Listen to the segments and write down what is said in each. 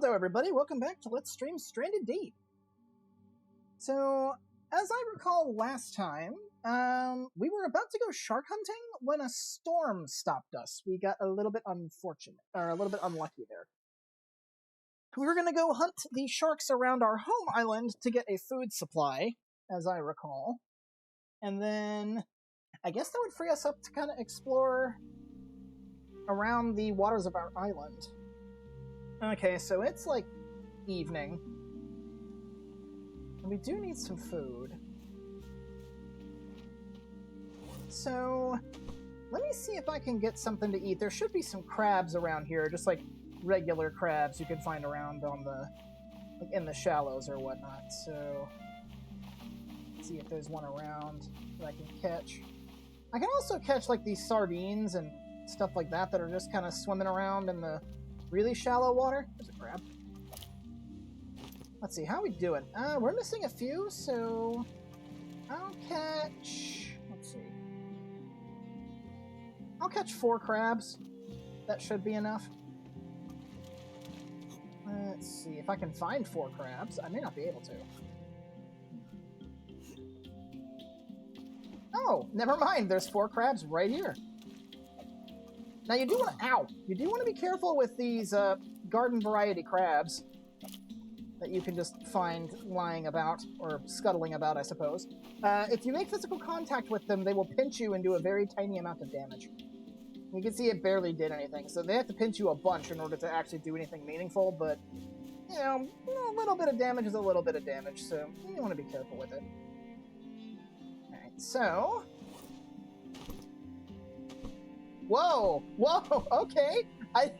Hello everybody, welcome back to Let's Stream Stranded Deep. So, as I recall last time, we were about to go shark hunting when a storm stopped us. We got a little bit unfortunate, or a little bit unlucky there. We were going to go hunt the sharks around our home island to get a food supply, as I recall. And then, I guess that would free us up to kind of explore around the waters of our island. Okay, so it's like evening. And we do need some food. So, let me see if I can get something to eat. There should be some crabs around here, just like regular crabs you can find around on the, like in the shallows or whatnot. So, let's see if there's one around that I can catch. I can also catch like these sardines and stuff like that that are just kind of swimming around in the really shallow water. There's a crab. Let's see, how are we doing? We're missing a few, so I'll catch... Let's see. I'll catch 4 crabs. That should be enough. Let's see, if I can find 4 crabs. I may not be able to. Oh, never mind. There's 4 crabs right here. Now you do want to, you do want to be careful with these garden variety crabs that you can just find lying about, or scuttling about, I suppose. If you make physical contact with them, they will pinch you and do a very tiny amount of damage. You can see it barely did anything, so they have to pinch you a bunch in order to actually do anything meaningful, but, you know, a little bit of damage is a little bit of damage, so you want to be careful with it. Alright, so... Whoa! Whoa! Okay! Why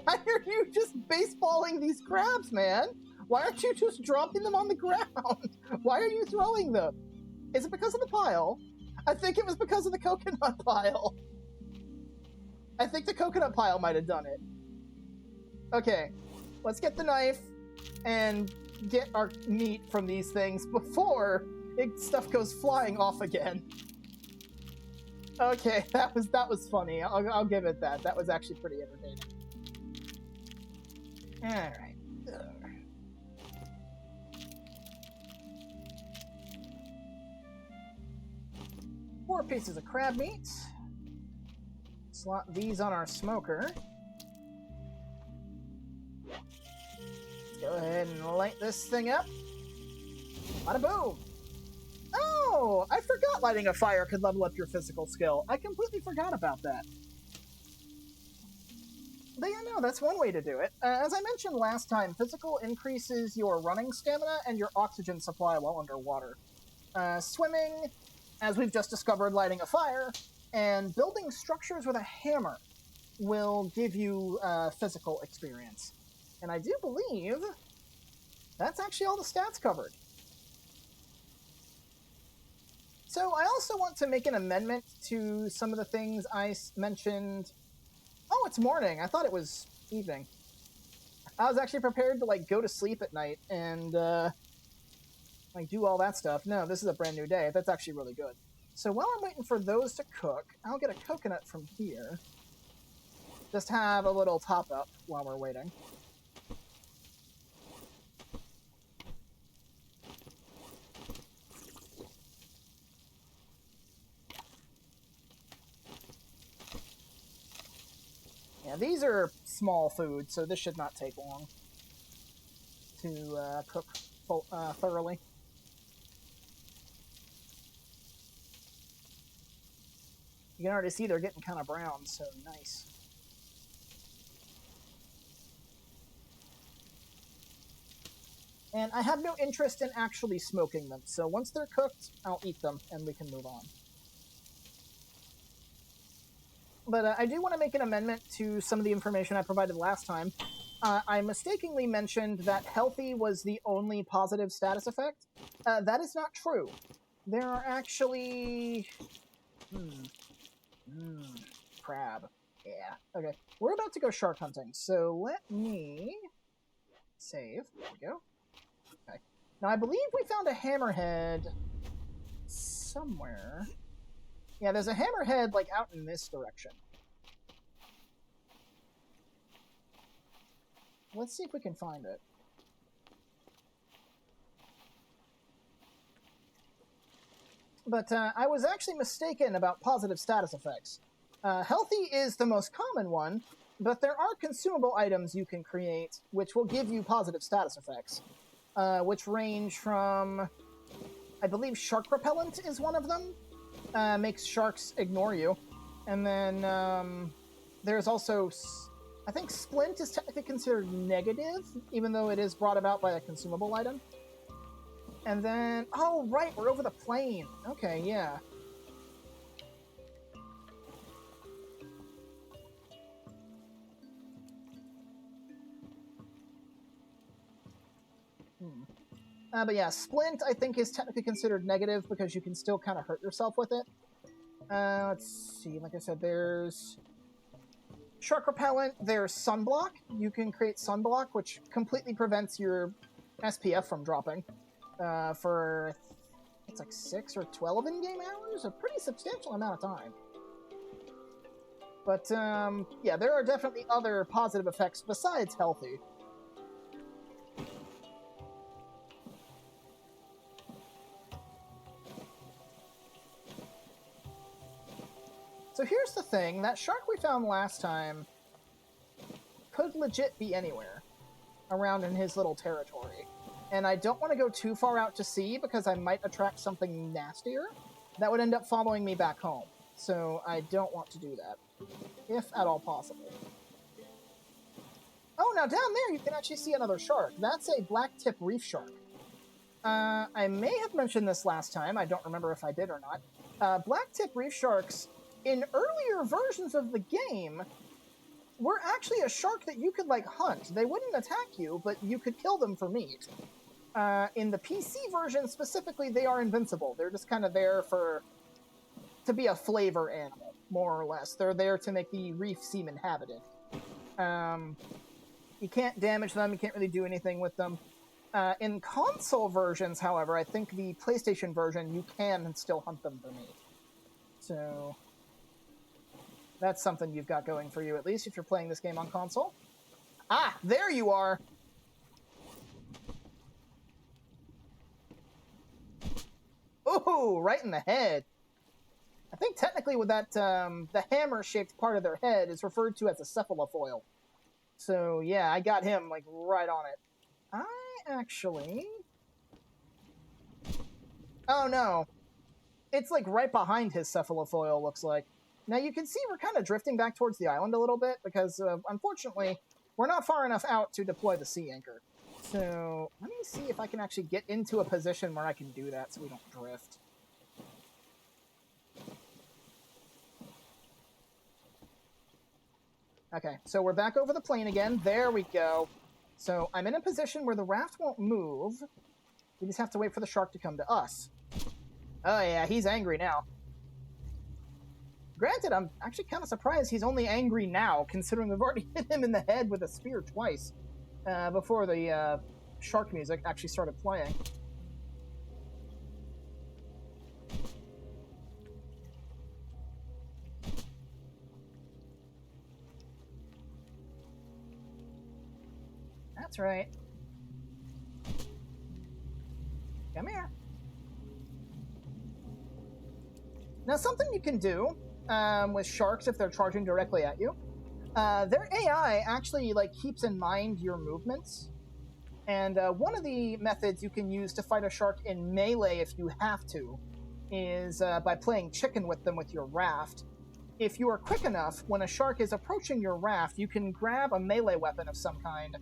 are you just baseballing these crabs, man? Why aren't you just dropping them on the ground? Why are you throwing them? Is it because of the pile? I think it was because of the coconut pile. I think the coconut pile might have done it. Okay, let's get the knife and get our meat from these things before stuff goes flying off again. Okay, that was funny. I'll give it that. That was actually pretty entertaining. Alright. 4 pieces of crab meat. Slot these on our smoker. Let's go ahead and light this thing up. Bada boom! Oh, I forgot lighting a fire could level up your physical skill. I completely forgot about that. But yeah, no, that's one way to do it. As I mentioned last time, physical increases your running stamina and your oxygen supply while underwater. Swimming, as we've just discovered, lighting a fire, and building structures with a hammer will give you physical experience. And I do believe that's actually all the stats covered. So I also want to make an amendment to some of the things I mentioned. Oh, it's morning. I thought it was evening. I was actually prepared to like go to sleep at night and like do all that stuff. No, this is a brand new day. That's actually really good. So while I'm waiting for those to cook, I'll get a coconut from here. Just have a little top up while we're waiting. Yeah, these are small food, so this should not take long to cook thoroughly. You can already see they're getting kind of brown, so nice. And I have no interest in actually smoking them, so once they're cooked, I'll eat them, and we can move on. But I do want to make an amendment to some of the information I provided last time. I mistakenly mentioned that healthy was the only positive status effect. That is not true. There are actually... crab. Yeah. Okay. We're about to go shark hunting, so let me... save. There we go. Okay. Now, I believe we found a hammerhead somewhere... Yeah, there's a hammerhead, like, out in this direction. Let's see if we can find it. But I was actually mistaken about positive status effects. Healthy is the most common one, but there are consumable items you can create which will give you positive status effects, which range from, I believe shark repellent is one of them, makes sharks ignore you. And then there's also, I think splint is technically considered negative, even though it is brought about by a consumable item. And then, oh, right, we're over the plane. Okay, yeah. But yeah, splint, I think, is technically considered negative because you can still kind of hurt yourself with it. Let's see, like I said, there's shark repellent, there's sunblock. You can create sunblock, which completely prevents your SPF from dropping. For, it's like 6 or 12 in-game hours, a pretty substantial amount of time. But, yeah, there are definitely other positive effects besides healthy. So here's the thing, that shark we found last time could legit be anywhere around in his little territory. And I don't want to go too far out to sea because I might attract something nastier that would end up following me back home. So I don't want to do that, if at all possible. Oh, now down there you can actually see another shark. That's a black-tip reef shark. I may have mentioned this last time, I don't remember if I did or not. Black-tip reef sharks, in earlier versions of the game, were actually a shark that you could, like, hunt. They wouldn't attack you, but you could kill them for meat. In the PC version, specifically, they are invincible. They're just kind of there to be a flavor animal, more or less. They're there to make the reef seem inhabited. You can't damage them, you can't really do anything with them. In console versions, however, I think the PlayStation version, you can still hunt them for meat. So that's something you've got going for you, at least if you're playing this game on console. Ah, there you are! Ooh, right in the head. I think technically with that, the hammer-shaped part of their head is referred to as a cephalofoil. So yeah, I got him, like, right on it. I actually... Oh no. It's, like, right behind his cephalofoil, looks like. Now you can see we're kind of drifting back towards the island a little bit, because, unfortunately, we're not far enough out to deploy the sea anchor. So, let me see if I can actually get into a position where I can do that so we don't drift. Okay, so we're back over the plane again. There we go. So, I'm in a position where the raft won't move. We just have to wait for the shark to come to us. Oh yeah, he's angry now. Granted, I'm actually kind of surprised he's only angry now, considering we've already hit him in the head with a spear twice before the shark music actually started playing. That's right. Come here. Now, something you can do with sharks if they're charging directly at you, their AI actually like keeps in mind your movements. And one of the methods you can use to fight a shark in melee if you have to is by playing chicken with them with your raft. If you are quick enough, when a shark is approaching your raft, you can grab a melee weapon of some kind,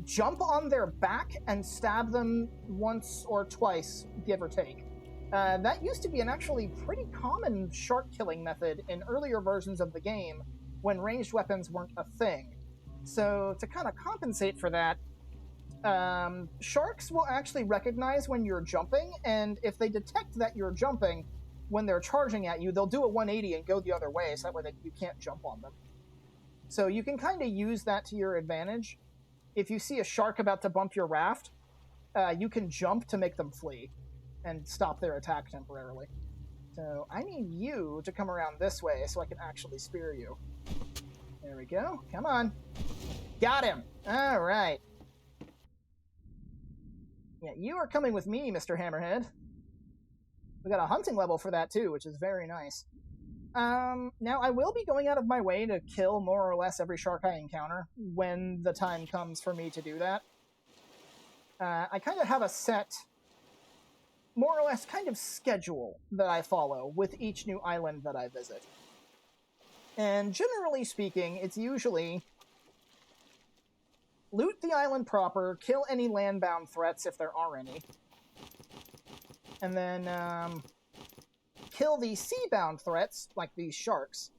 jump on their back, and stab them once or twice, give or take. That used to be an actually pretty common shark-killing method in earlier versions of the game when ranged weapons weren't a thing. So, to kind of compensate for that, sharks will actually recognize when you're jumping, and if they detect that you're jumping when they're charging at you, they'll do a 180 and go the other way, so that way you can't jump on them. So you can kind of use that to your advantage. If you see a shark about to bump your raft, you can jump to make them flee and stop their attack temporarily. So I need you to come around this way so I can actually spear you. There we go. Come on. Got him! Alright. Yeah, you are coming with me, Mr. Hammerhead. We got a hunting level for that, too, which is very nice. Now, I will be going out of my way to kill more or less every shark I encounter when the time comes for me to do that. I kind of have a set, more or less kind of schedule that I follow with each new island that I visit. And generally speaking, it's usually loot the island proper, kill any land-bound threats if there are any, and then kill the sea-bound threats, like these sharks.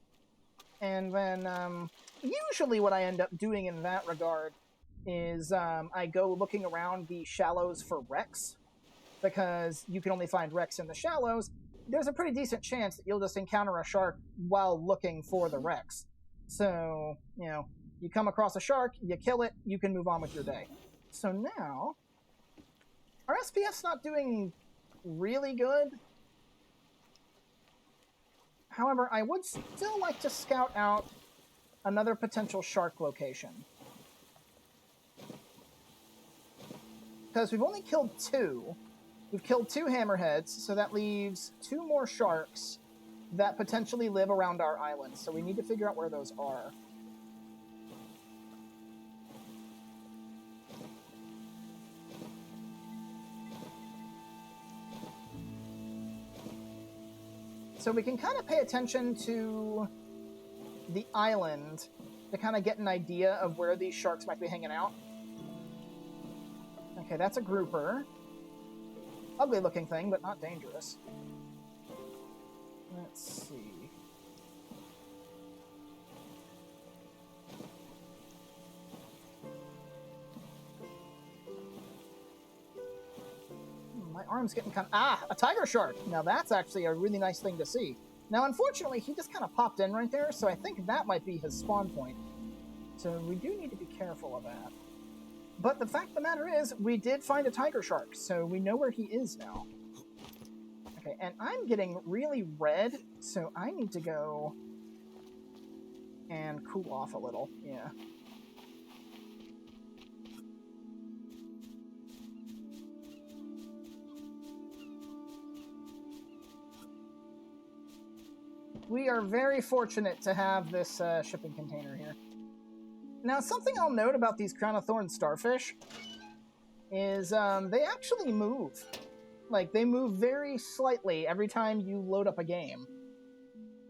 And then usually what I end up doing in that regard is I go looking around the shallows for wrecks, because you can only find wrecks in the shallows. There's a pretty decent chance that you'll just encounter a shark while looking for the wrecks. So, you know, you come across a shark, you kill it, you can move on with your day. So now, our SPF's not doing really good. However, I would still like to scout out another potential shark location. Because we've only killed 2. We've killed 2 hammerheads, so that leaves 2 more sharks that potentially live around our island. So we need to figure out where those are. So we can kind of pay attention to the island to kind of get an idea of where these sharks might be hanging out. Okay, that's a grouper. Ugly looking thing, but not dangerous. Let's see. My arm's getting kind of... Ah! A tiger shark! Now that's actually a really nice thing to see. Now, unfortunately, he just kind of popped in right there, so I think that might be his spawn point. So we do need to be careful of that. But the fact of the matter is, we did find a tiger shark, so we know where he is now. Okay, and I'm getting really red, so I need to go and cool off a little. Yeah. We are very fortunate to have this shipping container here. Now, something I'll note about these Crown of Thorns starfish is they actually move. Like, they move very slightly every time you load up a game.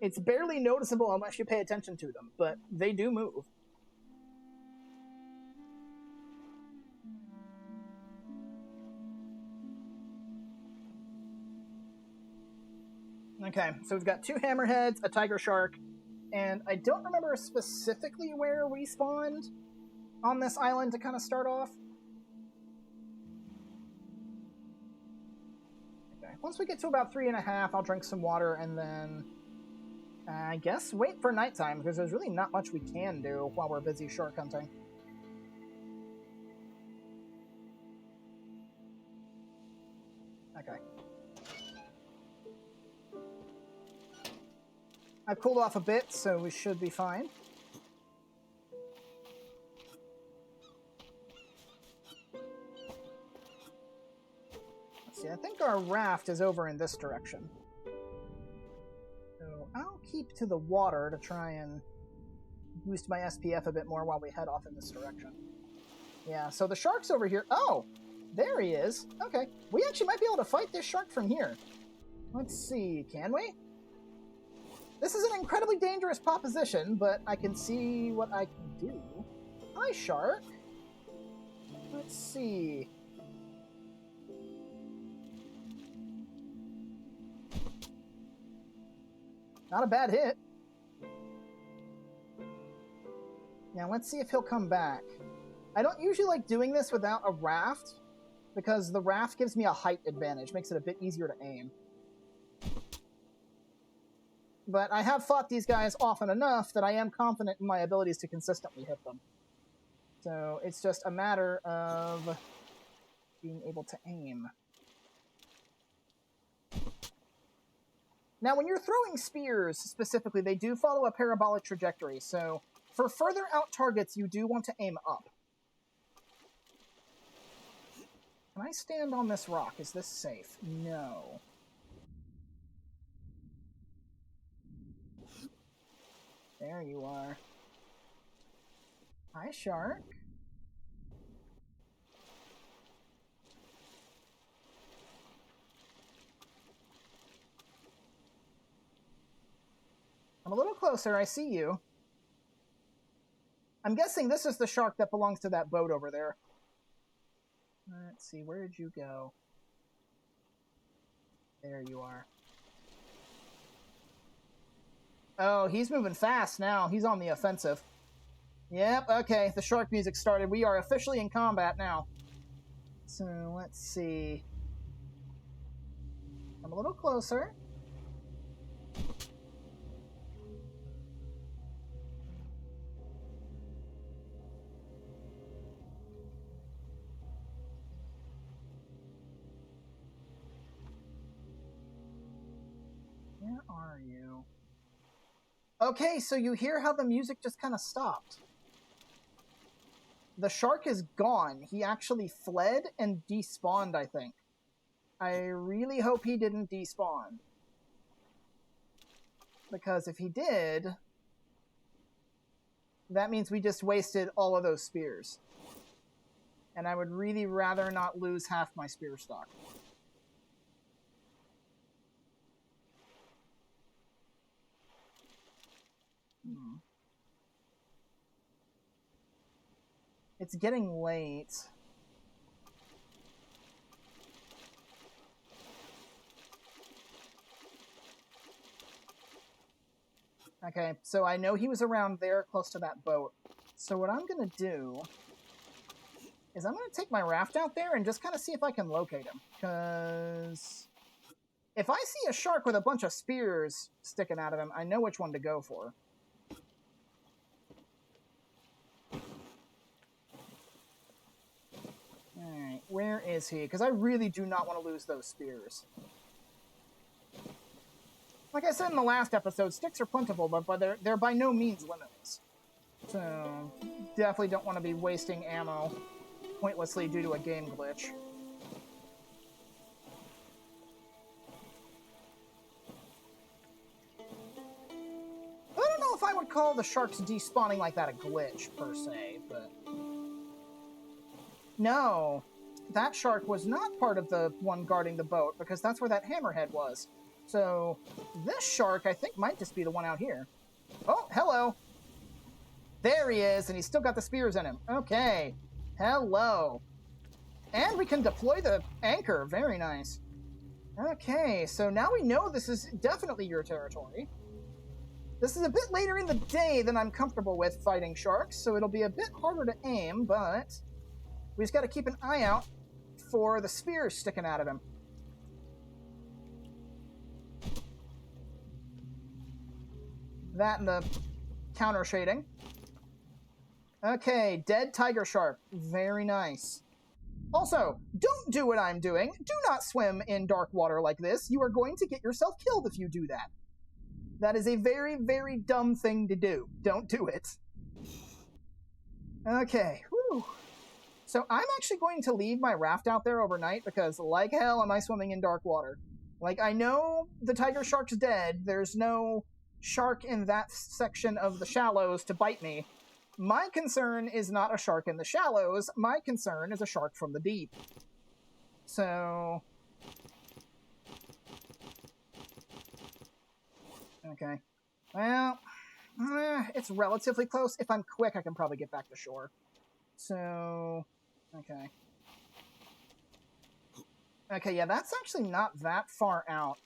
It's barely noticeable unless you pay attention to them, but they do move. Okay, so we've got 2 hammerheads, a tiger shark, and I don't remember specifically where we spawned on this island to kind of start off. Okay, once we get to about 3.5, I'll drink some water and then I guess wait for nighttime, because there's really not much we can do while we're busy shark hunting. Okay. I've cooled off a bit, so we should be fine. Let's see, I think our raft is over in this direction. So I'll keep to the water to try and boost my SPF a bit more while we head off in this direction. Yeah, so the shark's over here. Oh, there he is. Okay, we actually might be able to fight this shark from here. Let's see, can we? This is an incredibly dangerous proposition, but I can see what I can do. Hi, shark. Let's see. Not a bad hit. Now, let's see if he'll come back. I don't usually like doing this without a raft, because the raft gives me a height advantage, makes it a bit easier to aim. But I have fought these guys often enough that I am confident in my abilities to consistently hit them. So it's just a matter of being able to aim. Now, when you're throwing spears, specifically, they do follow a parabolic trajectory. So for further out targets, you do want to aim up. Can I stand on this rock? Is this safe? No. There you are. Hi, shark. I'm a little closer. I see you. I'm guessing this is the shark that belongs to that boat over there. Let's see. Where did you go? There you are. Oh, he's moving fast now. He's on the offensive. Yep, okay. The shark music started. We are officially in combat now. So, let's see. I'm a little closer. Where are you? Okay, so you hear how the music just kind of stopped. The shark is gone. He actually fled and despawned, I think. I really hope he didn't despawn. Because if he did, that means we just wasted all of those spears. And I would really rather not lose half my spear stock. It's getting late. Okay, so I know he was around there close to that boat. So what I'm going to do is I'm going to take my raft out there and just kind of see if I can locate him. Because if I see a shark with a bunch of spears sticking out of him, I know which one to go for. Alright, where is he? Because I really do not want to lose those spears. Like I said in the last episode, sticks are plentiful, but they're by no means limitless. So, definitely don't want to be wasting ammo pointlessly due to a game glitch. I don't know if I would call the sharks despawning like that a glitch, per se, but... No, that shark was not part of the one guarding the boat, because that's where that hammerhead was. So, this shark, I think, might just be the one out here. Oh, hello. There he is, and he's still got the spears in him. Okay. Hello. And we can deploy the anchor. Very nice. Okay, so now we know this is definitely your territory. This is a bit later in the day than I'm comfortable with fighting sharks, so it'll be a bit harder to aim, but we just got to keep an eye out for the spears sticking out of him. That and the counter shading. Okay, dead tiger shark. Very nice. Also, don't do what I'm doing. Do not swim in dark water like this. You are going to get yourself killed if you do that. That is a very, very dumb thing to do. Don't do it. Okay. Whew. So I'm actually going to leave my raft out there overnight because, like hell, am I swimming in dark water. Like, I know the tiger shark's dead. There's no shark in that section of the shallows to bite me. My concern is not a shark in the shallows. My concern is a shark from the deep. So... Okay. Well, it's relatively close. If I'm quick, I can probably get back to shore. So... Okay. Okay, yeah, that's actually not that far out.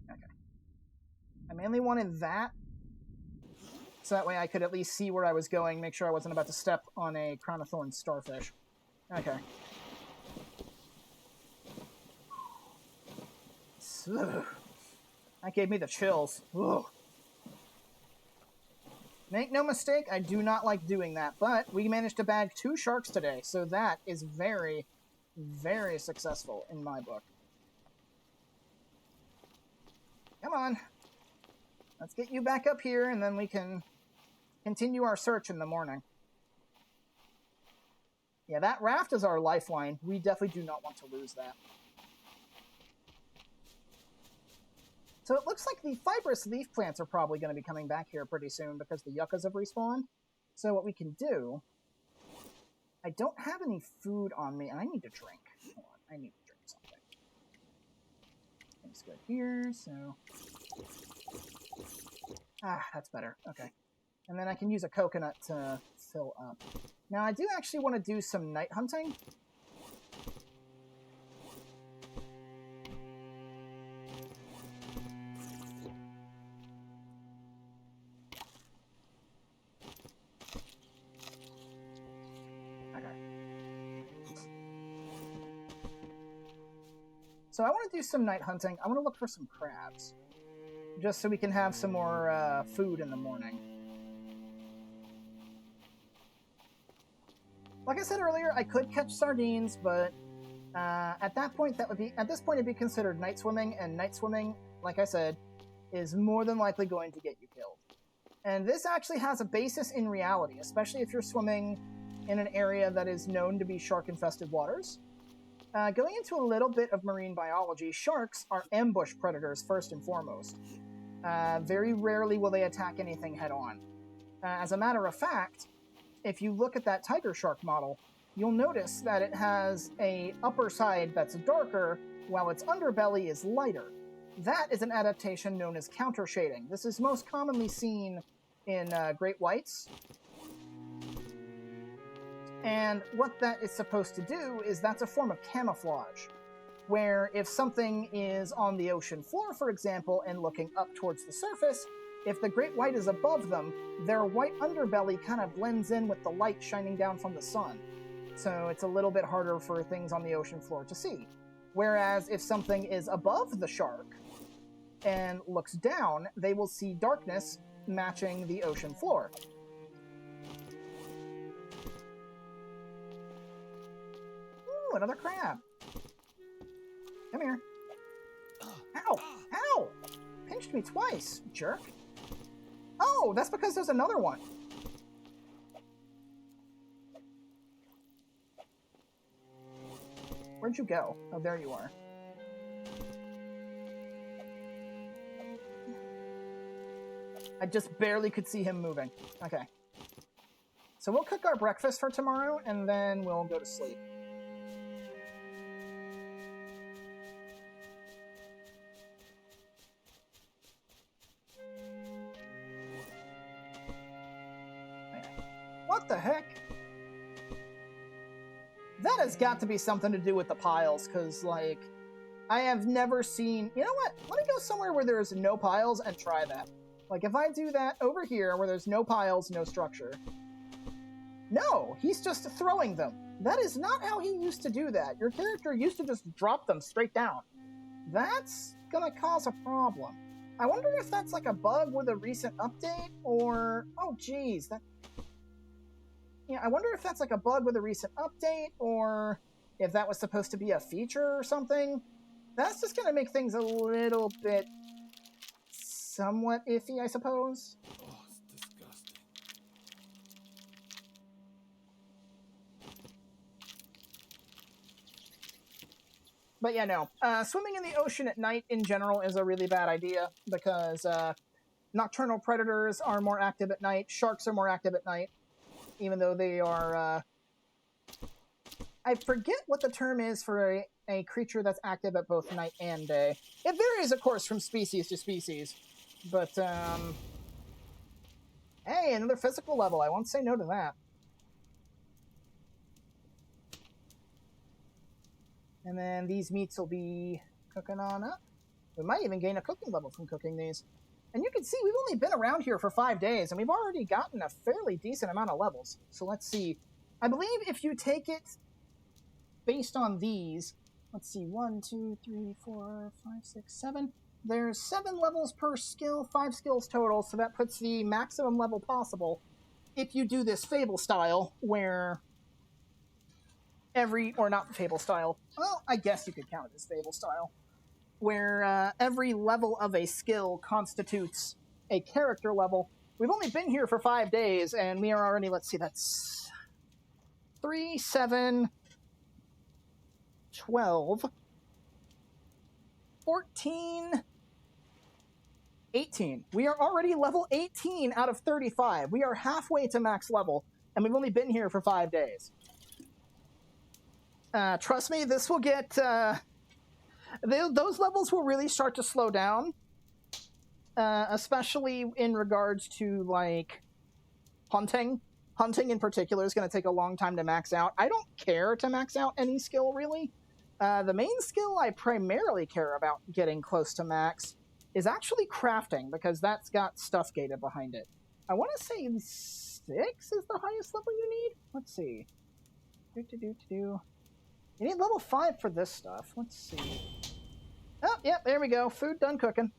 Okay. I mainly wanted that, so that way I could at least see where I was going, make sure I wasn't about to step on a crown of thorns starfish. Okay. Ugh. That gave me the chills. Ugh. Make no mistake, I do not like doing that, but we managed to bag 2 sharks today, so that is very, very successful in my book. Come on. Let's get you back up here, and then we can continue our search in the morning. Yeah, that raft is our lifeline. We definitely do not want to lose that. So it looks like the fibrous leaf plants are probably going to be coming back here pretty soon because the yuccas have respawned. So what we can do... I don't have any food on me, and I need to drink. Hold on, I need to drink something. Let's go here, so... Ah, that's better. Okay. And then I can use a coconut to fill up. Now, I do actually want to do some night hunting. So I want to do some night hunting. I want to look for some crabs. Just so we can have some more food in the morning. Like I said earlier, I could catch sardines, but at this point it'd be considered night swimming, and night swimming, like I said, is more than likely going to get you killed. And this actually has a basis in reality, especially if you're swimming in an area that is known to be shark-infested waters. Going into a little bit of marine biology, sharks are ambush predators first and foremost. Very rarely will they attack anything head-on. As a matter of fact, if you look at that tiger shark model, you'll notice that it has a upper side that's darker, while its underbelly is lighter. That is an adaptation known as counter-shading. This is most commonly seen in great whites. And what that is supposed to do is that's a form of camouflage, where if something is on the ocean floor, for example, and looking up towards the surface, if the great white is above them, their white underbelly kind of blends in with the light shining down from the sun. So it's a little bit harder for things on the ocean floor to see. Whereas if something is above the shark and looks down, they will see darkness matching the ocean floor. Ooh, another crab. Come here. Ow! Ow! Pinched me twice, jerk. Oh, that's because there's another one. Where'd you go? Oh, there you are. I just barely could see him moving. Okay. So we'll cook our breakfast for tomorrow, and then we'll go to sleep. What the heck? That has got to be something to do with the piles, because, like, I have never seen... You know what? Let me go somewhere where there's no piles and try that. Like, if I do that over here, where there's no piles, no structure... No! He's just throwing them. That is not how he used to do that. Your character used to just drop them straight down. That's gonna cause a problem. I wonder if that's, like, a bug with a recent update, or... Oh, geez, that... Yeah, I wonder if that's like a bug with a recent update, or if that was supposed to be a feature or something. That's just going to make things a little bit somewhat iffy, I suppose. Oh, it's disgusting. But yeah, no. Swimming in the ocean at night in general is a really bad idea, because nocturnal predators are more active at night, sharks are more active at night. Even though they are, I forget what the term is for a creature that's active at both night and day. It varies, of course, from species to species. But, hey, another physical level. I won't say no to that. And then these meats will be cooking on up. We might even gain a cooking level from cooking these. And you can see we've only been around here for 5 days, and we've already gotten a fairly decent amount of levels. So let's see. I believe if you take it based on these, let's see, 1, 2, 3, 4, 5, 6, 7. There's 7 levels per skill, 5 skills total, so that puts the maximum level possible if you do this Fable style, where or not Fable style. Well, I guess you could count it as Fable style. where every level of a skill constitutes a character level. We've only been here for 5 days, and we are already, let's see, that's 3, 7, 12, 14, 18. We are already level 18 out of 35. We are halfway to max level, and we've only been here for 5 days. Trust me, this will get... those levels will really start to slow down, especially in regards to, like, hunting. Hunting in particular is going to take a long time to max out. I don't care to max out any skill, really. The main skill I primarily care about getting close to max is actually crafting, because that's got stuff gated behind it. I want to say 6 is the highest level you need. Let's see. You need level 5 for this stuff. Let's see. Oh, yeah, there we go. Food done cooking.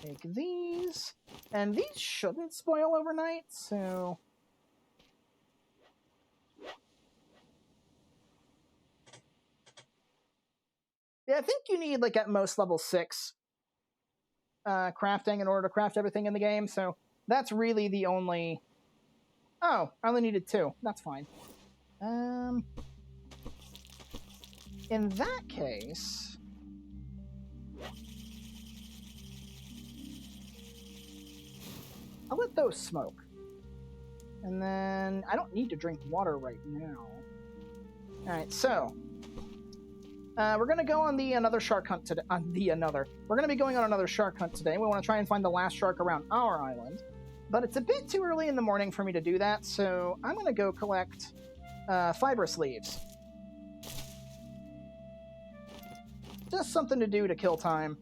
Take these. And these shouldn't spoil overnight, so... Yeah, I think you need, like, at most level 6 crafting in order to craft everything in the game, so that's really the only... Oh, I only needed 2. That's fine. In that case... I'll let those smoke. And then... I don't need to drink water right now. Alright, so... we're going to go on another shark hunt today. We're going to be going on another shark hunt today. We want to try and find the last shark around our island. But it's a bit too early in the morning for me to do that, so I'm going to go collect fibrous leaves. Just something to do to kill time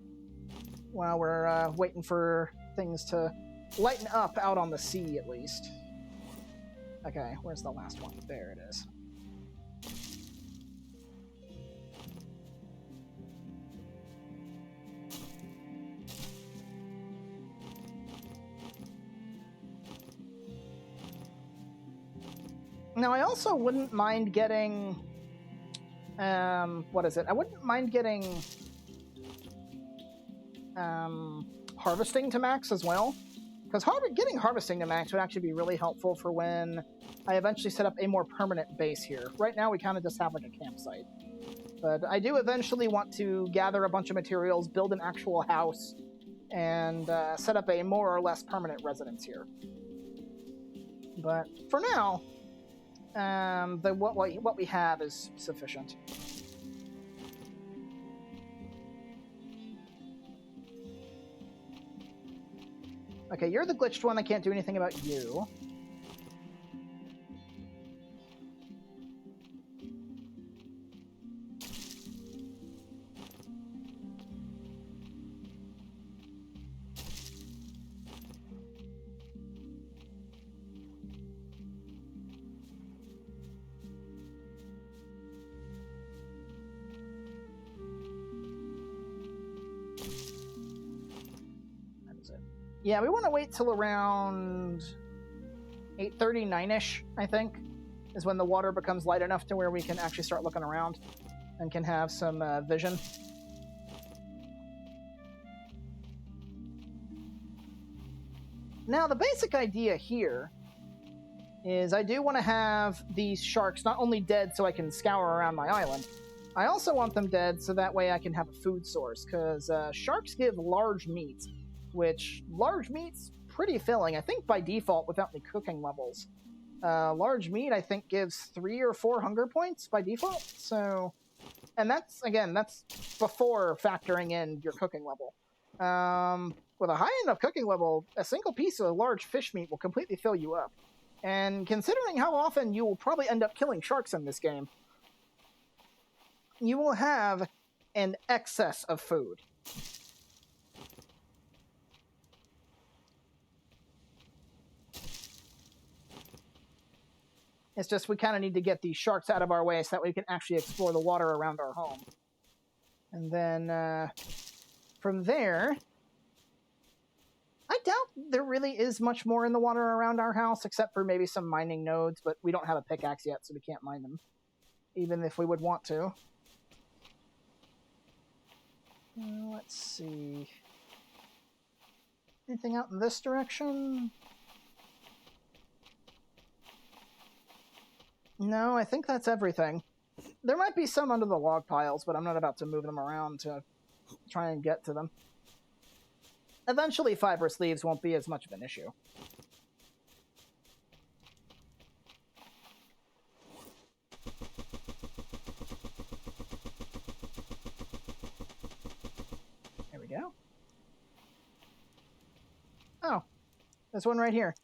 while we're waiting for things to lighten up out on the sea, at least. Okay, where's the last one? There it is. Now, I also wouldn't mind getting... what is it? I wouldn't mind getting... harvesting to max as well. Because getting harvesting to max would actually be really helpful for when I eventually set up a more permanent base here. Right now, we kind of just have, like, a campsite. But I do eventually want to gather a bunch of materials, build an actual house, and set up a more or less permanent residence here. But for now... what we have is sufficient. Okay, you're the glitched one. I can't do anything about you. Yeah, we want to wait till around 8:30, 9-ish, I think, is when the water becomes light enough to where we can actually start looking around and can have some vision. Now, the basic idea here is I do want to have these sharks not only dead so I can scour around my island, I also want them dead so that way I can have a food source, because sharks give large meat, which large meat's pretty filling. I think by default, without any cooking levels, large meat, I think, gives 3 or 4 hunger points by default. So, and that's, again, that's before factoring in your cooking level. With a high enough cooking level, a single piece of large fish meat will completely fill you up. And considering how often you will probably end up killing sharks in this game, you will have an excess of food. It's just we kind of need to get these sharks out of our way so that we can actually explore the water around our home. And then from there, I doubt there really is much more in the water around our house, except for maybe some mining nodes, but we don't have a pickaxe yet, so we can't mine them, even if we would want to. Let's see. Anything out in this direction? No, I think that's everything. There might be some under the log piles, but I'm not about to move them around to try and get to them. Eventually, fibrous leaves won't be as much of an issue. There we go. Oh, there's one right here.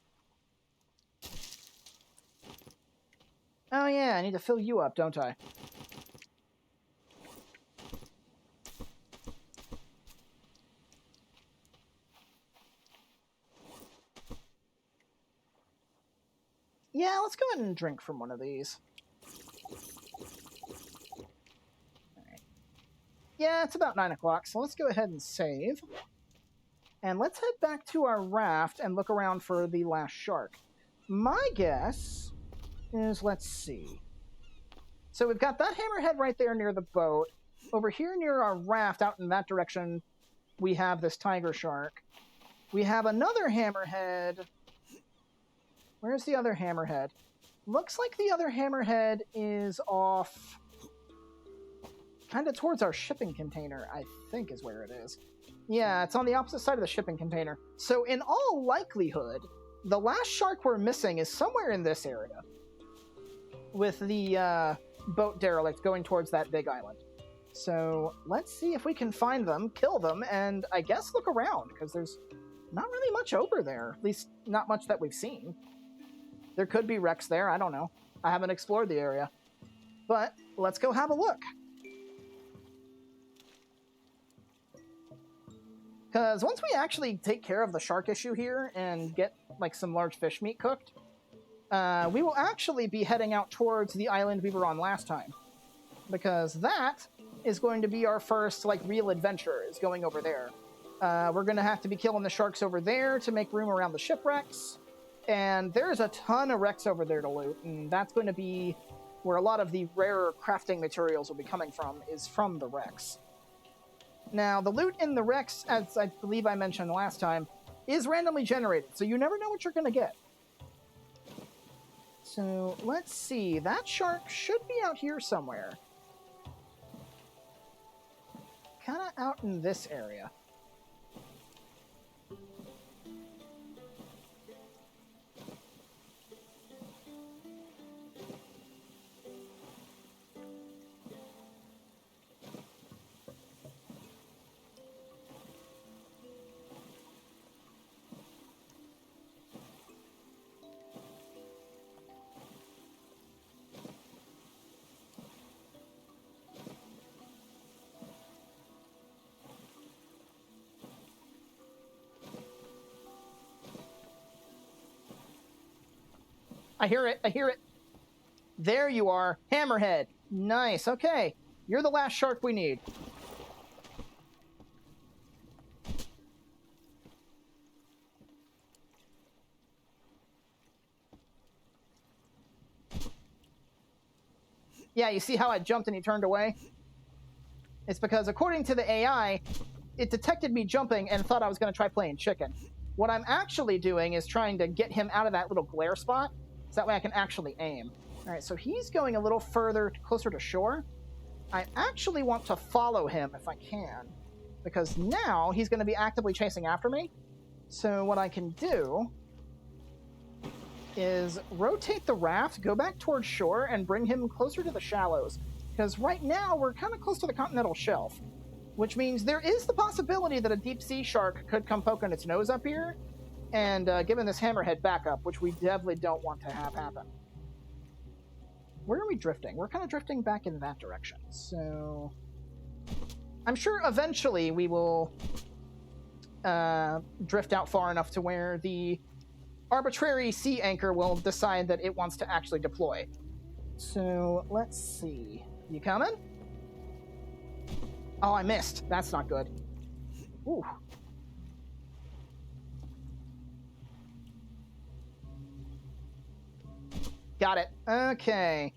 Oh yeah, I need to fill you up, don't I? Yeah, let's go ahead and drink from one of these. Alright. Yeah, it's about 9 o'clock, so let's go ahead and save. And let's head back to our raft and look around for the last shark. My guess is, let's see. So we've got that hammerhead right there near the boat. Over here near our raft, out in that direction, we have this tiger shark. We have another hammerhead. Where's the other hammerhead? Looks like the other hammerhead is off kind of towards our shipping container, I think is where it is. Yeah, it's on the opposite side of the shipping container. So in all likelihood, the last shark we're missing is somewhere in this area, with the boat derelict going towards that big island. So let's see if we can find them, kill them, and I guess look around, because there's not really much over there. At least not much that we've seen. There could be wrecks there, I don't know. I haven't explored the area. But let's go have a look. Because once we actually take care of the shark issue here and get like some large fish meat cooked, we will actually be heading out towards the island we were on last time. Because that is going to be our first like real adventure, is going over there. We're going to have to be killing the sharks over there to make room around the shipwrecks. And there's a ton of wrecks over there to loot, and that's going to be where a lot of the rarer crafting materials will be coming from, is from the wrecks. Now, the loot in the wrecks, as I believe I mentioned last time, is randomly generated, so you never know what you're going to get. So, let's see. That shark should be out here somewhere. Kind of out in this area. I hear it. I hear it. There you are. Hammerhead. Nice. Okay. You're the last shark we need. Yeah, you see how I jumped and he turned away? It's because according to the AI, it detected me jumping and thought I was going to try playing chicken. What I'm actually doing is trying to get him out of that little glare spot, so that way I can actually aim. All right, so he's going a little further, closer to shore. I actually want to follow him if I can, because now he's going to be actively chasing after me. So what I can do is rotate the raft, go back towards shore, and bring him closer to the shallows. Because right now we're kind of close to the continental shelf, which means there is the possibility that a deep sea shark could come poking its nose up here and giving this hammerhead backup, which we definitely don't want to have happen. Where are we drifting? We're kind of drifting back in that direction. So I'm sure eventually we will drift out far enough to where the arbitrary sea anchor will decide that it wants to actually deploy. So let's see. You coming? Oh, I missed. That's not good. Ooh. Got it. Okay.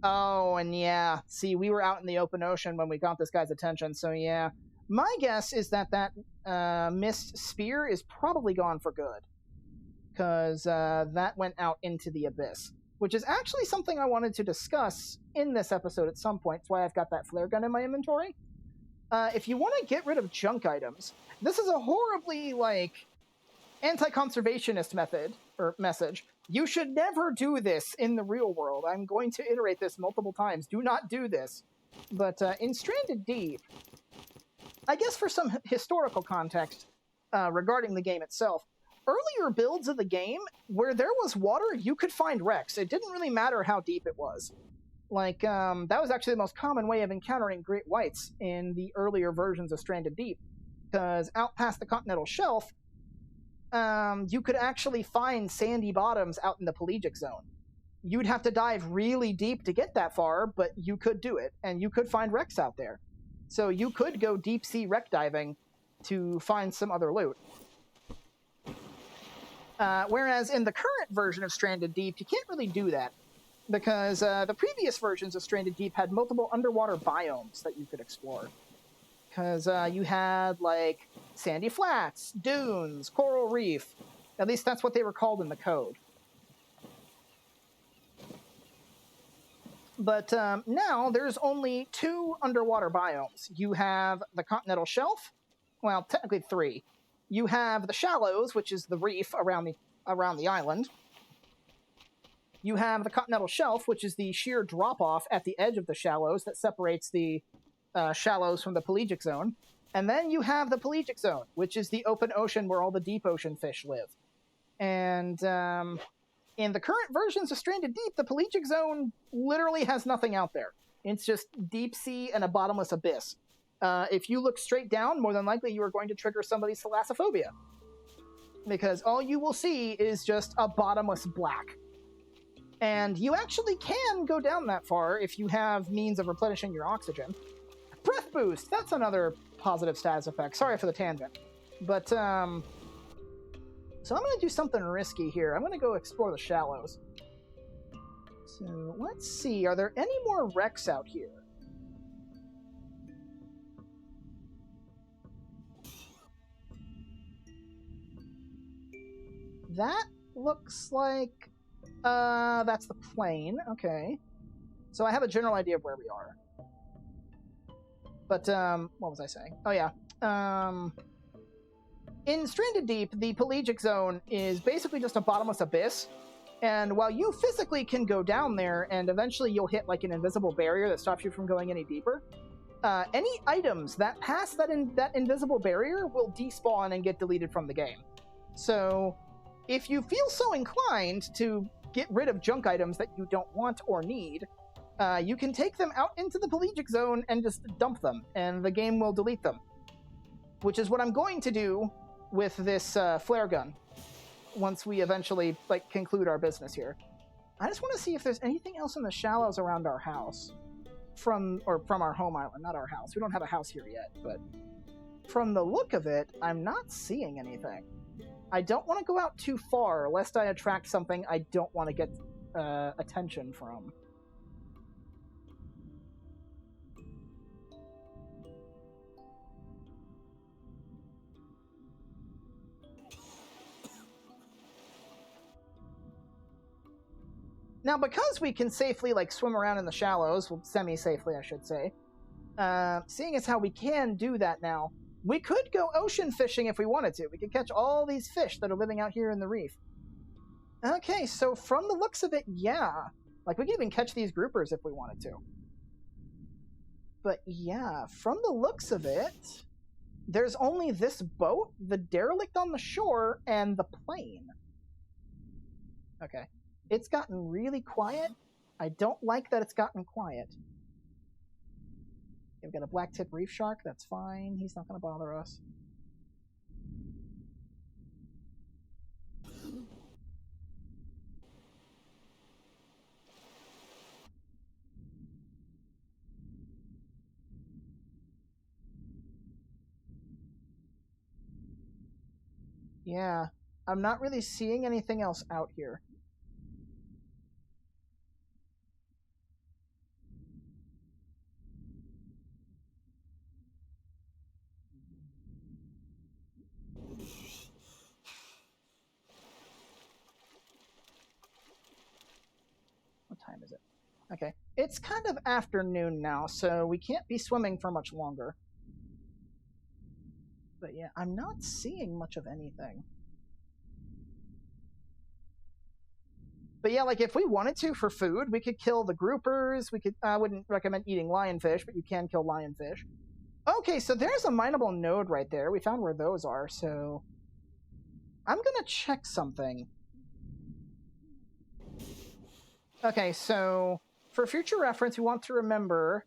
Oh, and yeah. See, we were out in the open ocean when we got this guy's attention, so yeah. My guess is that missed spear is probably gone for good. Because that went out into the abyss. Which is actually something I wanted to discuss in this episode at some point. That's why I've got that flare gun in my inventory. If you want to get rid of junk items, this is a horribly, anti-conservationist message. You should never do this in the real world. I'm going to iterate this multiple times. Do not do this. But in Stranded Deep, I guess for some historical context regarding the game itself, earlier builds of the game, where there was water, you could find wrecks. It didn't really matter how deep it was. That was actually the most common way of encountering great whites in the earlier versions of Stranded Deep. Because out past the continental shelf, you could actually find sandy bottoms out in the pelagic zone. You'd have to dive really deep to get that far, but you could do it, and you could find wrecks out there. So you could go deep sea wreck diving to find some other loot. Whereas in the current version of Stranded Deep, you can't really do that, because the previous versions of Stranded Deep had multiple underwater biomes that you could explore. Because you had, sandy flats, dunes, coral reef. At least that's what they were called in the code. But now there's only 2 underwater biomes. You have the continental shelf. Well, technically 3. You have the shallows, which is the reef around the island. You have the continental shelf, which is the sheer drop-off at the edge of the shallows that separates the shallows from the pelagic zone. And then you have the pelagic zone, which is the open ocean where all the deep ocean fish live. And in the current versions of Stranded Deep, the pelagic zone literally has nothing out there. It's just deep sea and a bottomless abyss. If you look straight down, more than likely you are going to trigger somebody's thalassophobia. Because all you will see is just a bottomless black. And you actually can go down that far if you have means of replenishing your oxygen. Breath boost, that's another positive status effect. Sorry for the tangent. But, so I'm going to do something risky here. I'm going to go explore the shallows. So, let's see. Are there any more wrecks out here? That looks like... that's the plane. Okay. So I have a general idea of where we are. But, what was I saying? Oh, yeah. In Stranded Deep, the pelagic zone is basically just a bottomless abyss. And while you physically can go down there, and eventually you'll hit, an invisible barrier that stops you from going any deeper, any items that pass that invisible barrier will despawn and get deleted from the game. So, if you feel so inclined to get rid of junk items that you don't want or need, you can take them out into the pelagic zone and just dump them, and the game will delete them. Which is what I'm going to do with this flare gun once we eventually conclude our business here. I just want to see if there's anything else in the shallows around our house from our home island, not our house. We don't have a house here yet, but from the look of it, I'm not seeing anything. I don't want to go out too far lest I attract something I don't want to get attention from. Now, because we can safely swim around in the shallows, well, semi-safely I should say, seeing as how we can do that now, we could go ocean fishing if we wanted to. We could catch all these fish that are living out here in the reef. Okay, so from the looks of it, yeah. We could even catch these groupers if we wanted to. But yeah, from the looks of it, there's only this boat, the derelict on the shore, and the plane. Okay. It's gotten really quiet. I don't like that it's gotten quiet. We've got a black tip reef shark. That's fine. He's not going to bother us. Yeah, I'm not really seeing anything else out here. Okay. It's kind of afternoon now, so we can't be swimming for much longer. But yeah, I'm not seeing much of anything. But yeah, like if we wanted to for food, we could kill the groupers. We could. I wouldn't recommend eating lionfish, but you can kill lionfish. Okay, so there's a mineable node right there. We found where those are, so I'm gonna check something. Okay, so for future reference, we want to remember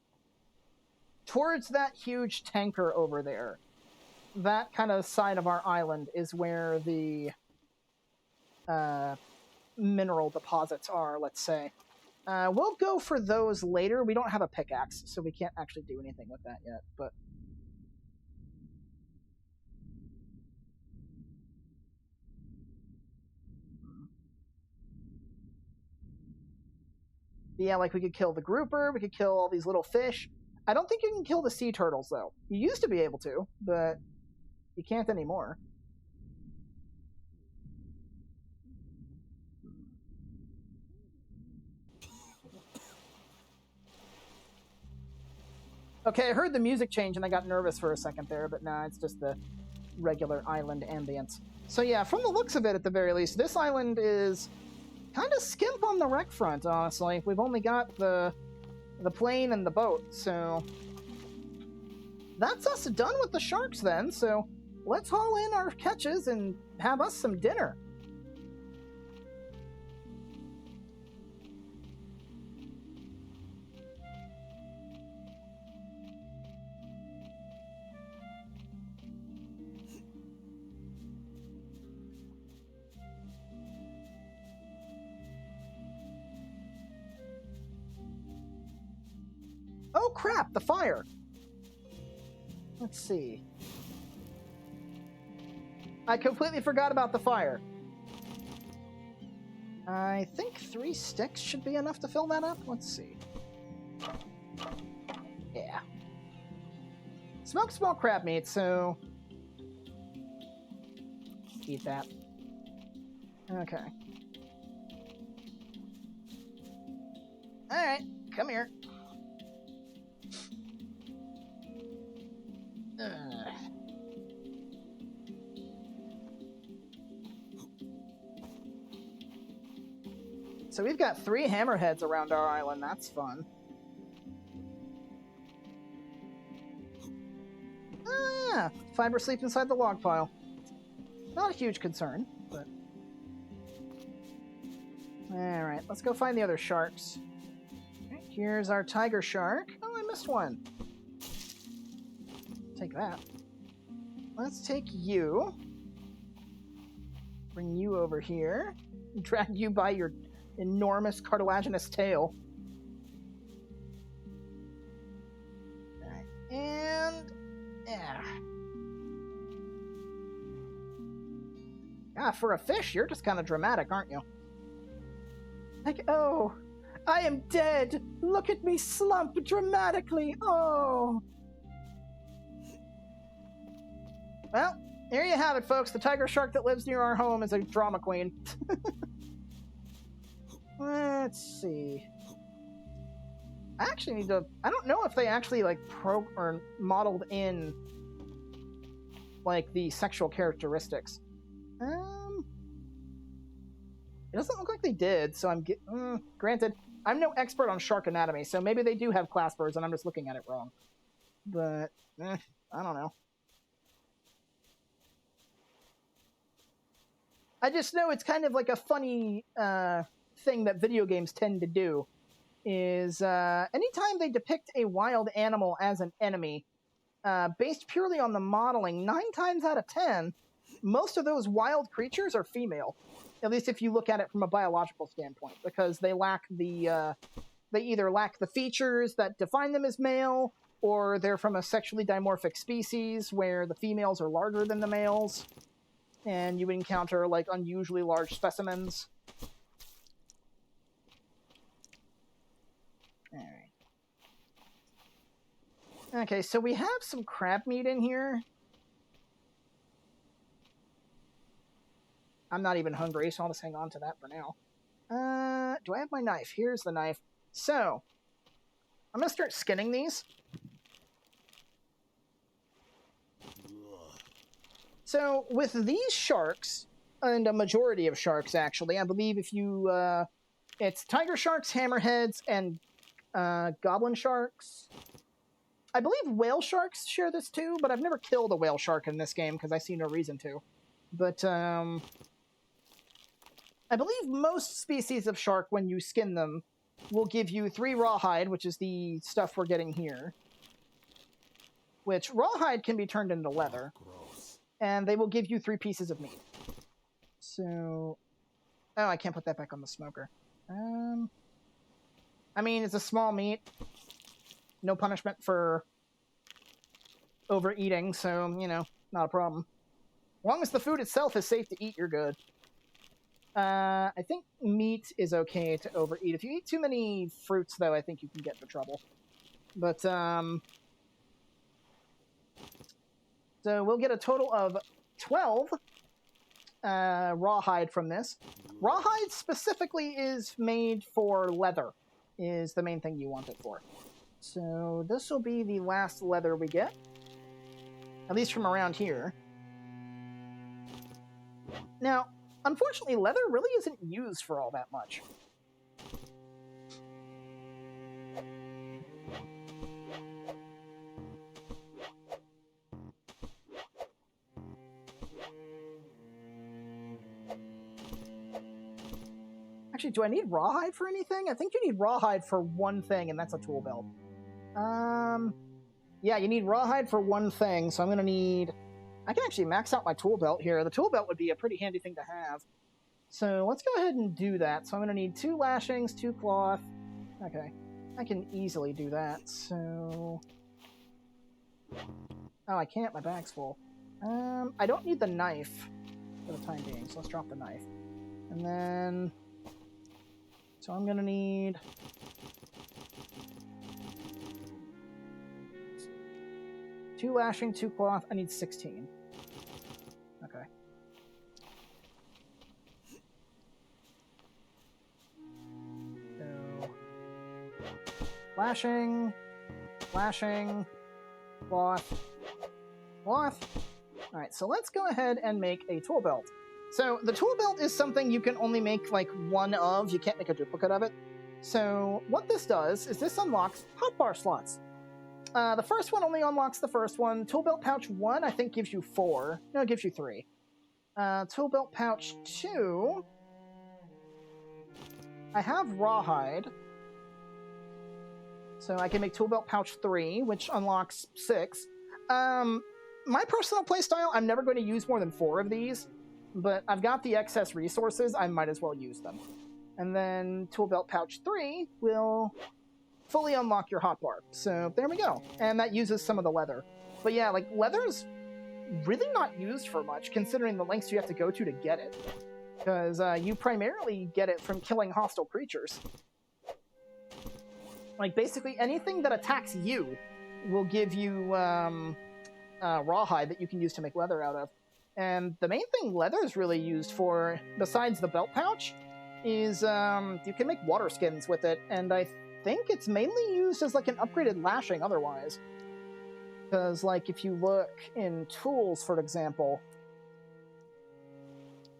towards that huge tanker over there. That kind of side of our island is where the mineral deposits are, let's say. We'll go for those later. We don't have a pickaxe, so we can't actually do anything with that yet, but... Yeah, like we could kill the grouper, we could kill all these little fish. I don't think you can kill the sea turtles, though. You used to be able to, but you can't anymore. Okay, I heard the music change and I got nervous for a second there, but nah, it's just the regular island ambience. So yeah, from the looks of it, at the very least, this island is kind of skimp on the wreck front, honestly. We've only got the plane and the boat, so that's us done with the sharks then. So let's haul in our catches and have us some dinner. Oh crap, the fire. Let's see. I completely forgot about the fire. I think 3 sticks should be enough to fill that up. Let's see. Yeah. Smoked small crab meat, so... eat that. Okay. Alright, come here. So we've got 3 hammerheads around our island. That's fun. Oh, yeah. Fiber sleep inside the log pile. Not a huge concern, but... Alright, let's go find the other sharks. Here's our tiger shark. Oh, I missed one. Take that. Let's take you. Bring you over here. Drag you by your enormous cartilaginous tail. Alright, and... yeah. Ah, for a fish, you're just kind of dramatic, aren't you? Like, oh, I am dead. Look at me slump dramatically. Oh. Well, here you have it, folks. The tiger shark that lives near our home is a drama queen. Let's see. I actually need to... I don't know if they actually, like, or modeled in, like, the sexual characteristics. It doesn't look like they did, so I'm... granted, I'm no expert on shark anatomy, so maybe they do have claspers and I'm just looking at it wrong. But, I don't know. I just know it's kind of like a funny thing that video games tend to do, is anytime they depict a wild animal as an enemy, based purely on the modeling, 9 times out of 10, most of those wild creatures are female. At least if you look at it from a biological standpoint, because they lack the, they either lack the features that define them as male, or they're from a sexually dimorphic species where the females are larger than the males, and you encounter, like, unusually large specimens. Alright. Okay, so we have some crab meat in here. I'm not even hungry, so I'll just hang on to that for now. Do I have my knife? Here's the knife. So, I'm going to start skinning these. So, with these sharks, and a majority of sharks, actually, I believe if you, it's tiger sharks, hammerheads, and goblin sharks. I believe whale sharks share this too, but I've never killed a whale shark in this game because I see no reason to. But, I believe most species of shark, when you skin them, will give you 3 rawhide, which is the stuff we're getting here. Which, rawhide can be turned into leather. And they will give you 3 pieces of meat. So... Oh, I can't put that back on the smoker. I mean, it's a small meat. No punishment for overeating, so, you know, not a problem. As long as the food itself is safe to eat, you're good. I think meat is okay to overeat. If you eat too many fruits, though, I think you can get into trouble. But, so we'll get a total of 12 rawhide from this. Rawhide specifically is made for leather, is the main thing you want it for. So this will be the last leather we get, at least from around here. Now, unfortunately, leather really isn't used for all that much. Actually, do I need rawhide for anything? I think you need rawhide for one thing, and that's a tool belt. Yeah, you need rawhide for one thing, so I'm going to need... I can actually max out my tool belt here. The tool belt would be a pretty handy thing to have. So let's go ahead and do that. So I'm going to need 2 lashings, 2 cloth. Okay, I can easily do that, so... Oh, I can't. My bag's full. I don't need the knife for the time being, so let's drop the knife. And then... So I'm going to need... 2 lashing, 2 cloth. I need 16. Okay. So... Lashing, cloth, cloth. Alright, so let's go ahead and make a tool belt. So, the tool belt is something you can only make, like, one of. You can't make a duplicate of it. So, what this does is this unlocks hotbar slots. The first one only unlocks the first one. Tool belt pouch 1, I think, gives you 4. No, it gives you 3. Tool belt pouch 2... I have rawhide. So I can make tool belt pouch 3, which unlocks 6. My personal playstyle, I'm never going to use more than 4 of these. But I've got the excess resources, I might as well use them. And then tool belt pouch 3 will fully unlock your hotbar. So there we go. And that uses some of the leather. But yeah, like, leather's really not used for much, considering the lengths you have to go to get it. Because you primarily get it from killing hostile creatures. Like, basically anything that attacks you will give you rawhide that you can use to make leather out of. And the main thing leather is really used for, besides the belt pouch, is you can make water skins with it, and I think it's mainly used as like an upgraded lashing otherwise. Because, like, if you look in tools, for example,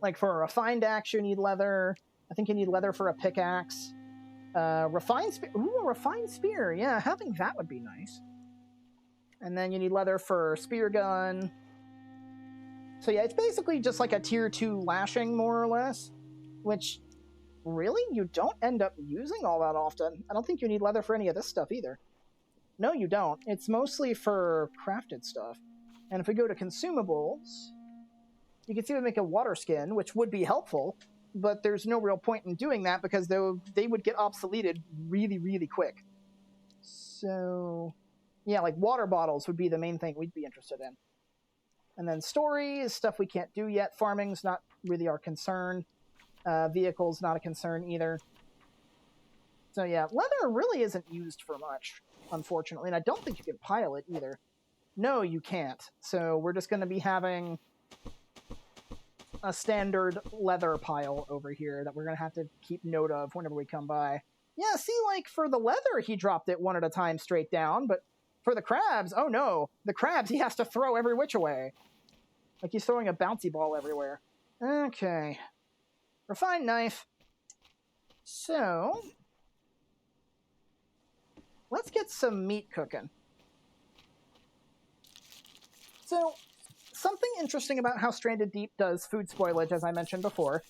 like for a refined axe you need leather. I think you need leather for a pickaxe. Refined spear. Ooh, a refined spear. Yeah, having that would be nice. And then you need leather for spear gun. So yeah, it's basically just like a tier 2 lashing, more or less, which really you don't end up using all that often. I don't think you need leather for any of this stuff either. No, you don't. It's mostly for crafted stuff. And if we go to consumables, you can see we make a water skin, which would be helpful, but there's no real point in doing that because they would get obsoleted really, really quick. So yeah, like water bottles would be the main thing we'd be interested in. And then story is stuff we can't do yet. Farming's not really our concern. Vehicles, not a concern either. So yeah, leather really isn't used for much, unfortunately. And I don't think you can pile it either. No, you can't. So we're just going to be having a standard leather pile over here that we're going to have to keep note of whenever we come by. Yeah, see, like, for the leather, he dropped it one at a time straight down, but for the crabs, oh no. The crabs, he has to throw every which way. Like he's throwing a bouncy ball everywhere. Okay. Refined knife. So, let's get some meat cooking. So, something interesting about how Stranded Deep does food spoilage, as I mentioned before,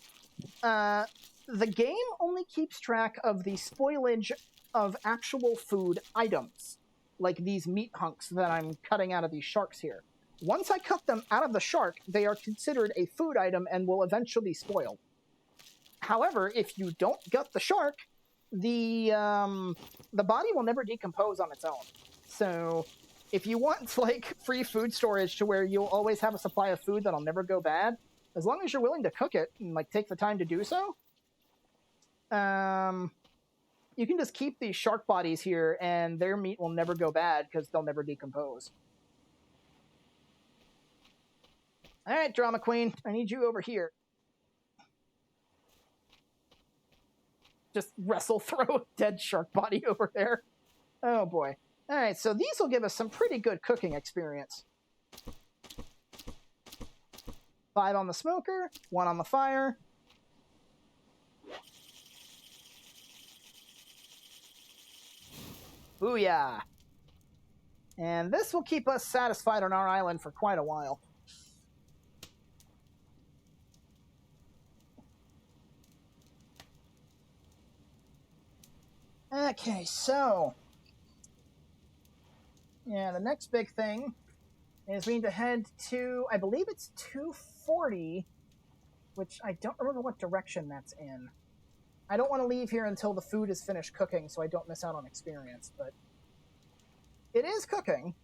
the game only keeps track of the spoilage of actual food items, like these meat hunks that I'm cutting out of these sharks here. Once I cut them out of the shark, they are considered a food item and will eventually spoil. However, if you don't gut the shark, the body will never decompose on its own. So if you want like free food storage to where you'll always have a supply of food that'll never go bad, as long as you're willing to cook it and like take the time to do so, you can just keep these shark bodies here and their meat will never go bad because they'll never decompose. All right, Drama Queen, I need you over here. Just throw a dead shark body over there. Oh boy. All right, so these will give us some pretty good cooking experience. 5 on the smoker, 1 on the fire. Booyah! And this will keep us satisfied on our island for quite a while. Okay, so... yeah, the next big thing is we need to head to, I believe it's 240, which I don't remember what direction that's in. I don't want to leave here until the food is finished cooking so I don't miss out on experience, but it is cooking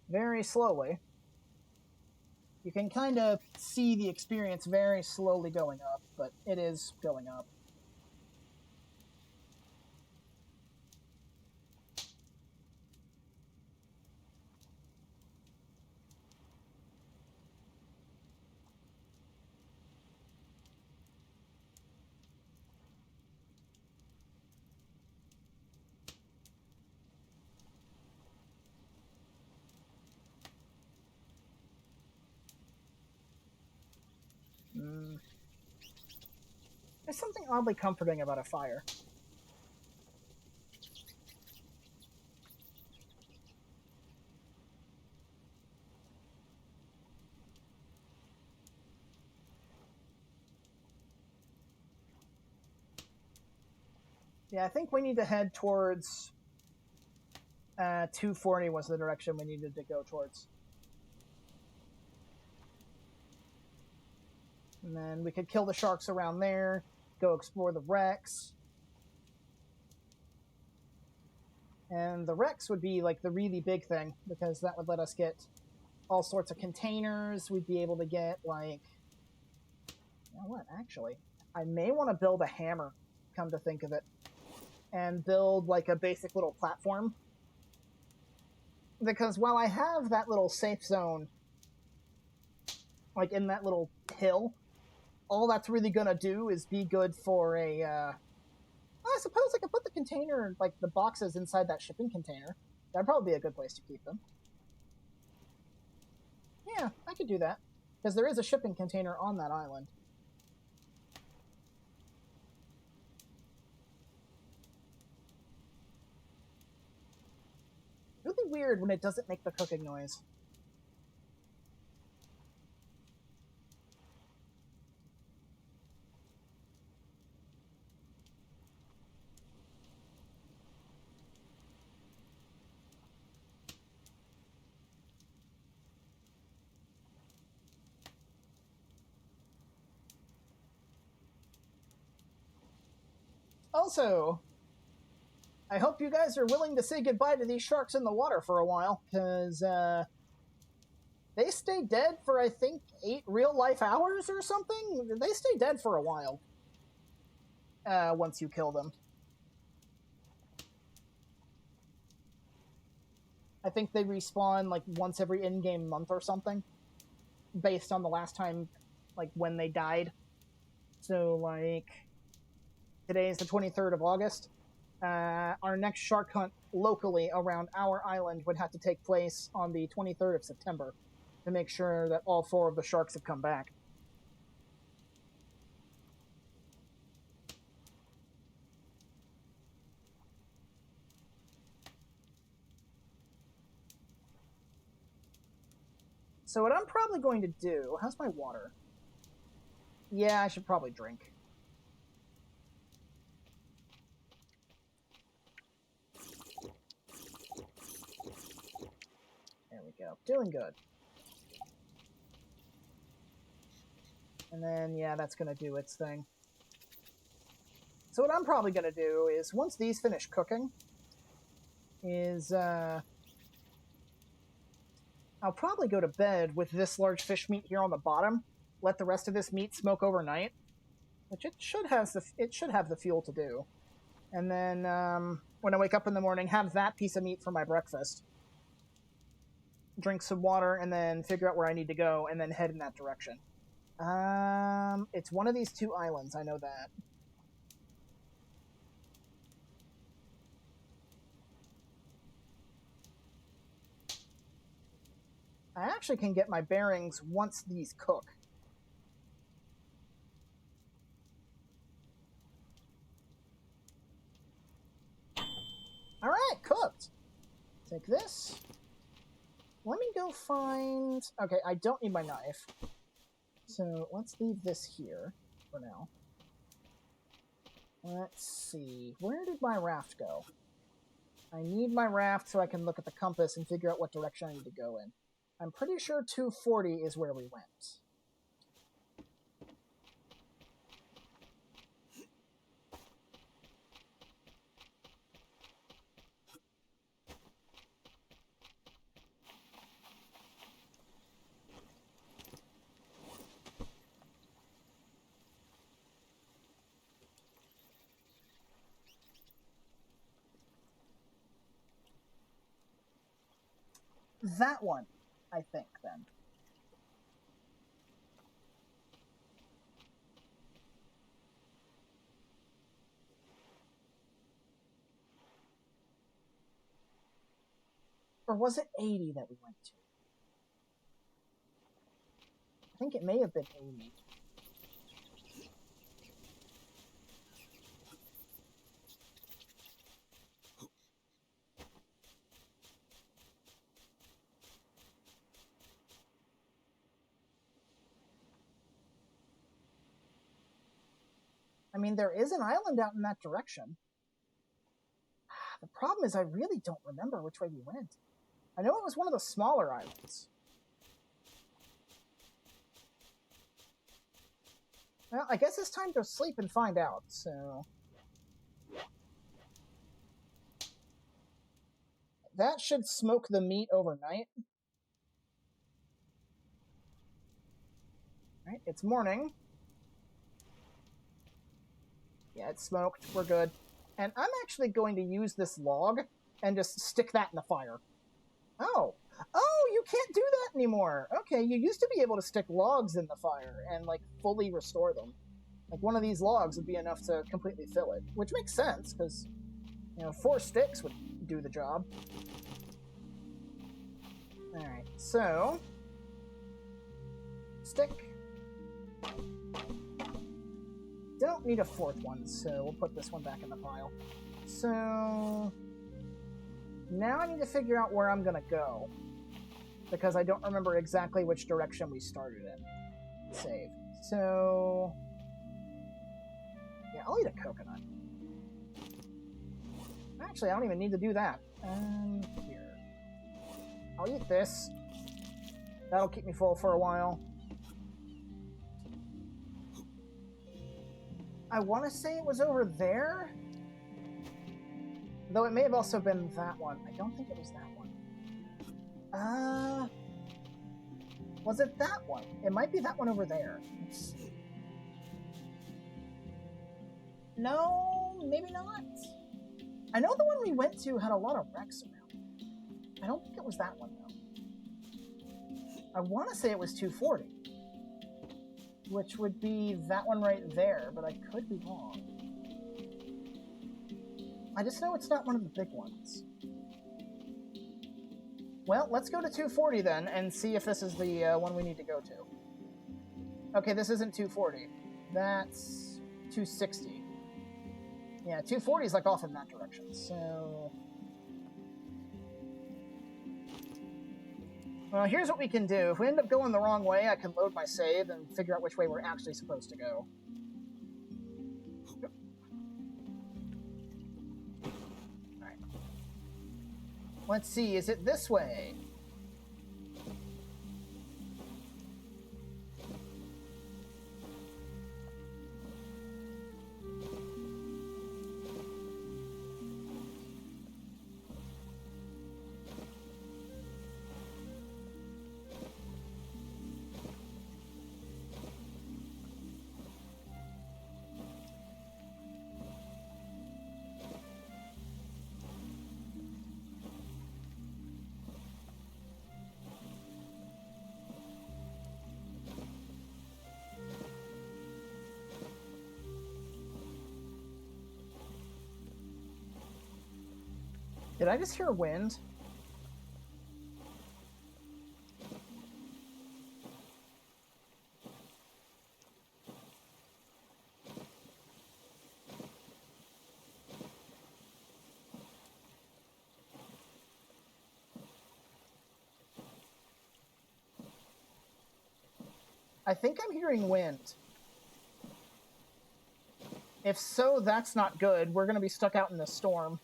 very slowly. You can kind of see the experience very slowly going up, but it is going up. There's something oddly comforting about a fire. Yeah, I think we need to head towards 240 was the direction we needed to go towards. And then we could kill the sharks around there, go explore the wrecks. And the wrecks would be like the really big thing, because that would let us get all sorts of containers. We'd be able to get like... you know what, actually? I may want to build a hammer, come to think of it. And build like a basic little platform. Because while I have that little safe zone, like in that little hill, all that's really gonna do is be good for a, I suppose I could put the container, like the boxes inside that shipping container. That'd probably be a good place to keep them. Yeah, I could do that. Because there is a shipping container on that island. Really weird when it doesn't make the cooking noise. Also, I hope you guys are willing to say goodbye to these sharks in the water for a while, because they stay dead for, I think, 8 real-life hours or something? They stay dead for a while once you kill them. I think they respawn, like, once every in-game month or something, based on the last time, like, when they died. So, like... Today is the 23rd of August. Our next shark hunt locally around our island would have to take place on the 23rd of September to make sure that all 4 of the sharks have come back. So what I'm probably going to do... How's my water? Yeah, I should probably drink. There we go. Doing good. And then, yeah, that's going to do its thing. So what I'm probably going to do is, once these finish cooking, I'll probably go to bed with this large fish meat here on the bottom, let the rest of this meat smoke overnight, which it should have the fuel to do. And then when I wake up in the morning, have that piece of meat for my breakfast, drink some water, and then figure out where I need to go, and then head in that direction. It's one of these 2 islands, I know that. I actually can get my bearings once these cook. Alright, cooked. Take this. Let me go find... Okay, I don't need my knife. So let's leave this here for now. Let's see. Where did my raft go? I need my raft so I can look at the compass and figure out what direction I need to go in. I'm pretty sure 240 is where we went. That one, I think, then. Or was it 80 that we went to? I think it may have been 80. I mean, there is an island out in that direction. The problem is I really don't remember which way we went. I know it was one of the smaller islands. Well, I guess it's time to sleep and find out, so... That should smoke the meat overnight. Right, it's morning. Yeah, it's smoked. We're good. And I'm actually going to use this log and just stick that in the fire. Oh. Oh, you can't do that anymore. Okay, you used to be able to stick logs in the fire and, like, fully restore them. Like, one of these logs would be enough to completely fill it. Which makes sense, because, you know, 4 sticks would do the job. Alright, so... Stick. Don't need a 4th one, so we'll put this one back in the pile. So... Now I need to figure out where I'm gonna go. Because I don't remember exactly which direction we started in. Save. So... Yeah, I'll eat a coconut. Actually, I don't even need to do that. Here. I'll eat this. That'll keep me full for a while. I want to say it was over there. Though it may have also been that one. I don't think it was that one. Was it that one? It might be that one over there. Let's see. No, maybe not. I know the one we went to had a lot of wrecks around. I don't think it was that one, though. I want to say it was 240. Which would be that one right there, but I could be wrong. I just know it's not one of the big ones. Well, let's go to 240 then, and see if this is the one we need to go to. Okay, this isn't 240. That's 260. Yeah, 240 is like off in that direction, so... Well, here's what we can do. If we end up going the wrong way, I can load my save and figure out which way we're actually supposed to go. Alright. Let's see, is it this way? Did I just hear wind? I think I'm hearing wind. If so, that's not good. We're going to be stuck out in the storm.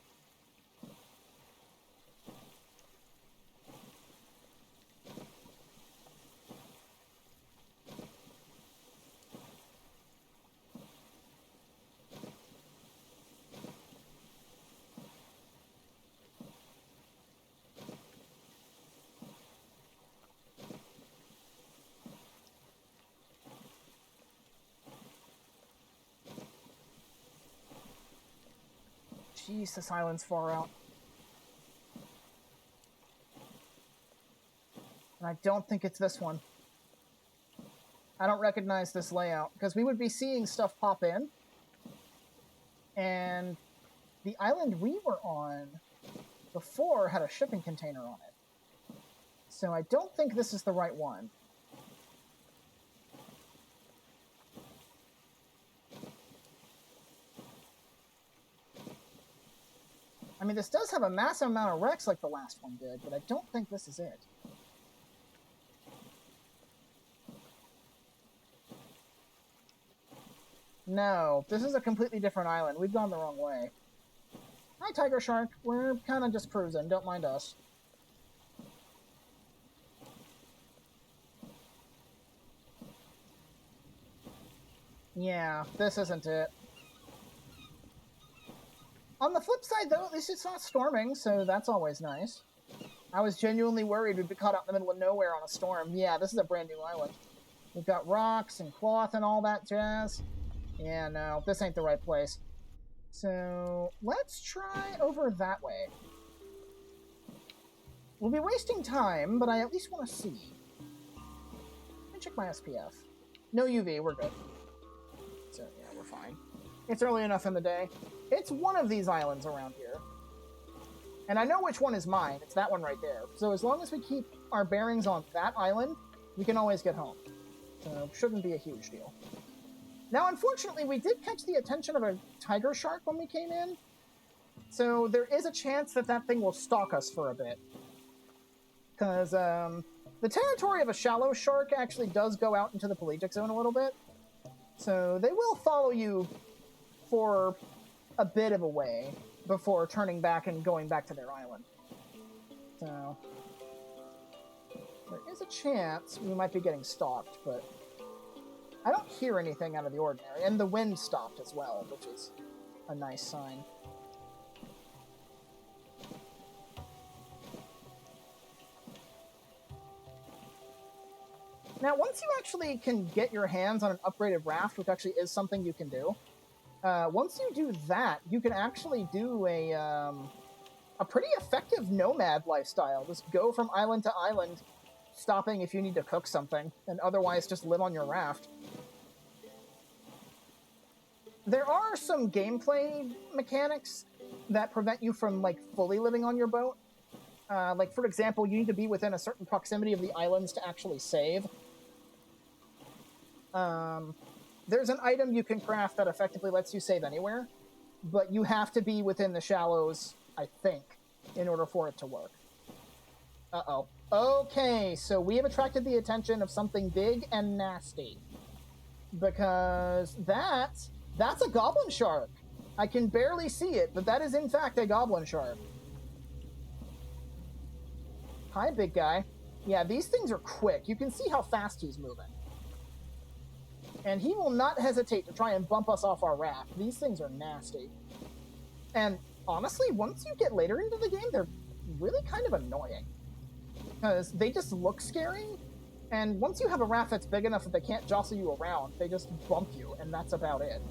Jeez, this island's far out. And I don't think it's this one. I don't recognize this layout, because we would be seeing stuff pop in. And the island we were on before had a shipping container on it. So I don't think this is the right one. I mean, this does have a massive amount of wrecks like the last one did, but I don't think this is it. No, this is a completely different island. We've gone the wrong way. Hi, Tiger Shark. We're kind of just cruising. Don't mind us. Yeah, this isn't it. On the flip side, though, at least it's not storming, so that's always nice. I was genuinely worried we'd be caught out in the middle of nowhere on a storm. Yeah, this is a brand new island. We've got rocks and cloth and all that jazz. Yeah, no, this ain't the right place. So, let's try over that way. We'll be wasting time, but I at least want to see. Let me check my SPF. No UV, we're good. So, yeah, we're fine. It's early enough in the day. It's one of these islands around here. And I know which one is mine. It's that one right there. So as long as we keep our bearings on that island, we can always get home. So shouldn't be a huge deal. Now, unfortunately, we did catch the attention of a tiger shark when we came in. So there is a chance that that thing will stalk us for a bit. Because the territory of a shallow shark actually does go out into the pelagic zone a little bit. So they will follow you for a bit of a way before turning back and going back to their island. So there is a chance we might be getting stalked, but I don't hear anything out of the ordinary. And the wind stopped as well, which is a nice sign. Now, once you actually can get your hands on an upgraded raft, which actually is something you can do, once you do that, you can actually do a pretty effective nomad lifestyle. Just go from island to island, stopping if you need to cook something, and otherwise just live on your raft. There are some gameplay mechanics that prevent you from, like, fully living on your boat. Like, for example, you need to be within a certain proximity of the islands to actually save. There's an item you can craft that effectively lets you save anywhere, but you have to be within the shallows, I think, in order for it to work. Uh-oh. Okay, so we have attracted the attention of something big and nasty. Because that's a goblin shark. I can barely see it, but that is in fact a goblin shark. Hi, big guy. Yeah, these things are quick. You can see how fast he's moving. And he will not hesitate to try and bump us off our raft. These things are nasty. And honestly, once you get later into the game, they're really kind of annoying. Because they just look scary, and once you have a raft that's big enough that they can't jostle you around, they just bump you, and that's about it.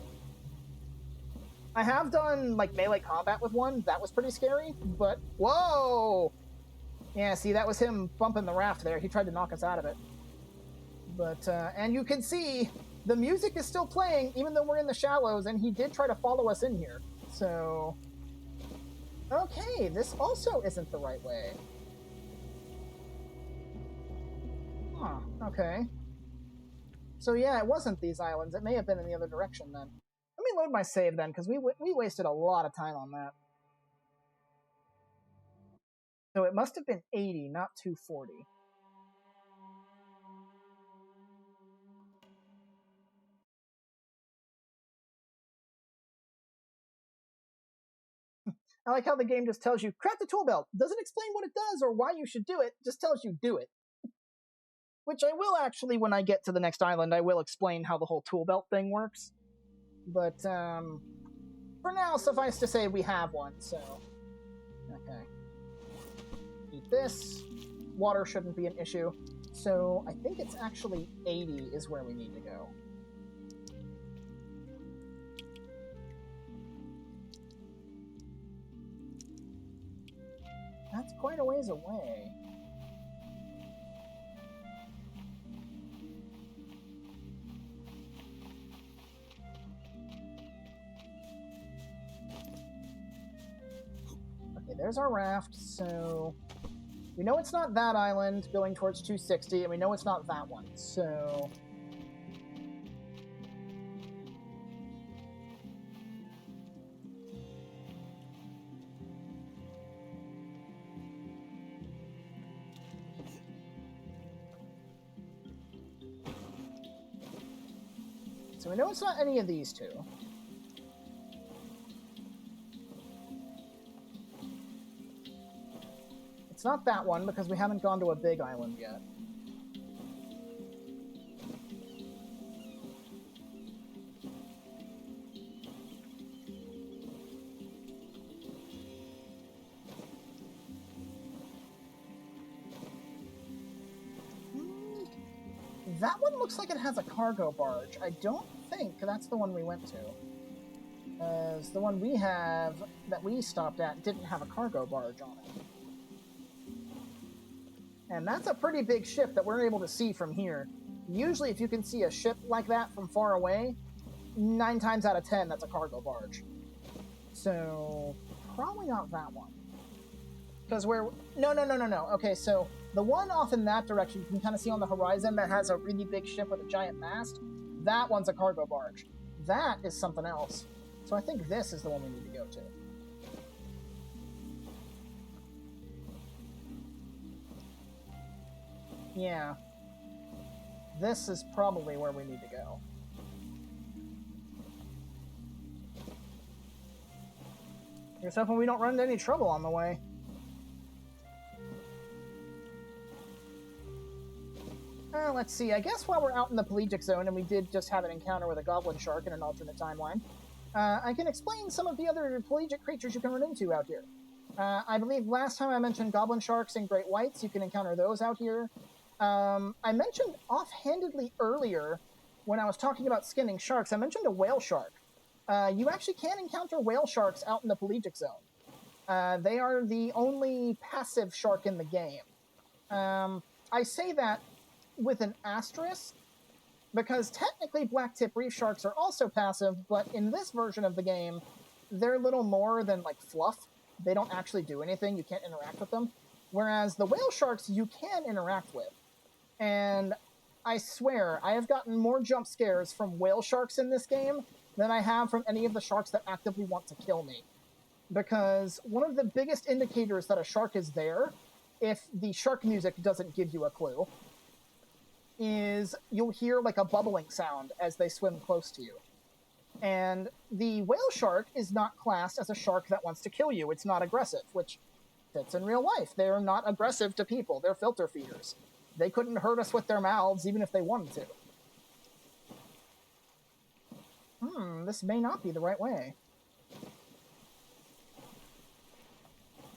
I have done, like, melee combat with one. That was pretty scary, but... Whoa! Yeah, see, that was him bumping the raft there. He tried to knock us out of it. But, and you can see, the music is still playing, even though we're in the shallows, and he did try to follow us in here. So... Okay, this also isn't the right way. Huh, okay. So yeah, it wasn't these islands. It may have been in the other direction then. Let me load my save then, because we wasted a lot of time on that. So it must have been 80, not 240. I like how the game just tells you, craft the tool belt. Doesn't explain what it does or why you should do it, just tells you do it. Which I will actually, when I get to the next island, I will explain how the whole tool belt thing works. But, for now, suffice to say we have one, so... Okay. Eat this. Water shouldn't be an issue. So, I think it's actually 80 is where we need to go. That's quite a ways away. Okay, there's our raft, so... We know it's not that island going towards 260, and we know it's not that one, so... So we know it's not any of these two. It's not that one, because we haven't gone to a big island yet. That one looks like it has a cargo barge. I don't think that's the one we went to. As the one we have, that we stopped at, didn't have a cargo barge on it. And that's a pretty big ship that we're able to see from here. Usually if you can see a ship like that from far away, 9 times out of 10, that's a cargo barge. So, probably not that one. Because we're... No. Okay, so the one off in that direction, you can kind of see on the horizon that has a really big ship with a giant mast. That one's a cargo barge. That is something else. So I think this is the one we need to go to. Yeah. This is probably where we need to go. Here's hoping we don't run into any trouble on the way. Let's see, I guess while we're out in the pelagic zone, and we did just have an encounter with a goblin shark in an alternate timeline, I can explain some of the other pelagic creatures you can run into out here. I believe last time I mentioned goblin sharks and great whites. You can encounter those out here. I mentioned offhandedly earlier, when I was talking about skinning sharks, I mentioned a whale shark. You actually can encounter whale sharks out in the pelagic zone. They are the only passive shark in the game. I say that with an asterisk, because technically blacktip reef sharks are also passive, but in this version of the game, they're little more than like fluff. They don't actually do anything. You can't interact with them. Whereas the whale sharks you can interact with. And I swear, I have gotten more jump scares from whale sharks in this game than I have from any of the sharks that actively want to kill me. Because one of the biggest indicators that a shark is there, if the shark music doesn't give you a clue, is you'll hear like a bubbling sound as they swim close to you. And the whale shark is not classed as a shark that wants to kill you. It's not aggressive, which fits in real life. They're not aggressive to people. They're filter feeders. They couldn't hurt us with their mouths even if they wanted to. This may not be the right way.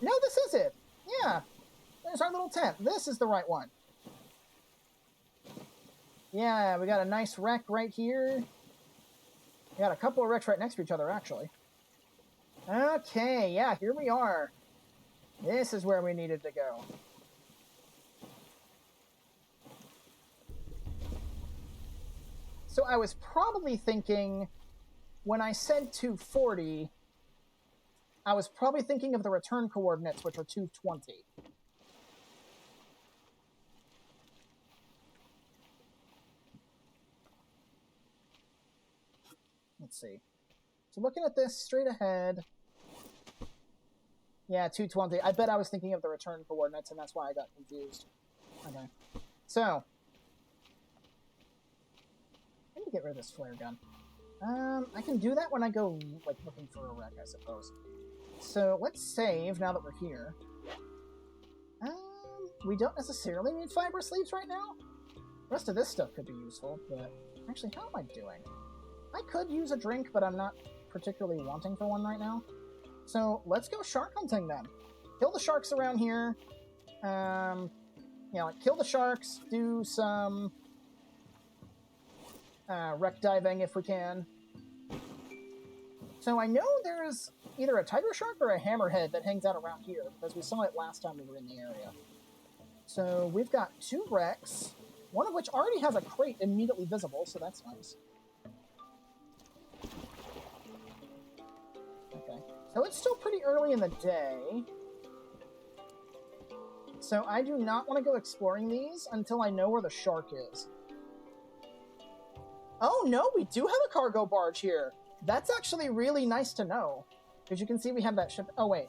No, this is it. Yeah. There's our little tent. This is the right one. Yeah, we got a nice wreck right here. We got a couple of wrecks right next to each other, actually. Okay, yeah, here we are. This is where we needed to go. So I was probably thinking, when I said 240, I was probably thinking of the return coordinates, which are 220. Let's see. So looking at this straight ahead, yeah, 220. I bet I was thinking of the return coordinates, and that's why I got confused. Okay. So, I need to get rid of this flare gun. I can do that when I go, like, looking for a wreck, I suppose. So, let's save now that we're here. We don't necessarily need fiber sleeves right now. The rest of this stuff could be useful, but... Actually, how am I doing? I could use a drink, but I'm not particularly wanting for one right now. So, let's go shark hunting then. Kill the sharks around here. Like, kill the sharks, do some... wreck diving if we can. So I know there's either a tiger shark or a hammerhead that hangs out around here, because we saw it last time we were in the area. So we've got 2 wrecks, one of which already has a crate immediately visible, so that's nice. Okay, so it's still pretty early in the day. So I do not want to go exploring these until I know where the shark is. Oh no, we do have a cargo barge here. That's actually really nice to know. Because you can see we have that ship... Oh, wait.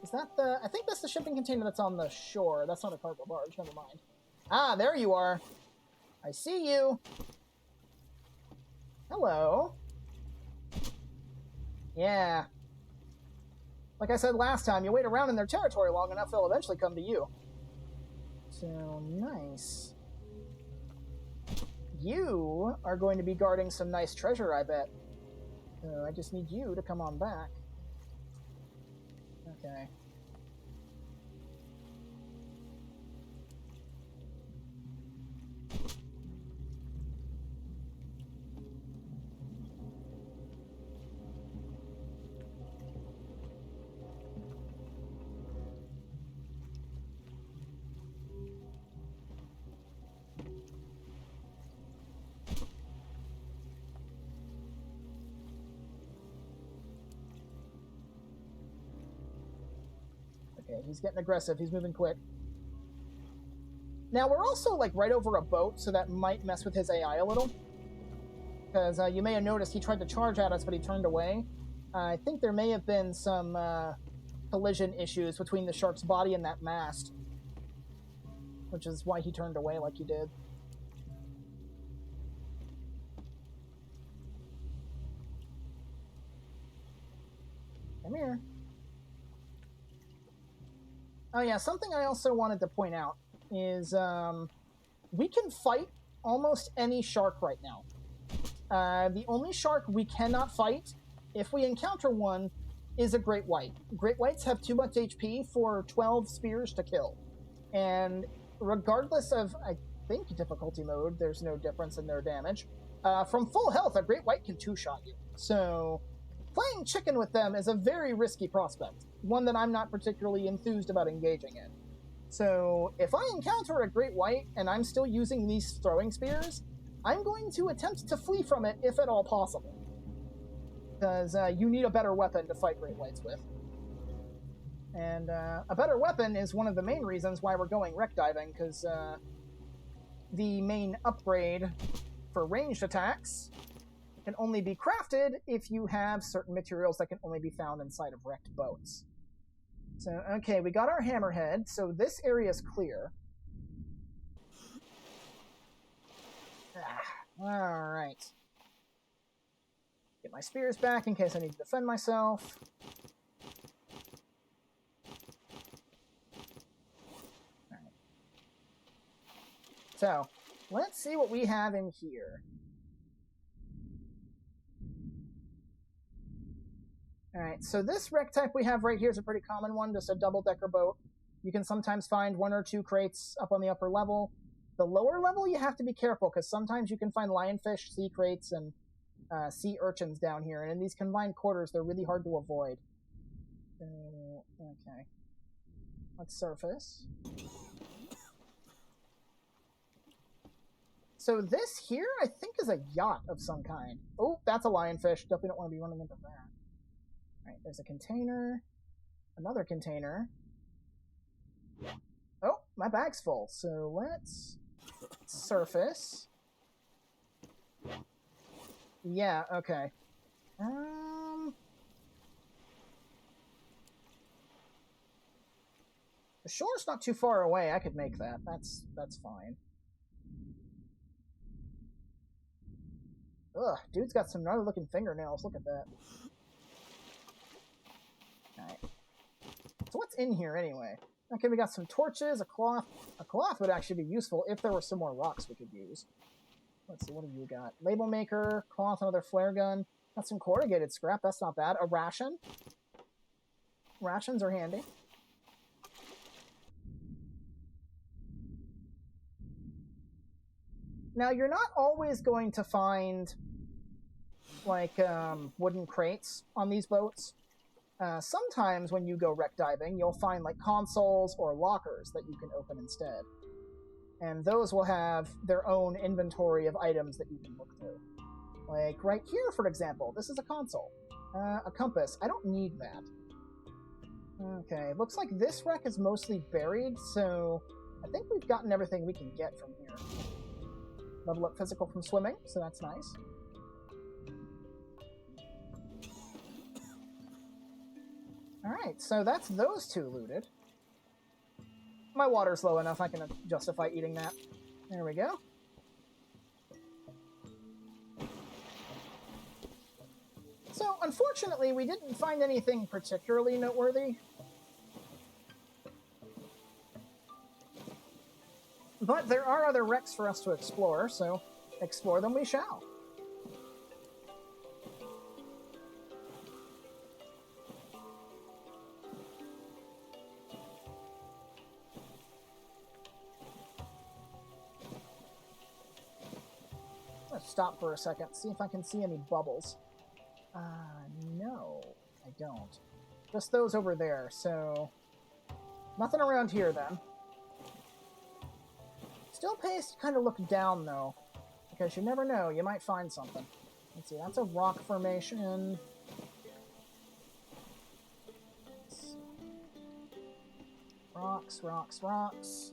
Is that the... I think that's the shipping container that's on the shore. That's not a cargo barge. Never mind. Ah, there you are. I see you. Hello. Yeah. Like I said last time, you wait around in their territory long enough, they'll eventually come to you. So, nice. You are going to be guarding some nice treasure, I bet. So I just need you to come on back. Okay. Okay, he's getting aggressive. He's moving quick. Now, we're also, like, right over a boat, so that might mess with his AI a little. Because you may have noticed he tried to charge at us, but he turned away. I think there may have been some collision issues between the shark's body and that mast. Which is why he turned away like he did. Come here. Oh yeah, something I also wanted to point out is we can fight almost any shark right now. The only shark we cannot fight, if we encounter one, is a great white. Great whites have too much HP for 12 spears to kill. And regardless of, I think, difficulty mode, there's no difference in their damage. From full health, a great white can two-shot you. So playing chicken with them is a very risky prospect. One that I'm not particularly enthused about engaging in. So if I encounter a great white and I'm still using these throwing spears, I'm going to attempt to flee from it if at all possible. because you need a better weapon to fight Great Whites with. And a better weapon is one of the main reasons why we're going wreck diving, because the main upgrade for ranged attacks can only be crafted if you have certain materials that can only be found inside of wrecked boats. So, okay, we got our hammerhead, so this area is clear. Alright. Get my spears back in case I need to defend myself. Alright. So, let's see what we have in here. Alright, so this wreck type we have right here is a pretty common one, just a double-decker boat. You can sometimes find 1 or 2 crates up on the upper level. The lower level, you have to be careful, because sometimes you can find lionfish, sea crates, and sea urchins down here, and in these confined quarters, they're really hard to avoid. Okay. Let's surface. So this here, I think, is a yacht of some kind. Oh, that's a lionfish. Definitely don't want to be running into that. Alright, there's a container. Another container. Oh, my bag's full. So let's surface. Yeah, okay. The shore's not too far away. I could make that. That's fine. Ugh, dude's got some gnarly looking fingernails. Look at that. Alright. So what's in here anyway? Okay, we got some torches, a cloth. A cloth would actually be useful if there were some more rocks we could use. Let's see, what have you got? Label maker, cloth, another flare gun. Got some corrugated scrap, that's not bad. A ration. Rations are handy. Now, you're not always going to find, like, wooden crates on these boats. Sometimes when you go wreck diving, you'll find, like, consoles or lockers that you can open instead. And those will have their own inventory of items that you can look through. Like, right here, for example, this is a console. A compass. I don't need that. Okay, looks like this wreck is mostly buried, so I think we've gotten everything we can get from here. Level up physical from swimming, so that's nice. Alright, so that's those 2 looted. My water's low enough, I can justify eating that. There we go. So, unfortunately, we didn't find anything particularly noteworthy. But there are other wrecks for us to explore, so explore them we shall. Let's stop for a second, see if I can see any bubbles. No, I don't. Just those over there, so nothing around here then. Still pays to kind of look down, though, because you never know, you might find something. Let's see, that's a rock formation. Rocks, rocks, rocks.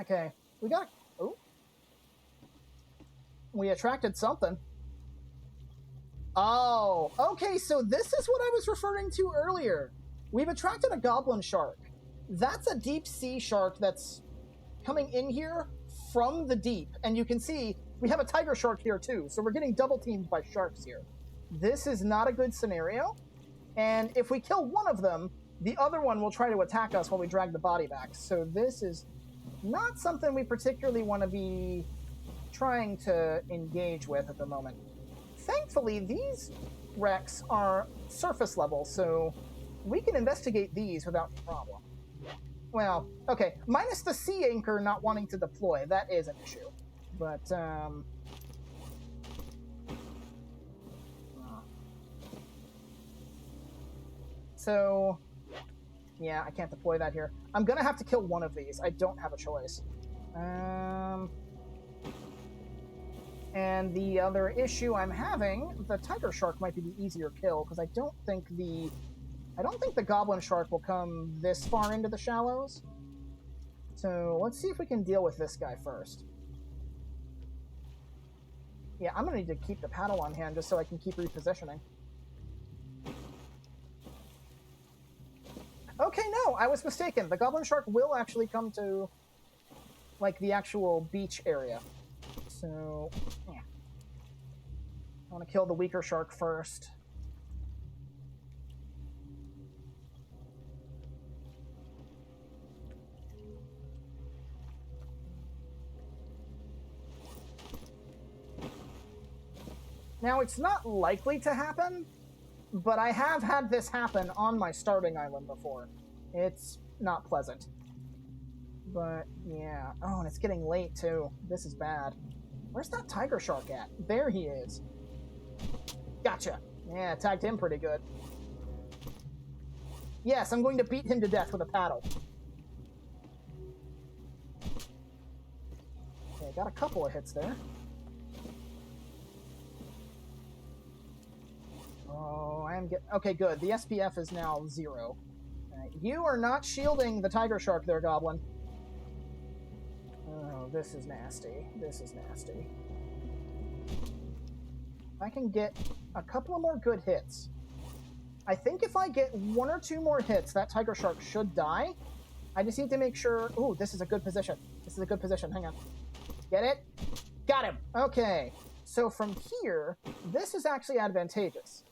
Okay, we got... Oh. We attracted something. Oh, okay, so this is what I was referring to earlier. We've attracted a goblin shark. That's a deep sea shark that's coming in here from the deep. And you can see we have a tiger shark here too, so we're getting double teamed by sharks here. This is not a good scenario. And if we kill one of them, the other one will try to attack us while we drag the body back. So this is not something we particularly want to be trying to engage with at the moment. Thankfully, these wrecks are surface level, so we can investigate these without problem. Well, okay, minus the sea anchor not wanting to deploy. That is an issue. But, so, Yeah, I can't deploy that here. I'm gonna have to kill one of these. I don't have a choice. And the other issue I'm having, the tiger shark might be the easier kill, because I don't think the goblin shark will come this far into the shallows. So let's see if we can deal with this guy first. Yeah, I'm gonna need to keep the paddle on hand just so I can keep repositioning. Okay, no, I was mistaken. The goblin shark will actually come to, like, the actual beach area. So, yeah. I want to kill the weaker shark first. Now, it's not likely to happen, but I have had this happen on my starting island before. It's not pleasant. But, yeah. Oh, and it's getting late, too. This is bad. Where's that tiger shark at? There he is. Gotcha. Yeah, tagged him pretty good. Yes, I'm going to beat him to death with a paddle. Okay, got a couple of hits there. Oh, okay, good. The SPF is now 0. You are not shielding the tiger shark there, Goblin. Oh, this is nasty. This is nasty. I can get a couple of more good hits. I think if I get 1 or 2 more hits, that tiger shark should die. I just need to make sure... Ooh, this is a good position. This is a good position. Hang on. Get it? Got him! Okay. So from here, this is actually advantageous.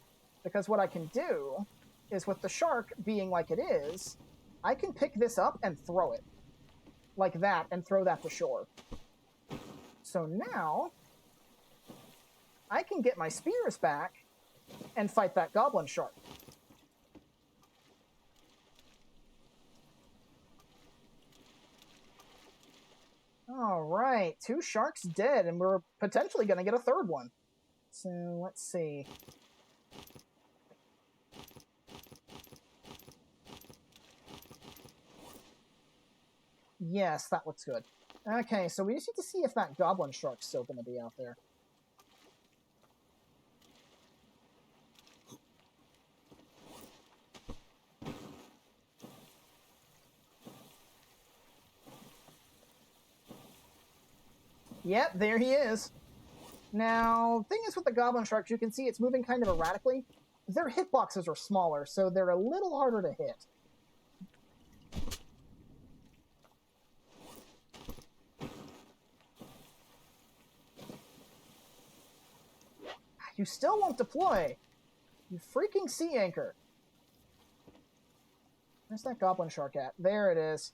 Because what I can do is, with the shark being like it is, I can pick this up and throw it. Like that, and throw that to shore. So now, I can get my spears back and fight that goblin shark. Alright, 2 sharks dead, and we're potentially going to get a 3rd one. So, let's see. Yes, that looks good. Okay, so we just need to see if that goblin shark's still going to be out there. Yep, there he is. Now, thing is with the goblin sharks, you can see it's moving kind of erratically. Their hitboxes are smaller, so they're a little harder to hit. You still won't deploy. You freaking sea anchor. Where's that goblin shark at? There it is.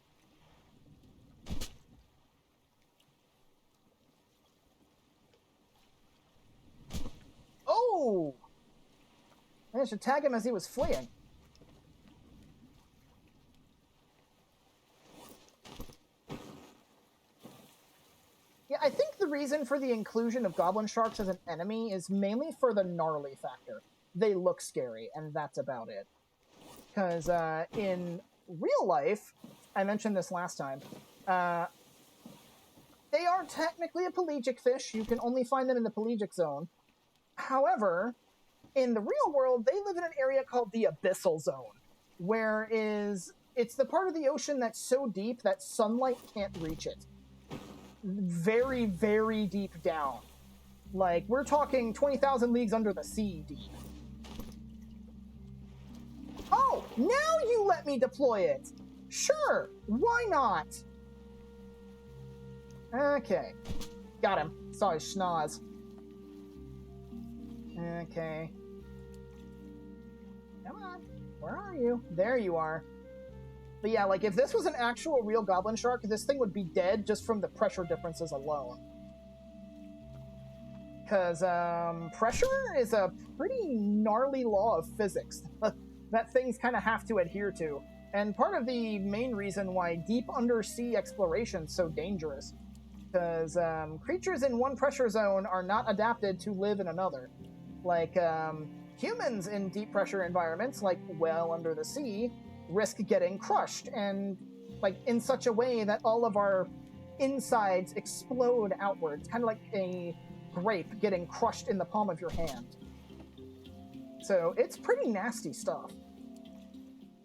Oh! I managed to tag him as he was fleeing. Yeah, I think the reason for the inclusion of goblin sharks as an enemy is mainly for the gnarly factor. They look scary, and that's about it. Because in real life, I mentioned this last time, they are technically a pelagic fish. You can only find them in the pelagic zone. However, in the real world, they live in an area called the abyssal zone, where it's the part of the ocean that's so deep that sunlight can't reach it. Very, very deep down. Like, we're talking 20,000 leagues under the sea deep. Oh, now you let me deploy it! Sure, why not? Okay. Got him. Saw his schnoz. Okay. Come on. Where are you? There you are. But yeah, like, if this was an actual real goblin shark, this thing would be dead just from the pressure differences alone. Because, pressure is a pretty gnarly law of physics that things kind of have to adhere to. And part of the main reason why deep undersea exploration is so dangerous. Because, creatures in one pressure zone are not adapted to live in another. Like, humans in deep pressure environments, like well under the sea, risk getting crushed, and like in such a way that all of our insides explode outwards, kind of like a grape getting crushed in the palm of your hand. So it's pretty nasty stuff.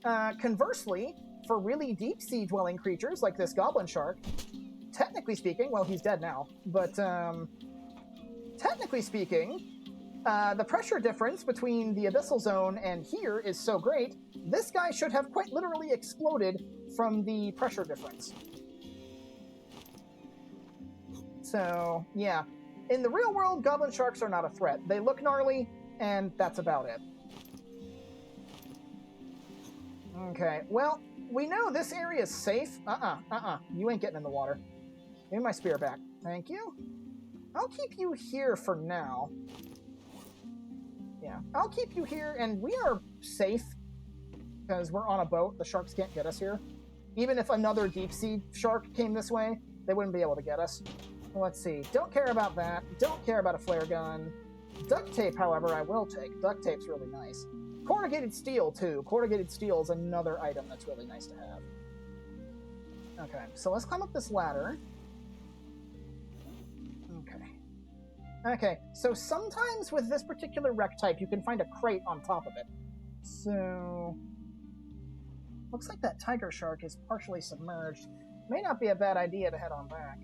Conversely, for really deep sea dwelling creatures like this goblin shark, technically speaking, well, he's dead now, but technically speaking, the pressure difference between the abyssal zone and here is so great, this guy should have quite literally exploded from the pressure difference. So, yeah. In the real world, goblin sharks are not a threat. They look gnarly, and that's about it. Okay, well, we know this area is safe. You ain't getting in the water. Give me my spear back. Thank you. I'll keep you here for now. Yeah, I'll keep you here, and we are safe because we're on a boat. The sharks can't get us here. Even if another deep sea shark came this way, they wouldn't be able to get us. Let's see. Don't care about that. Don't care about a flare gun. Duct tape, however, I will take. Duct tape's really nice. Corrugated steel, too. Corrugated steel is another item that's really nice to have. Okay, so let's climb up this ladder. Okay, so sometimes with this particular wreck type, you can find a crate on top of it. So, looks like that tiger shark is partially submerged. May not be a bad idea to head on back.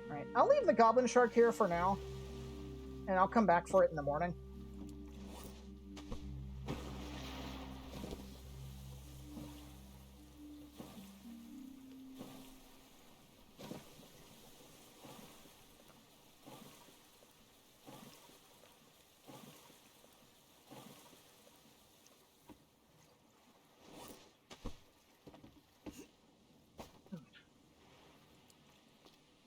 Alright, I'll leave the goblin shark here for now, and I'll come back for it in the morning.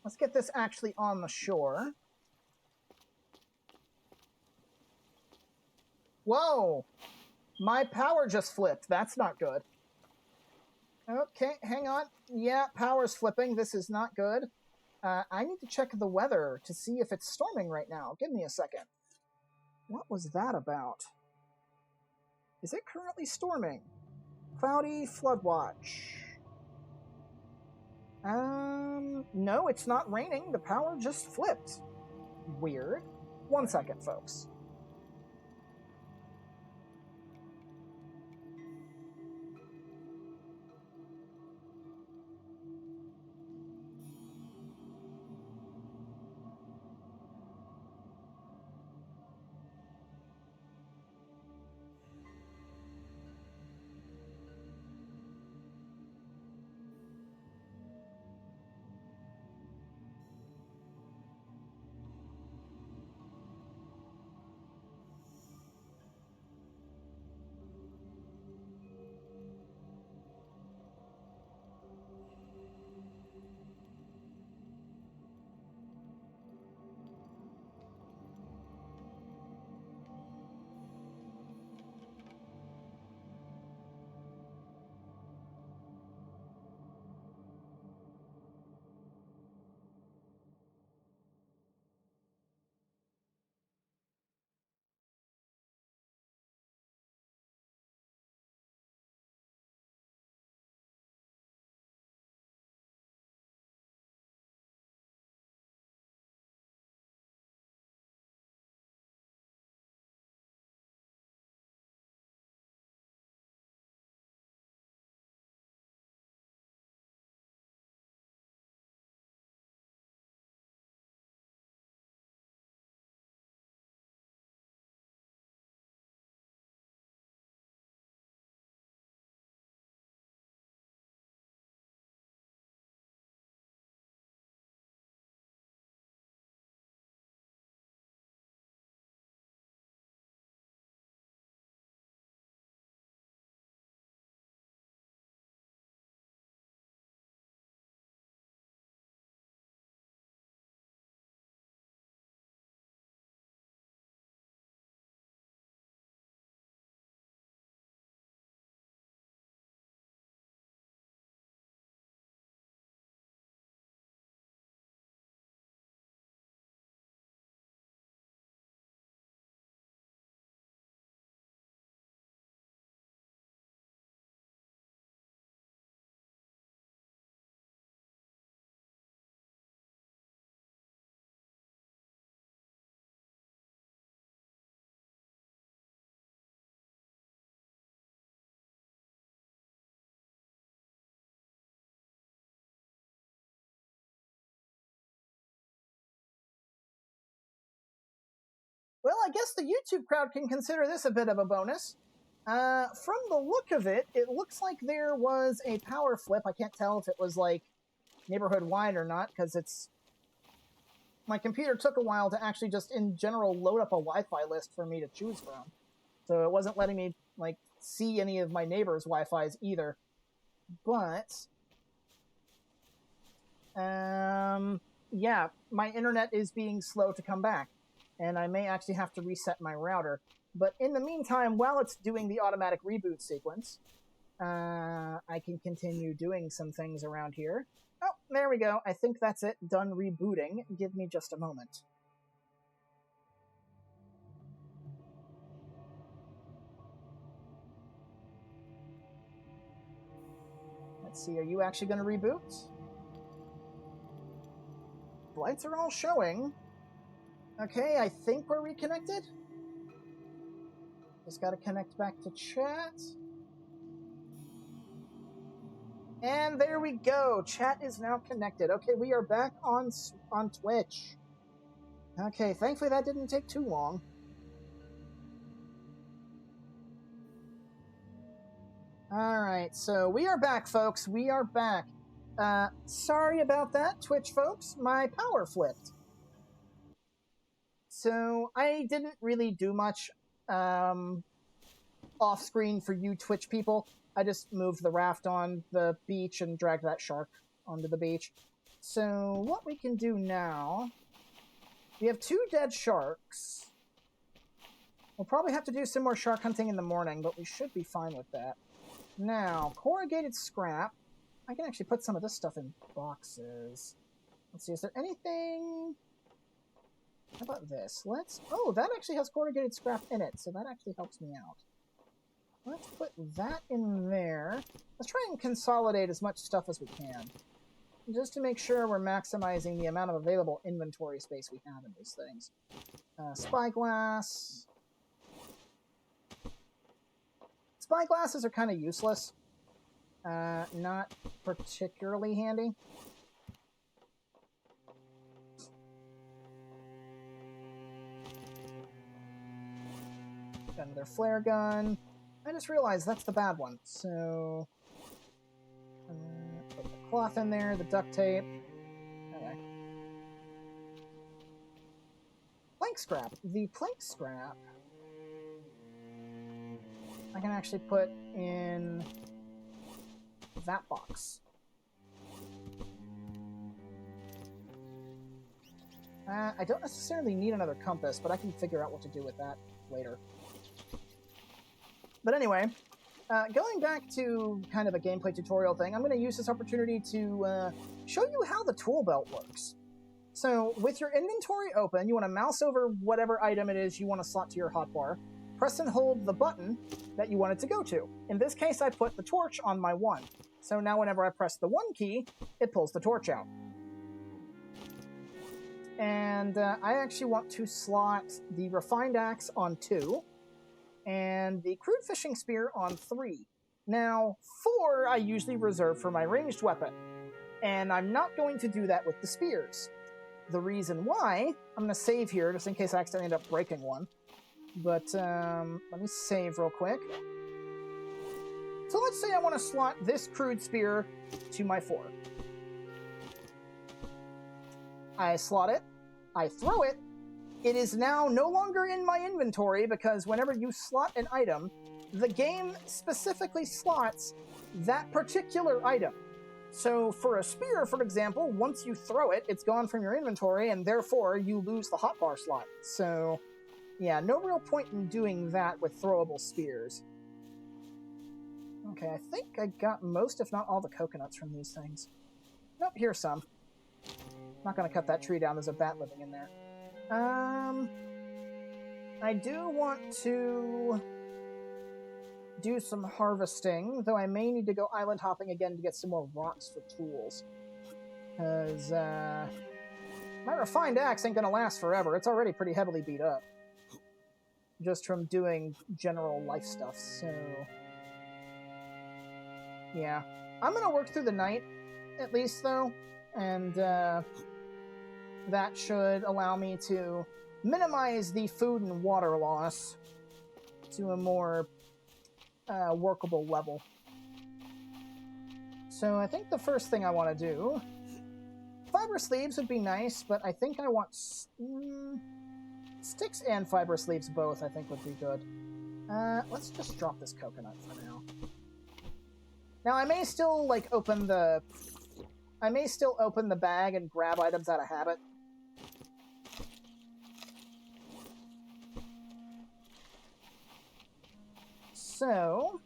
Let's get this actually on the shore. Whoa! My power just flipped. That's not good. Okay, hang on. Yeah, power's flipping. This is not good. I need to check the weather to see if it's storming right now. Give me a second. What was that about? Is it currently storming? Cloudy, flood watch. No, it's not raining. The power just flipped. Weird. 1 second, folks. Well, I guess the YouTube crowd can consider this a bit of a bonus. From the look of it, it looks like there was a power flip. I can't tell if it was, like, neighborhood-wide or not, because it's... My computer took a while to actually just, in general, load up a Wi-Fi list for me to choose from. So it wasn't letting me, like, see any of my neighbors' Wi-Fis either. But... yeah, my internet is being slow to come back, and I may actually have to reset my router. But in the meantime, while it's doing the automatic reboot sequence, I can continue doing some things around here. Oh, there we go. I think that's it. Done rebooting. Give me just a moment. Let's see, are you actually going to reboot? Lights are all showing. Okay, I think we're reconnected. Just gotta connect back to chat. And there we go. Chat is now connected. Okay, we are back on Twitch. Okay, thankfully that didn't take too long. Alright, so we are back, folks. We are back. Sorry about that, Twitch folks. My power flipped. So, I didn't really do much off-screen for you Twitch people. I just moved the raft on the beach and dragged that shark onto the beach. So, what we can do now... We have 2 dead sharks. We'll probably have to do some more shark hunting in the morning, but we should be fine with that. Now, corrugated scrap. I can actually put some of this stuff in boxes. Let's see, is there anything... How about this? Oh, that actually has corrugated scrap in it, so that actually helps me out. Let's put that in there. Let's try and consolidate as much stuff as we can, just to make sure we're maximizing the amount of available inventory space we have in these things. Spyglass. Spyglasses are kind of useless. Not particularly handy. Got another flare gun. I just realized that's the bad one. So, put the cloth in there, the duct tape. Okay. Plank scrap. The plank scrap I can actually put in that box. I don't necessarily need another compass, but I can figure out what to do with that later. But anyway, going back to kind of a gameplay tutorial thing, I'm going to use this opportunity to show you how the tool belt works. So, with your inventory open, you want to mouse over whatever item it is you want to slot to your hotbar, press and hold the button that you want it to go to. In this case, I put the torch on my 1. So now whenever I press the 1 key, it pulls the torch out. And I actually want to slot the refined axe on 2, and the crude fishing spear on 3. Now, 4 I usually reserve for my ranged weapon, and I'm not going to do that with the spears. The reason why, I'm going to save here just in case I accidentally end up breaking one, but let me save real quick. So let's say I want to slot this crude spear to my 4. I slot it, I throw it. It is now no longer in my inventory because whenever you slot an item, the game specifically slots that particular item. So for a spear, for example, once you throw it, it's gone from your inventory and therefore you lose the hotbar slot. So yeah, no real point in doing that with throwable spears. Okay, I think I got most, if not all, the coconuts from these things. Nope, here's some. Not gonna cut that tree down, there's a bat living in there. I do want to do some harvesting, though I may need to go island hopping again to get some more rocks for tools. Because, my refined axe ain't gonna last forever. It's already pretty heavily beat up. Just from doing general life stuff, so... Yeah. I'm gonna work through the night, at least, though, and, that should allow me to minimize the food and water loss to a more workable level. So I think the first thing I want to do... Fiber sleeves would be nice, but I think I want... sticks and fiber sleeves both, I think, would be good. Let's just drop this coconut for now. Now, I may still, like, open the bag and grab items out of habit. So...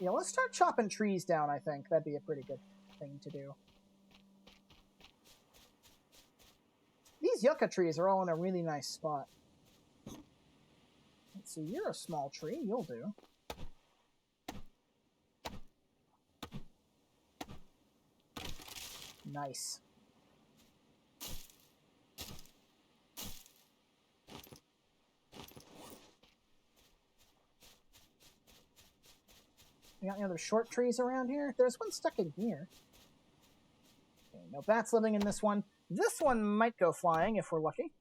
yeah, let's start chopping trees down, I think. That'd be a pretty good thing to do. These yucca trees are all in a really nice spot. Let's see, you're a small tree. You'll do. Nice. You got any other short trees around here? There's one stuck in here. Okay, no bats living in this one. This one might go flying if we're lucky.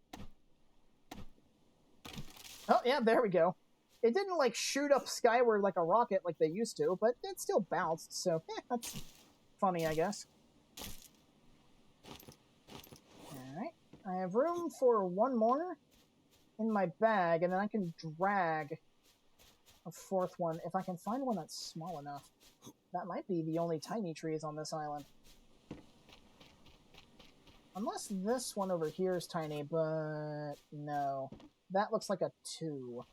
Oh, yeah, there we go. It didn't, like, shoot up skyward like a rocket like they used to, but it still bounced, so, that's funny, I guess. Alright. I have room for one more in my bag, and then I can drag a fourth one if I can find one that's small enough. That might be the only tiny trees on this island. Unless this one over here is tiny, but no. That looks like a 2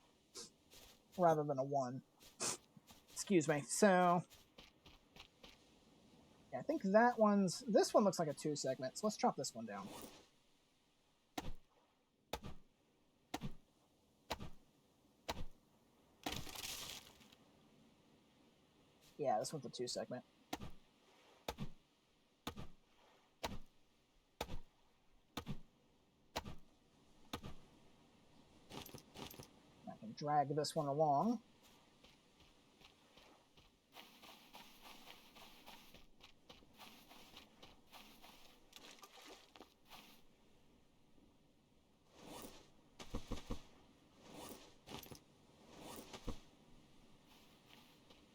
rather than a 1. Excuse me. So, yeah, I think this one looks like a 2 segment, so let's chop this one down. Yeah, this one's a 2 segment. Drag this one along.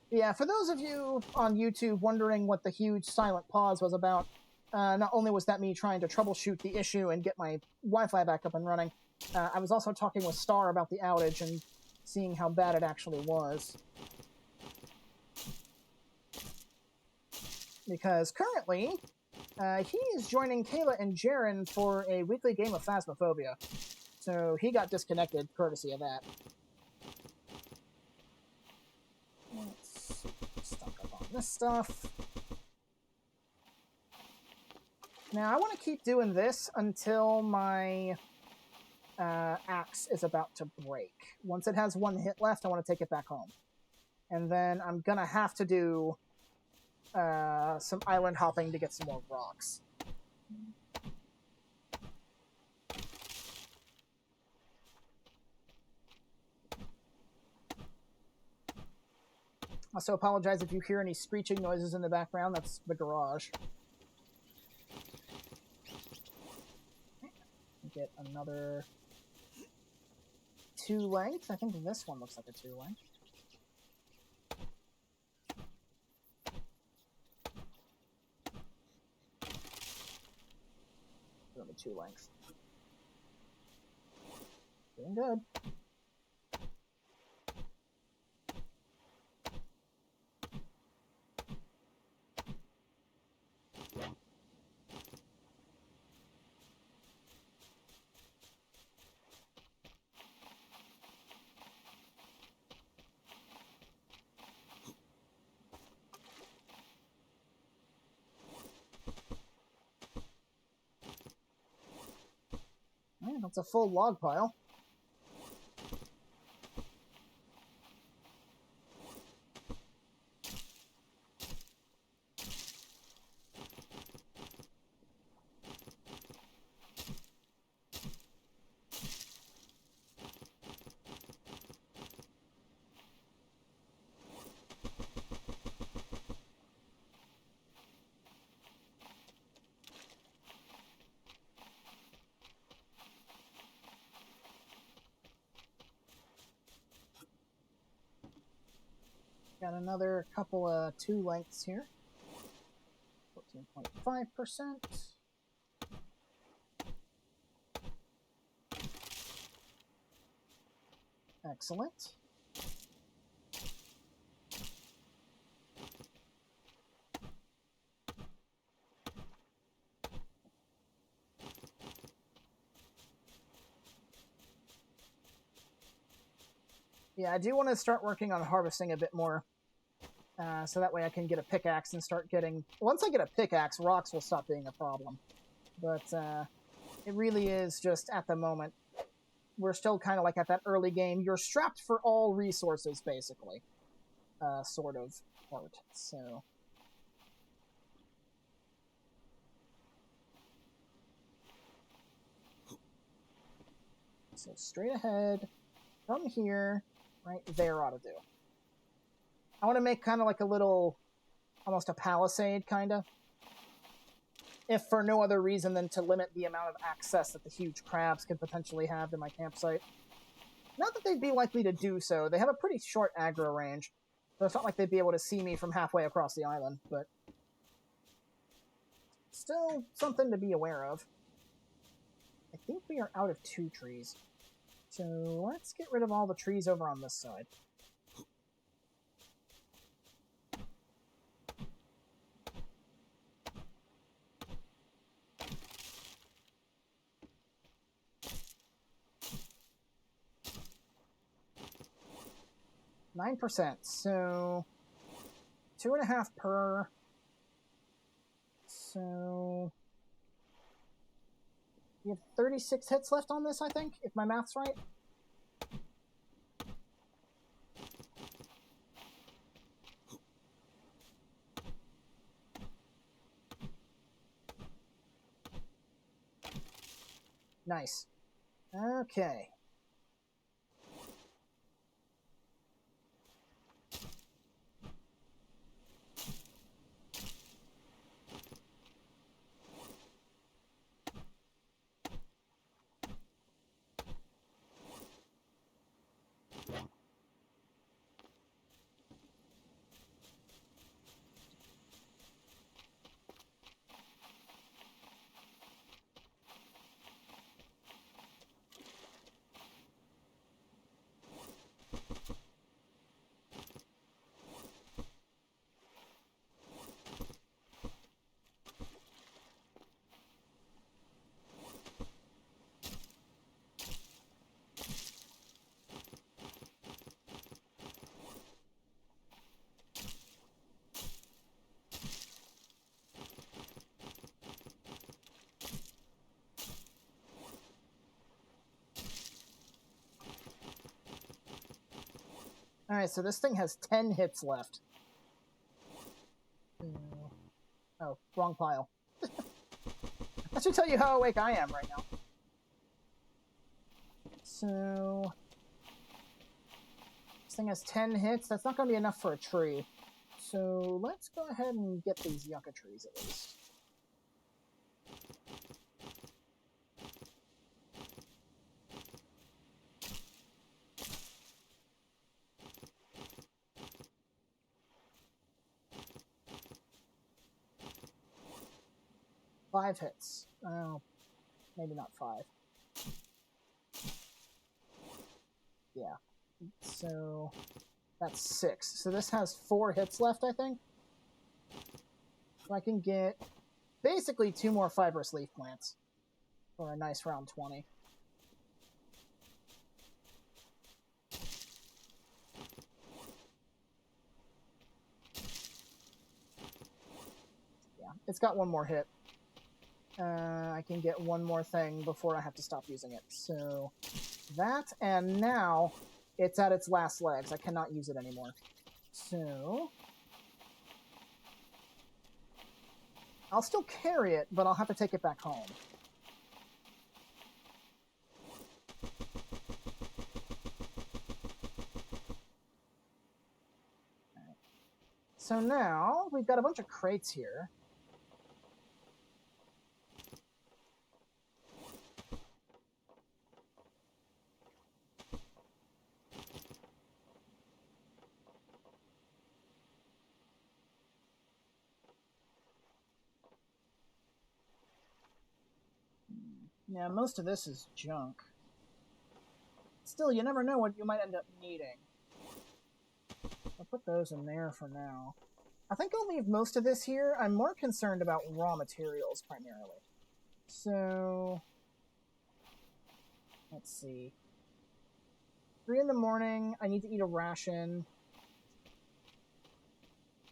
Yeah, for those of you on YouTube wondering what the huge silent pause was about, not only was that me trying to troubleshoot the issue and get my Wi-Fi back up and running, I was also talking with Star about the outage and seeing how bad it actually was. Because currently, he is joining Kayla and Jaren for a weekly game of Phasmophobia. So he got disconnected courtesy of that. Let's stock up on this stuff. Now, I want to keep doing this until my axe is about to break. Once it has 1 hit left, I want to take it back home. And then I'm going to have to do some island hopping to get some more rocks. Also apologize if you hear any screeching noises in the background. That's the garage. Get another 2 length. I think this one looks like a 2 length. Another 2 length. Doing good. That's a full log pile. Got another couple of 2 lengths here. 14.5%. Excellent. Yeah, I do want to start working on harvesting a bit more. So that way I can get a pickaxe and start getting... Once I get a pickaxe, rocks will stop being a problem. But it really is just, at the moment, we're still kind of like at that early game. You're strapped for all resources, basically. Sort of part, so... So straight ahead, from here, right there ought to do. I want to make kind of like a little, almost a palisade, kind of. If for no other reason than to limit the amount of access that the huge crabs could potentially have to my campsite. Not that they'd be likely to do so. They have a pretty short aggro range. So it's not like they'd be able to see me from halfway across the island, but... Still something to be aware of. I think we are out of 2 trees. So let's get rid of all the trees over on this side. %, so 2.5 per. So you have 36 hits left on this, I think, if my math's right. Nice. Okay. Alright, so this thing has 10 hits left. Oh, wrong pile. That should tell you how awake I am right now. So... This thing has 10 hits. That's not going to be enough for a tree. So let's go ahead and get these yucca trees at least. Five hits. Oh, maybe not 5. Yeah. So that's 6. So this has 4 hits left, I think. So I can get basically 2 more fibrous leaf plants for a nice round 20. Yeah, it's got 1 more hit. I can get 1 more thing before I have to stop using it. So that, and now it's at its last legs. I cannot use it anymore. So I'll still carry it, but I'll have to take it back home. Right. So now we've got a bunch of crates here. Yeah, most of this is junk. Still, you never know what you might end up needing. I'll put those in there for now. I think I'll leave most of this here. I'm more concerned about raw materials, primarily. So... let's see. 3 in the morning, I need to eat a ration.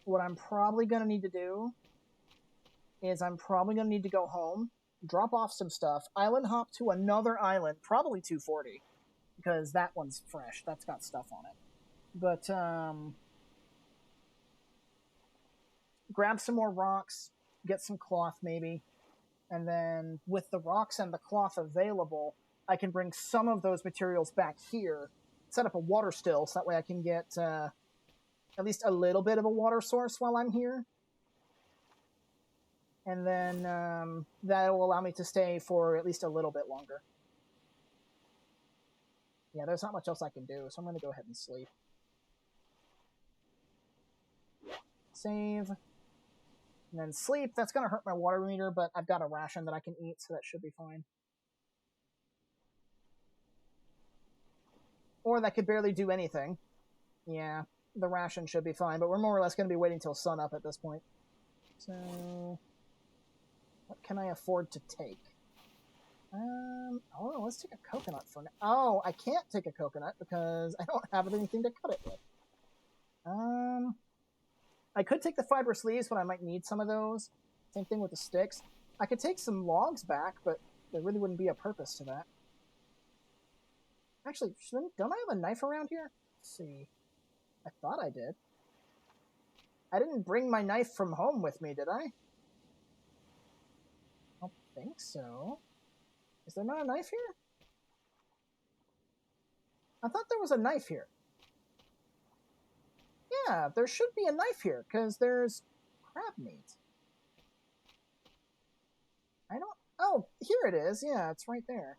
What I'm probably going to need to do is I'm probably going to need to go home, drop off some stuff, island hop to another island, probably 240, because that one's fresh. That's got stuff on it. But, grab some more rocks, get some cloth maybe, and then with the rocks and the cloth available, I can bring some of those materials back here, set up a water still, so that way I can get at least a little bit of a water source while I'm here. And then that will allow me to stay for at least a little bit longer. Yeah, there's not much else I can do, so I'm going to go ahead and sleep. Save. And then sleep. That's going to hurt my water meter, but I've got a ration that I can eat, so that should be fine. Or that could barely do anything. Yeah, the ration should be fine, but we're more or less going to be waiting till sun up at this point. So... what can I afford to take? Oh, let's take a coconut for now. Oh, I can't take a coconut because I don't have anything to cut it with. I could take the fiber sleeves, but I might need some of those. Same thing with the sticks. I could take some logs back, but there really wouldn't be a purpose to that. Actually, don't I have a knife around here? Let's see. I thought I did. I didn't bring my knife from home with me, did I? I don't think so. Is there not a knife here? I thought there was a knife here. Yeah, there should be a knife here, because there's crab meat. I don't... oh, here it is. Yeah, it's right there.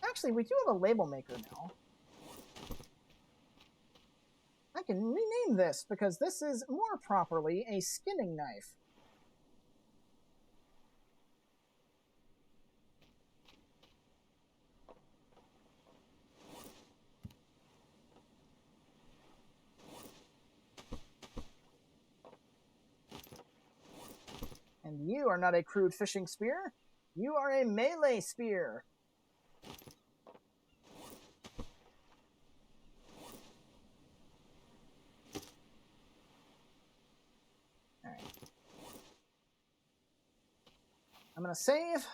Actually, we do have a label maker now. I can rename this, because this is more properly a skinning knife. And you are not a crude fishing spear. You are a melee spear. Alright. I'm gonna save.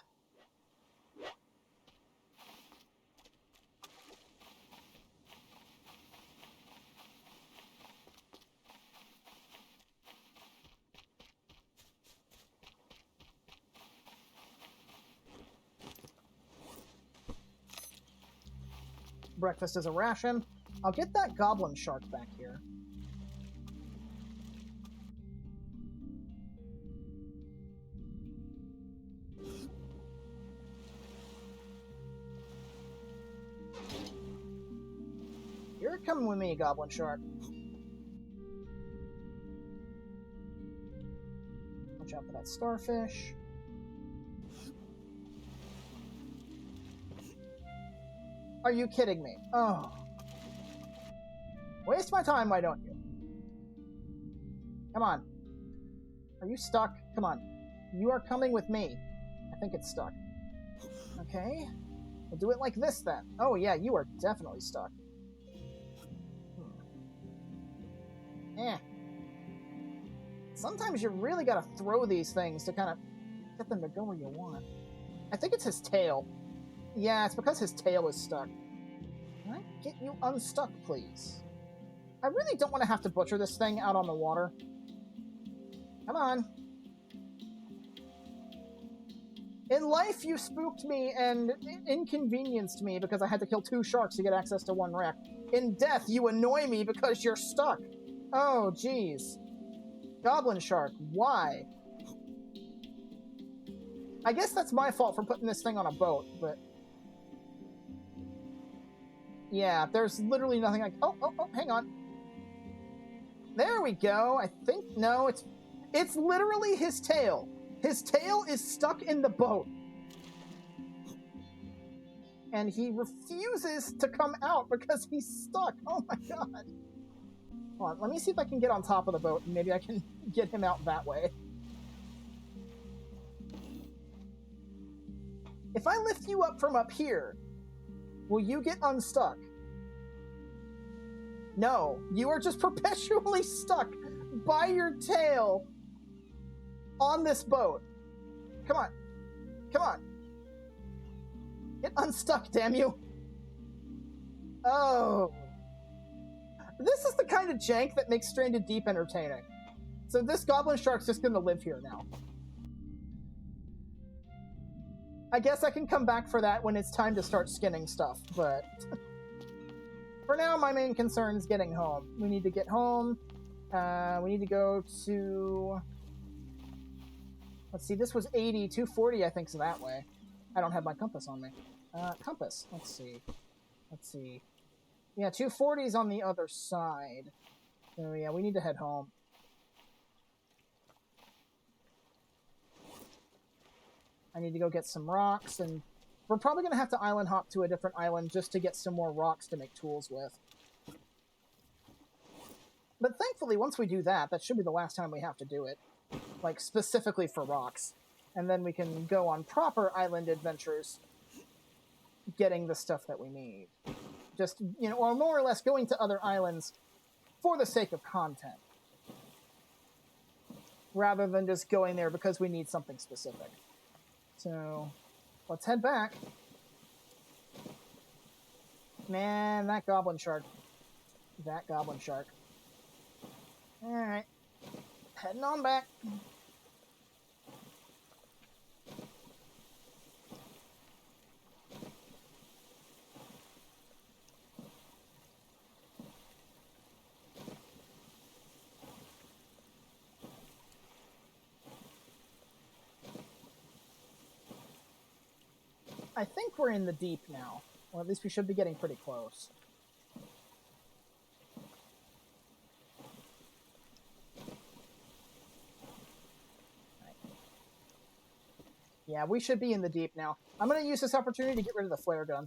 Breakfast is a ration. I'll get that goblin shark back here. You're coming with me, goblin shark. Watch out for that starfish. Are you kidding me? Oh. Waste my time, why don't you? Come on. Are you stuck? Come on. You are coming with me. I think it's stuck. Okay. We'll do it like this, then. Oh, yeah, you are definitely stuck. Eh. Sometimes you really gotta throw these things to kind of get them to go where you want. I think it's his tail. Yeah, it's because his tail is stuck. Can I get you unstuck, please? I really don't want to have to butcher this thing out on the water. Come on. In life, you spooked me and inconvenienced me because I had to kill 2 sharks to get access to 1 wreck. In death, you annoy me because you're stuck. Oh, jeez. Goblin shark, why? I guess that's my fault for putting this thing on a boat, but... yeah, there's literally nothing like... oh, hang on. There we go. I think... no, it's literally his tail. His tail is stuck in the boat. and he refuses to come out because he's stuck. Oh my god. Hold on, let me see if I can get on top of the boat, and maybe I can get him out that way. If I lift you up from up here, will you get unstuck? No, you are just perpetually stuck by your tail on this boat. Come on. Come on. Get unstuck, damn you. Oh. This is the kind of jank that makes Stranded Deep entertaining. So this goblin shark's just gonna live here now. I guess I can come back for that when it's time to start skinning stuff, but... for now, my main concern is getting home. We need to get home. We need to go to... Let's see, this was 80. 240, I think, is that way. I don't have my compass on me. Compass. Let's see. Let's see. Yeah, 240 is on the other side. So, yeah, we need to head home. I need to go get some rocks, and we're probably going to have to island hop to a different island just to get some more rocks to make tools with. But thankfully, once we do that, that should be the last time we have to do it. Like, specifically for rocks. And then we can go on proper island adventures, getting the stuff that we need. Just, you know, or more or less going to other islands for the sake of content. Rather than just going there because we need something specific. So, let's head back. Man, that goblin shark. That goblin shark. Alright. Heading on back. I think we're in the deep now. Or at least we should be getting pretty close. Right. Yeah, we should be in the deep now. I'm going to use this opportunity to get rid of the flare gun.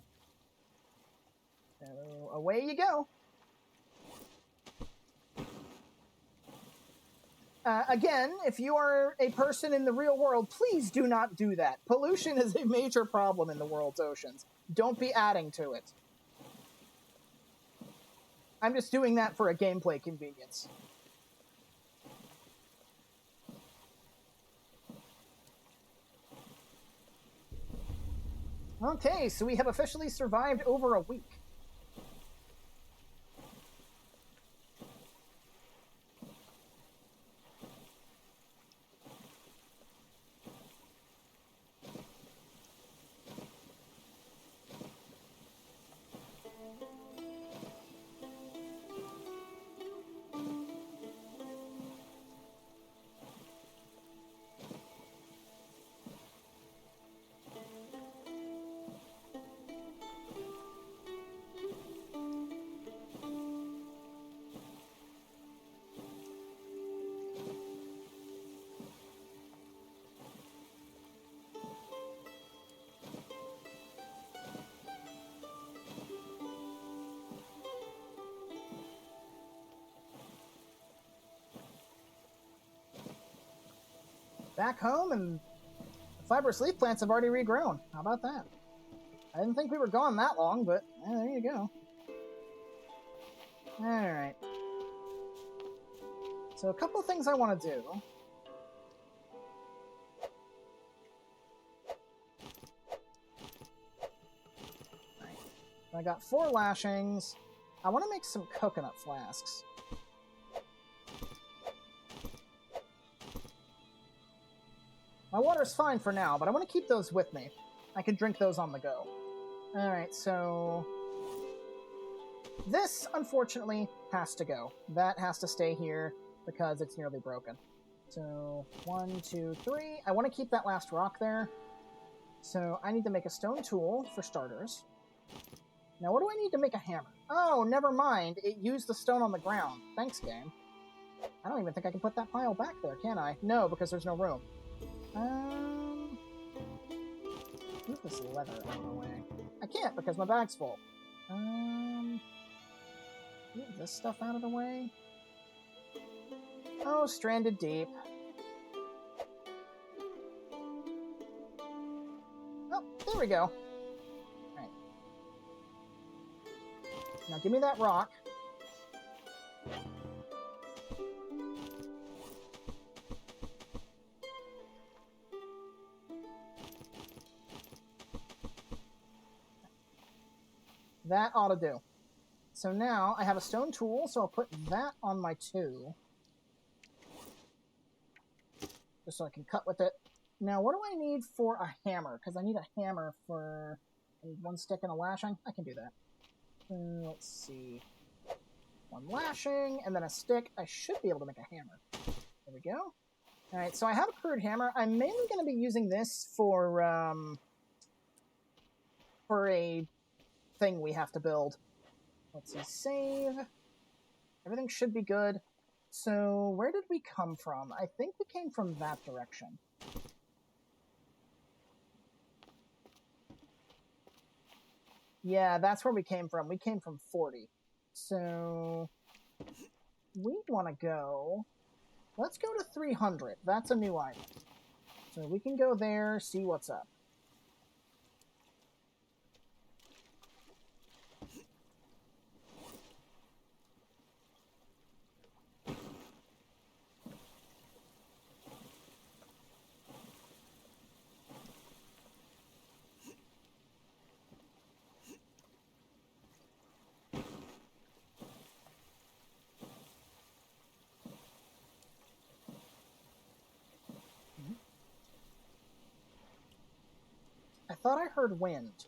So, away you go. Again, if you are a person in the real world, please do not do that. Pollution is a major problem in the world's oceans. Don't be adding to it. I'm just doing that for a gameplay convenience. Okay, so we have officially survived over a week. Back home, and the fibrous leaf plants have already regrown. How about that? I didn't think we were gone that long, but there you go. Alright. So a couple of things I want to do. Right. I got 4 lashings. I want to make some coconut flasks. My water's fine for now, but I want to keep those with me. I can drink those on the go. Alright, so... this, unfortunately, has to go. That has to stay here, because it's nearly broken. So, 1, 2, 3. I want to keep that last rock there. So, I need to make a stone tool, for starters. Now, what do I need to make a hammer? Oh, never mind. It used the stone on the ground. Thanks, game. I don't even think I can put that pile back there, can I? No, because there's no room. this leather out of the way. I can't because my bag's full. Get this stuff out of the way. Oh, stranded deep. Oh, there we go. Alright. Now give me that rock. That ought to do. So now I have a stone tool, so I'll put that on my 2. Just so I can cut with it. Now, what do I need for a hammer? Because I need a hammer for... I need 1 stick and a lashing. I can do that. Let's see. 1 lashing, and then a stick. I should be able to make a hammer. There we go. Alright, so I have a crude hammer. I'm mainly going to be using this for a thing we have to build. Let's see, save. Everything should be good. So, where did we come from? I think we came from that direction. Yeah, that's where we came from. We came from 40. So, we want to go... Let's go to 300. That's a new item. So we can go there, see what's up. I thought I heard wind.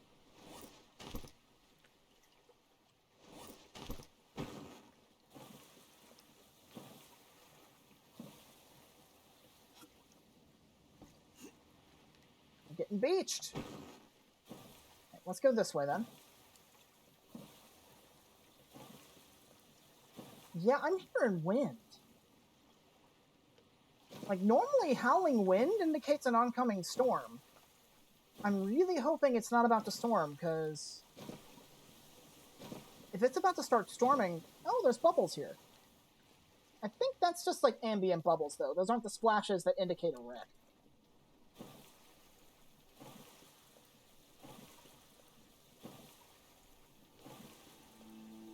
I'm getting beached. Right, let's go this way then. Yeah, I'm hearing wind. Like, normally howling wind indicates an oncoming storm. I'm really hoping it's not about to storm, because if it's about to start storming... Oh, there's bubbles here. I think that's just like ambient bubbles, though. Those aren't the splashes that indicate a wreck.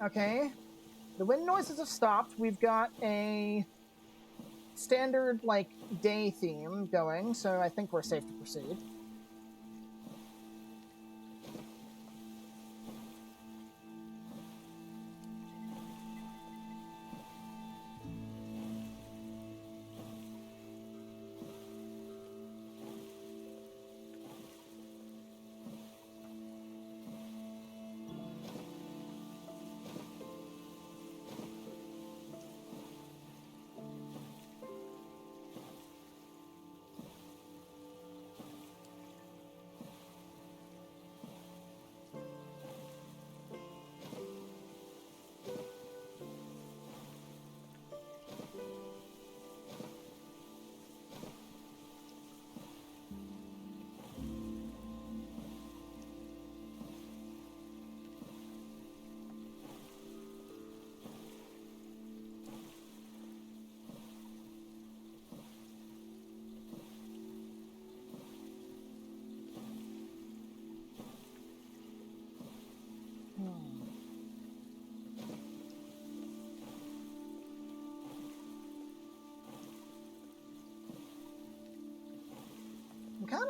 Okay. The wind noises have stopped. We've got a standard, like, day theme going, so I think we're safe to proceed.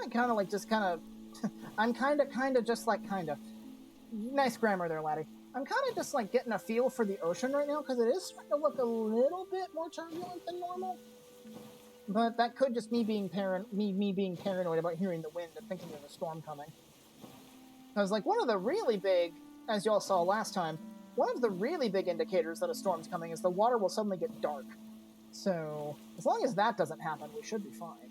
I'm kind of like just kind of... I'm kind of just like kind of... Nice grammar there, laddie. I'm kind of just like getting a feel for the ocean right now, because it is starting to look a little bit more turbulent than normal. But that could just me being being paranoid about hearing the wind and thinking there's a storm coming. Because like one of the really big, as y'all saw last time, one of the really big indicators that a storm's coming is the water will suddenly get dark. So as long as that doesn't happen, we should be fine.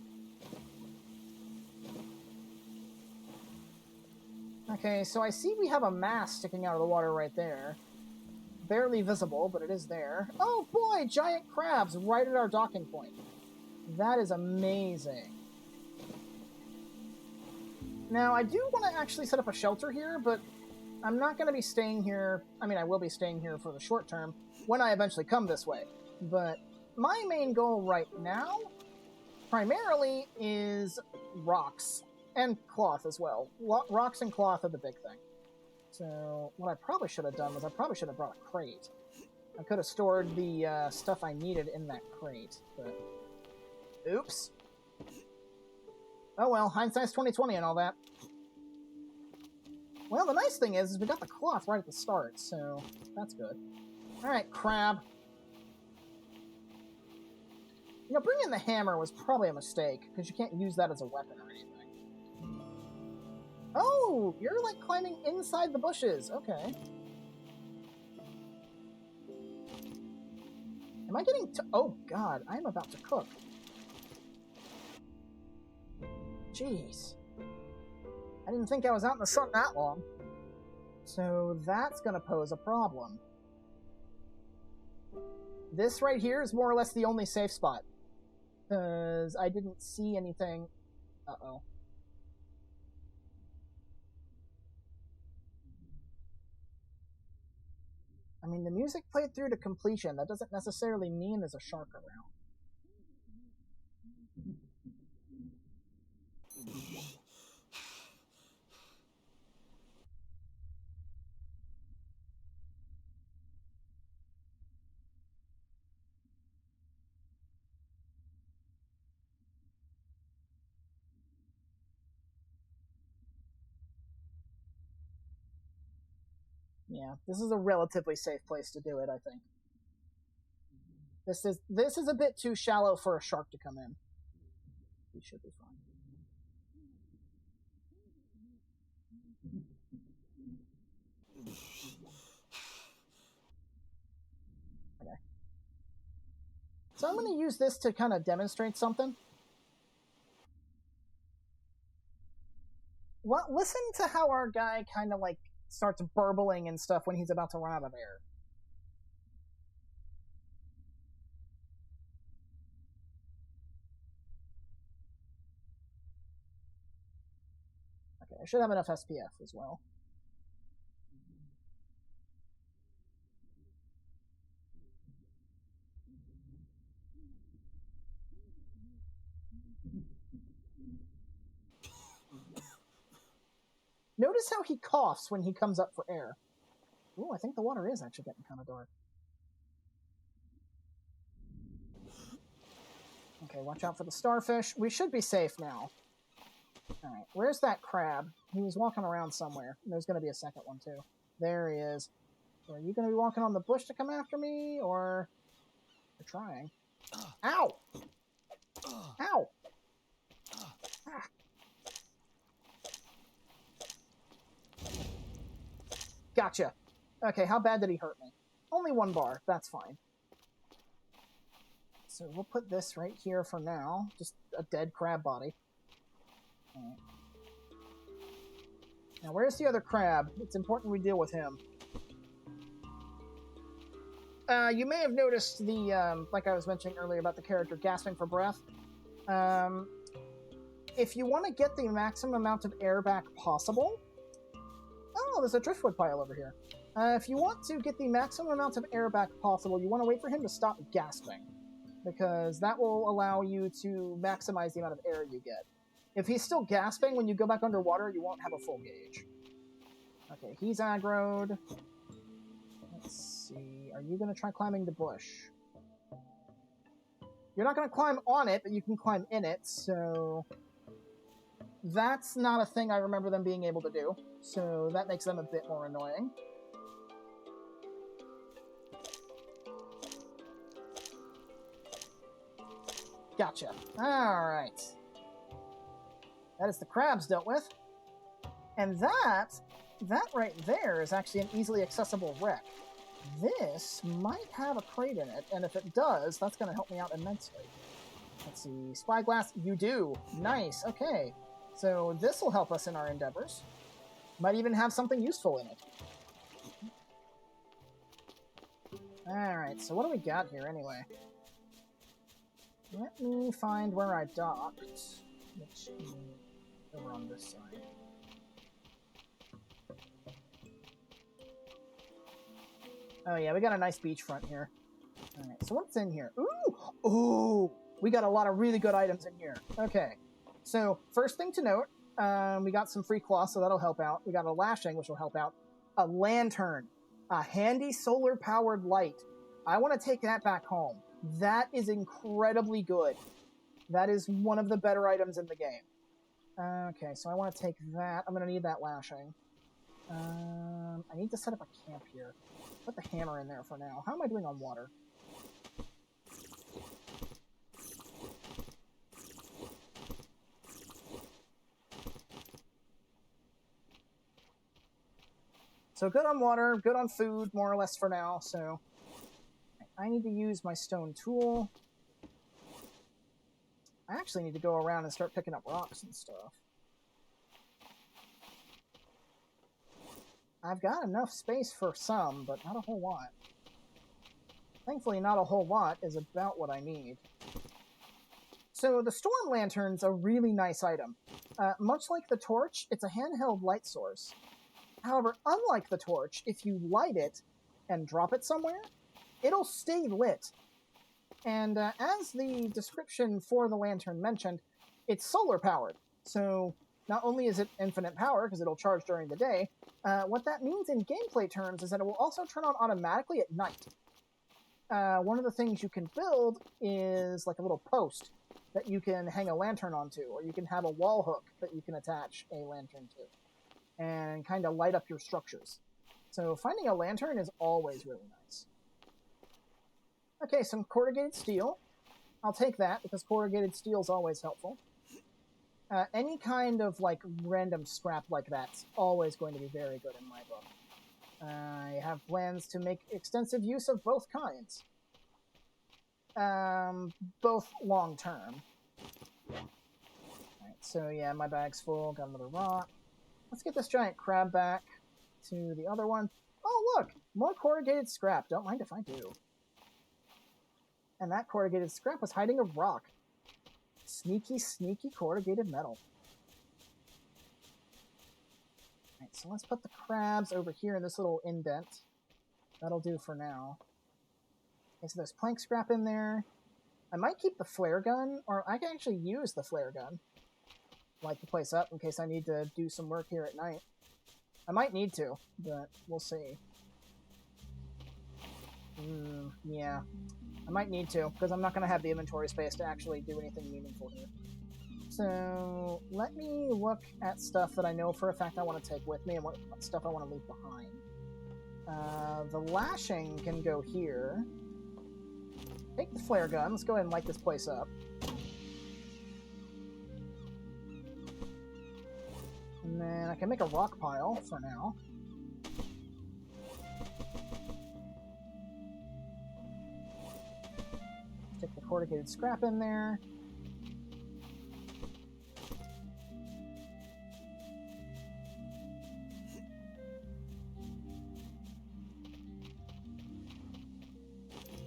Okay, so I see we have a mast sticking out of the water right there. Barely visible, but it is there. Oh boy, giant crabs right at our docking point. That is amazing. Now, I do want to actually set up a shelter here, but I'm not going to be staying here. I mean, I will be staying here for the short term when I eventually come this way. But my main goal right now, primarily, is rocks. And cloth as well. Rocks and cloth are the big thing. So, what I probably should have done was I probably should have brought a crate. I could have stored the stuff I needed in that crate, but... Oops. Oh well, hindsight's 20/20 and all that. Well, the nice thing is we got the cloth right at the start, so that's good. Alright, crab. You know, bringing the hammer was probably a mistake, because you can't use that as a weapon or anything. Oh, you're like climbing inside the bushes. Okay. Am I getting to... Oh, God, I'm about to cook. Jeez. I didn't think I was out in the sun that long. So that's going to pose a problem. This right here is more or less the only safe spot. Because I didn't see anything... Uh-oh. I mean, the music played through to completion. That doesn't necessarily mean there's a shark around. Yeah, this is a relatively safe place to do it, I think. This is a bit too shallow for a shark to come in. We should be fine. Okay. So I'm going to use this to kind of demonstrate something. Well, listen to how our guy kind of like starts burbling and stuff when he's about to run out of air. Okay, I should have enough SPF as well. Notice how he coughs when he comes up for air. Ooh, I think the water is actually getting kind of dark. Okay, watch out for the starfish. We should be safe now. Alright, where's that crab? He was walking around somewhere. There's going to be a second one, too. There he is. So are you going to be walking on the bush to come after me, or... You're trying. Ow! Ow! Ah. Gotcha. Okay, how bad did he hurt me? Only 1 bar. That's fine. So we'll put this right here for now. Just a dead crab body. Right. Now, where's the other crab? It's important we deal with him. You may have noticed the, like I was mentioning earlier about the character gasping for breath. If you want to get the maximum amount of air back possible... Oh, there's a driftwood pile over here. If you want to get the maximum amount of air back possible, you want to wait for him to stop gasping, because that will allow you to maximize the amount of air you get. If he's still gasping, when you go back underwater, you won't have a full gauge. Okay, he's aggroed. Let's see. Are you going to try climbing the bush? You're not going to climb on it, but you can climb in it, so... That's not a thing I remember them being able to do, so that makes them a bit more annoying. Gotcha. Alright. That is the crabs dealt with. And that right there is actually an easily accessible wreck. This might have a crate in it, and if it does, that's going to help me out immensely. Let's see. Spyglass, you do. Nice, okay. So this will help us in our endeavors. Might even have something useful in it. Alright, so what do we got here anyway? Let me find where I docked. Which is over on this side. Oh yeah, we got a nice beachfront here. All right, so what's in here? Ooh! Ooh! We got a lot of really good items in here. Okay, so first thing to note, we got some free cloth, so that'll help out. We got a lashing, which will help out. A lantern. A handy solar-powered light. I want to take that back home. That is incredibly good. That is one of the better items in the game. Okay, so I want to take that. I'm going to need that lashing. I need to set up a camp here. Put the hammer in there for now. How am I doing on water? So good on water, good on food, more or less for now, so... I need to use my stone tool. I actually need to go around and start picking up rocks and stuff. I've got enough space for some, but not a whole lot. Thankfully, not a whole lot is about what I need. So the storm lantern's a really nice item. Much like the torch, it's a handheld light source. However, unlike the torch, if you light it and drop it somewhere, it'll stay lit. And as the description for the lantern mentioned, it's solar powered. So not only is it infinite power, because it'll charge during the day, what that means in gameplay terms is that it will also turn on automatically at night. One of the things you can build is like a little post that you can hang a lantern onto, or you can have a wall hook that you can attach a lantern to, and kind of light up your structures. So finding a lantern is always really nice. Okay, some corrugated steel. I'll take that, because corrugated steel is always helpful. Any kind of, like, random scrap like that's always going to be very good in my book. I have plans to make extensive use of both kinds. Both long-term. Alright, so yeah, my bag's full. Got another rock. Let's get this giant crab back to the other one. Oh, look! More corrugated scrap. Don't mind if I do. And that corrugated scrap was hiding a rock. Sneaky, sneaky corrugated metal. Alright, so let's put the crabs over here in this little indent. That'll do for now. Okay, so there's plank scrap in there. I might keep the flare gun, or I can actually use the flare gun. Light the place up in case I need to do some work here at night. I might need to, but we'll see. Yeah. I might need to, because I'm not going to have the inventory space to actually do anything meaningful here. So, let me look at stuff that I know for a fact I want to take with me and what stuff I want to leave behind. The lashing can go here. Take the flare gun. Let's go ahead and light this place up. And then I can make a rock pile for now. Stick the corrugated scrap in there.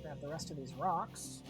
Grab the rest of these rocks.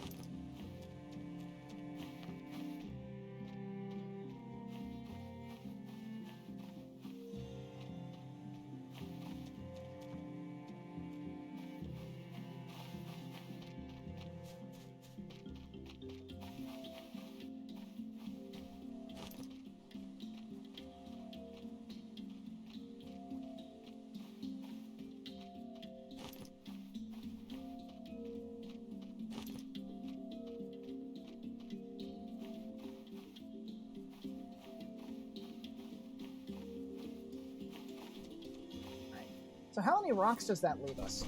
So how many rocks does that leave us?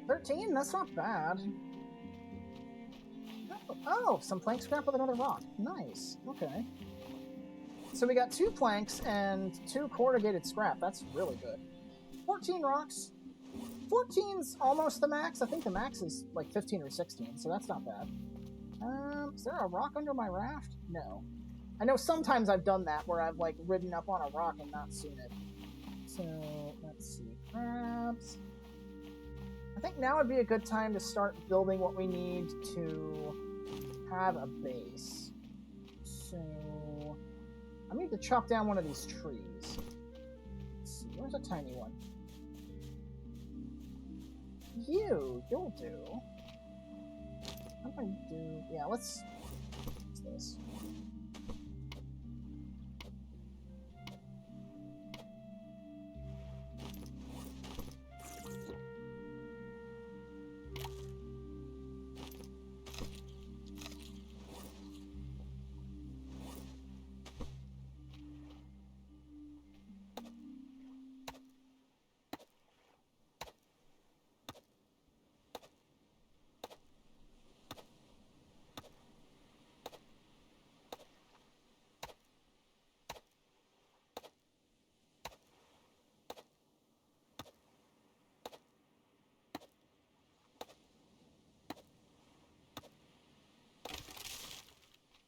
13? That's not bad. Oh, some plank scrap with another rock. Nice. Okay. So we got 2 planks and 2 corrugated scrap. That's really good. 14 rocks. 14's almost the max. I think the max is like 15 or 16, so that's not bad. Is there a rock under my raft? No. I know sometimes I've done that where I've like ridden up on a rock and not seen it. So, let's see. Crabs. I think now would be a good time to start building what we need to have a base. So, I need to chop down one of these trees. Let's see, where's a tiny one? You'll do. How do I do? Yeah, what's this?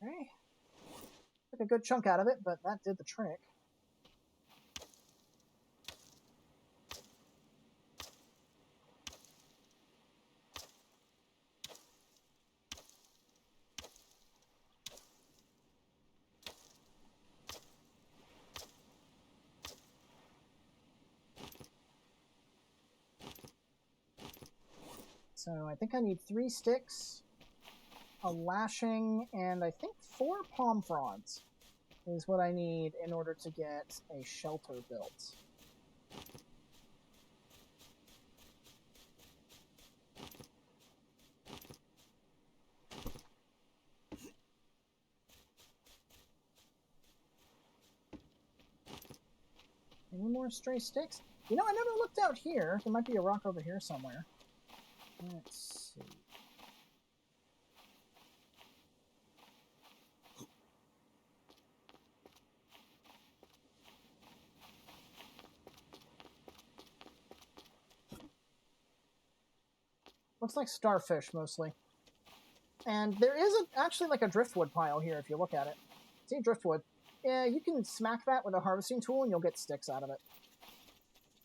Okay. Took a good chunk out of it, but that did the trick. So I think I need 3 sticks, a lashing, and I think 4 palm fronds is what I need in order to get a shelter built. Any more stray sticks? You know, I never looked out here. There might be a rock over here somewhere. Let's see. Looks like starfish, mostly. And there is actually like a driftwood pile here if you look at it. See, driftwood. Yeah, you can smack that with a harvesting tool and you'll get sticks out of it.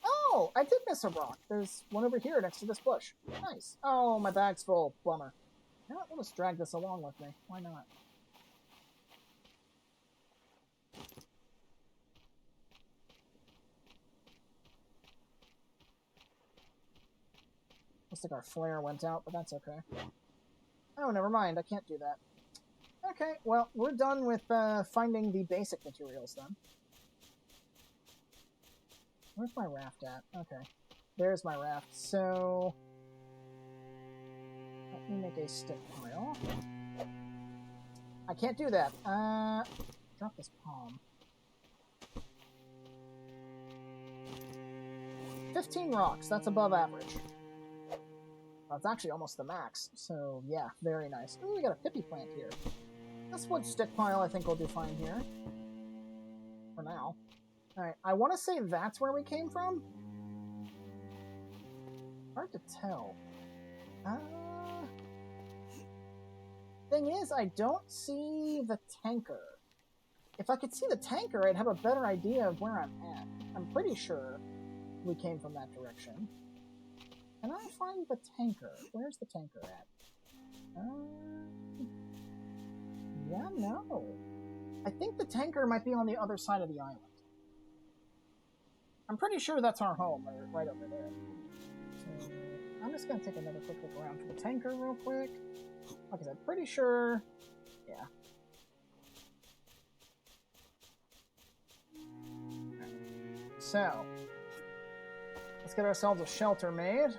Oh, I did miss a rock. There's one over here next to this bush. Nice. Oh, my bag's full. Bummer. You know what? We'll just drag this along with me. Why not? Looks like our flare went out, but that's okay. Oh, never mind. I can't do that. Okay, well, we're done with finding the basic materials then. Where's my raft at? Okay. There's my raft. So let me make a stick pile. I can't do that. Drop this palm. 15 rocks. That's above average. That's actually almost the max. So yeah, very nice. Ooh, we got a pippy plant here. This wood stick pile I think will do fine here. For now. Alright, I want to say that's where we came from. Hard to tell. Thing is, I don't see the tanker. If I could see the tanker, I'd have a better idea of where I'm at. I'm pretty sure we came from that direction. Can I find the tanker? Where's the tanker at? Yeah, no. I think the tanker might be on the other side of the island. I'm pretty sure that's our home, right over there. So I'm just going to take another quick look around for the tanker real quick. Like I said, pretty sure... Yeah. So, let's get ourselves a shelter made.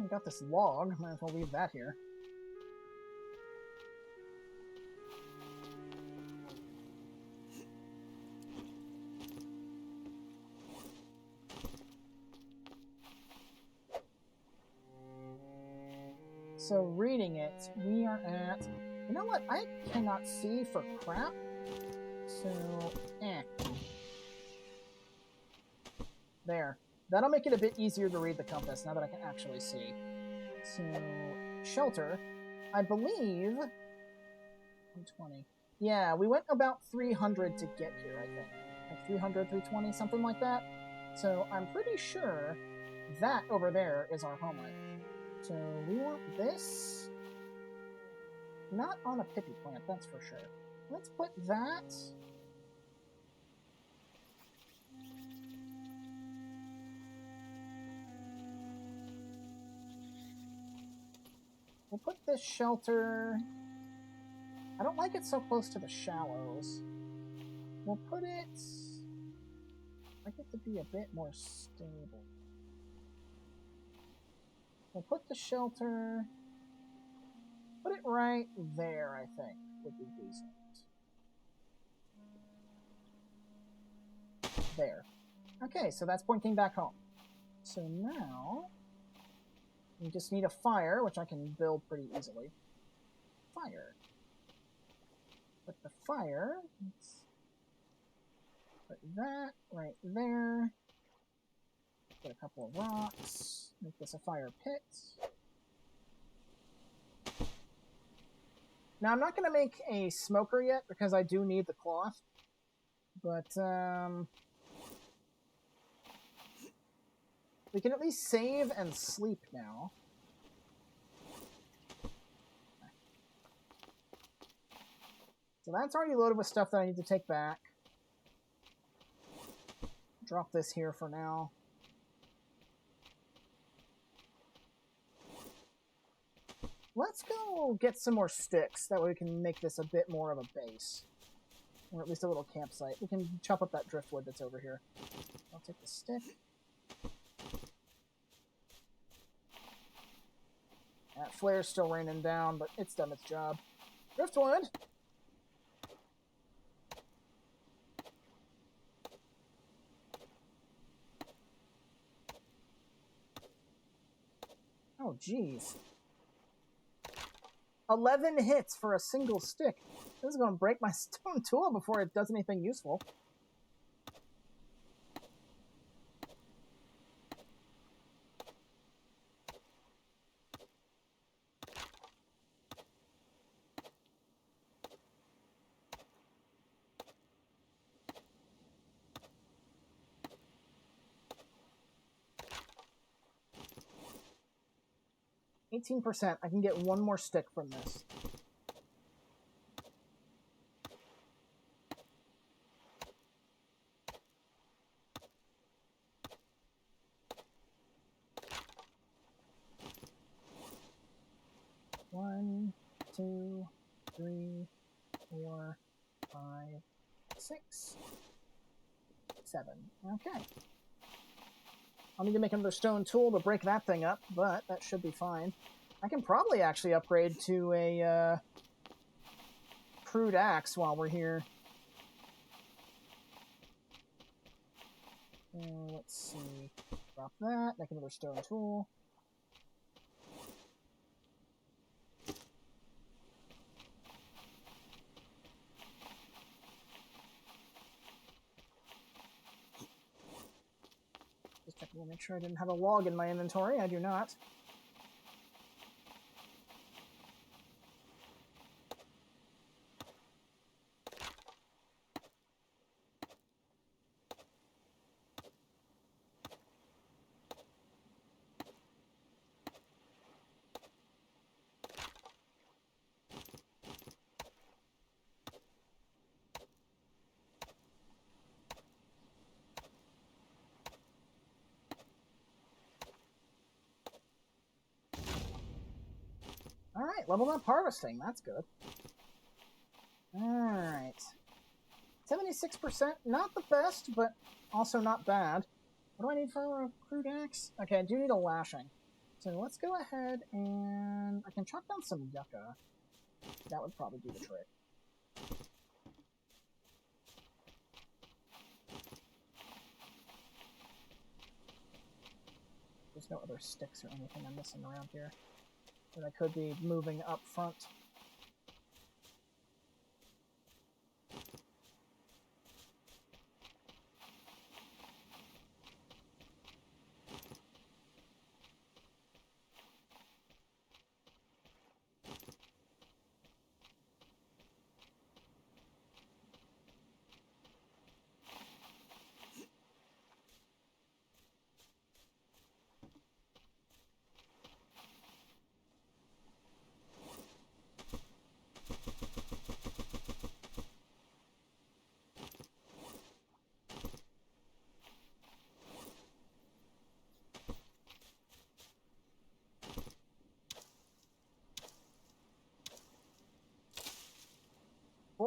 Got this log, might as well leave that here. So reading it, we are at... You know what? I cannot see for crap. So, There. That'll make it a bit easier to read the compass now that I can actually see. So, shelter. I believe... 120. Yeah, we went about 300 to get here, I think. Like 300, 320, something like that. So I'm pretty sure that over there is our homeland. So we want this. Not on a pippy plant, that's for sure. Let's put that... We'll put this shelter... I don't like it so close to the shallows. We'll put it... I like it to be a bit more stable. We'll put the shelter... Put it right there, I think, would be decent. There. Okay, so that's pointing back home. So now... we just need a fire, which I can build pretty easily. Fire. Put the fire... Let's put that right there. Put a couple of rocks. Make this a fire pit. Now, I'm not going to make a smoker yet, because I do need the cloth. But, we can at least save and sleep now. So that's already loaded with stuff that I need to take back. Drop this here for now. Let's go get some more sticks. That way we can make this a bit more of a base. Or at least a little campsite. We can chop up that driftwood that's over here. I'll take the stick. That flare's still raining down, but it's done its job. Driftwood! Oh, jeez. 11 hits for a single stick. This is going to break my stone tool before it does anything useful. %. I can get one more stick from this. One, 2, 3, 4, 5, 6, 7. Okay. I'll need to make another stone tool to break that thing up, but that should be fine. I can probably actually upgrade to a crude axe while we're here. Let's see. Drop that, make another stone tool. Just checking to make sure I didn't have a log in my inventory. I do not. Alright, leveled up harvesting. That's good. Alright. 76%. Not the best, but also not bad. What do I need for a crude axe? Okay, I do need a lashing. So let's go ahead and... I can chop down some yucca. That would probably do the trick. There's no other sticks or anything I'm missing around here that I could be moving up front.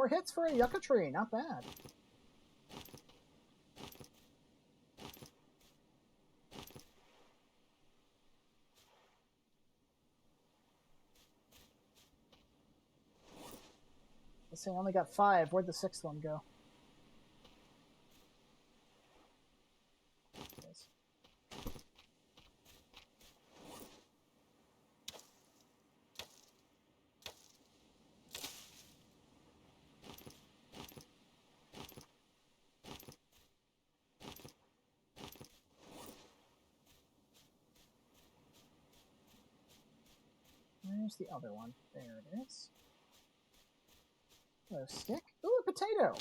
4 hits for a yucca tree, not bad. Let's see, I only got 5. Where'd the 6th one go? Yes. Where's the other one? There it is. Hello, stick. Ooh, a potato!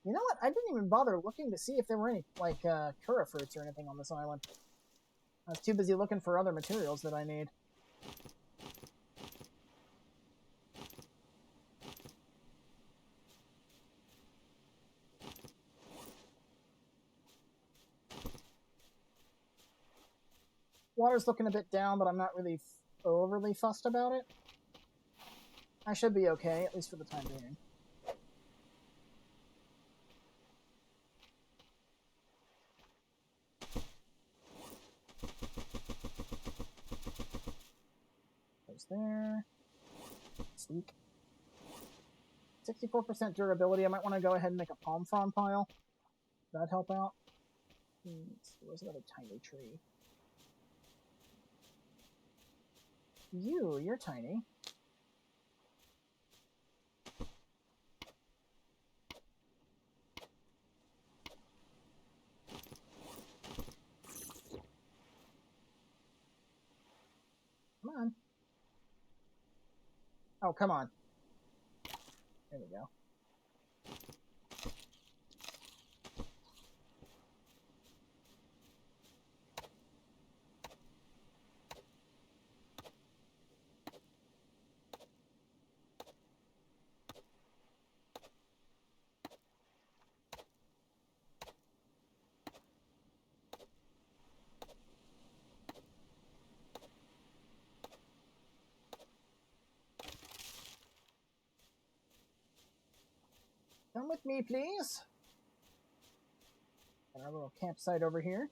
You know what? I didn't even bother looking to see if there were any, like, Kura fruits or anything on this island. I was too busy looking for other materials that I need. Water's looking a bit down, but I'm not really overly fussed about it. I should be okay, at least for the time being. Goes there. Sleek. 64% durability. I might want to go ahead and make a palm frond pile. That'd help out. Where's another tiny tree? You're tiny. Come on. Oh, come on. There we go. Come with me, please. Got our little campsite over here.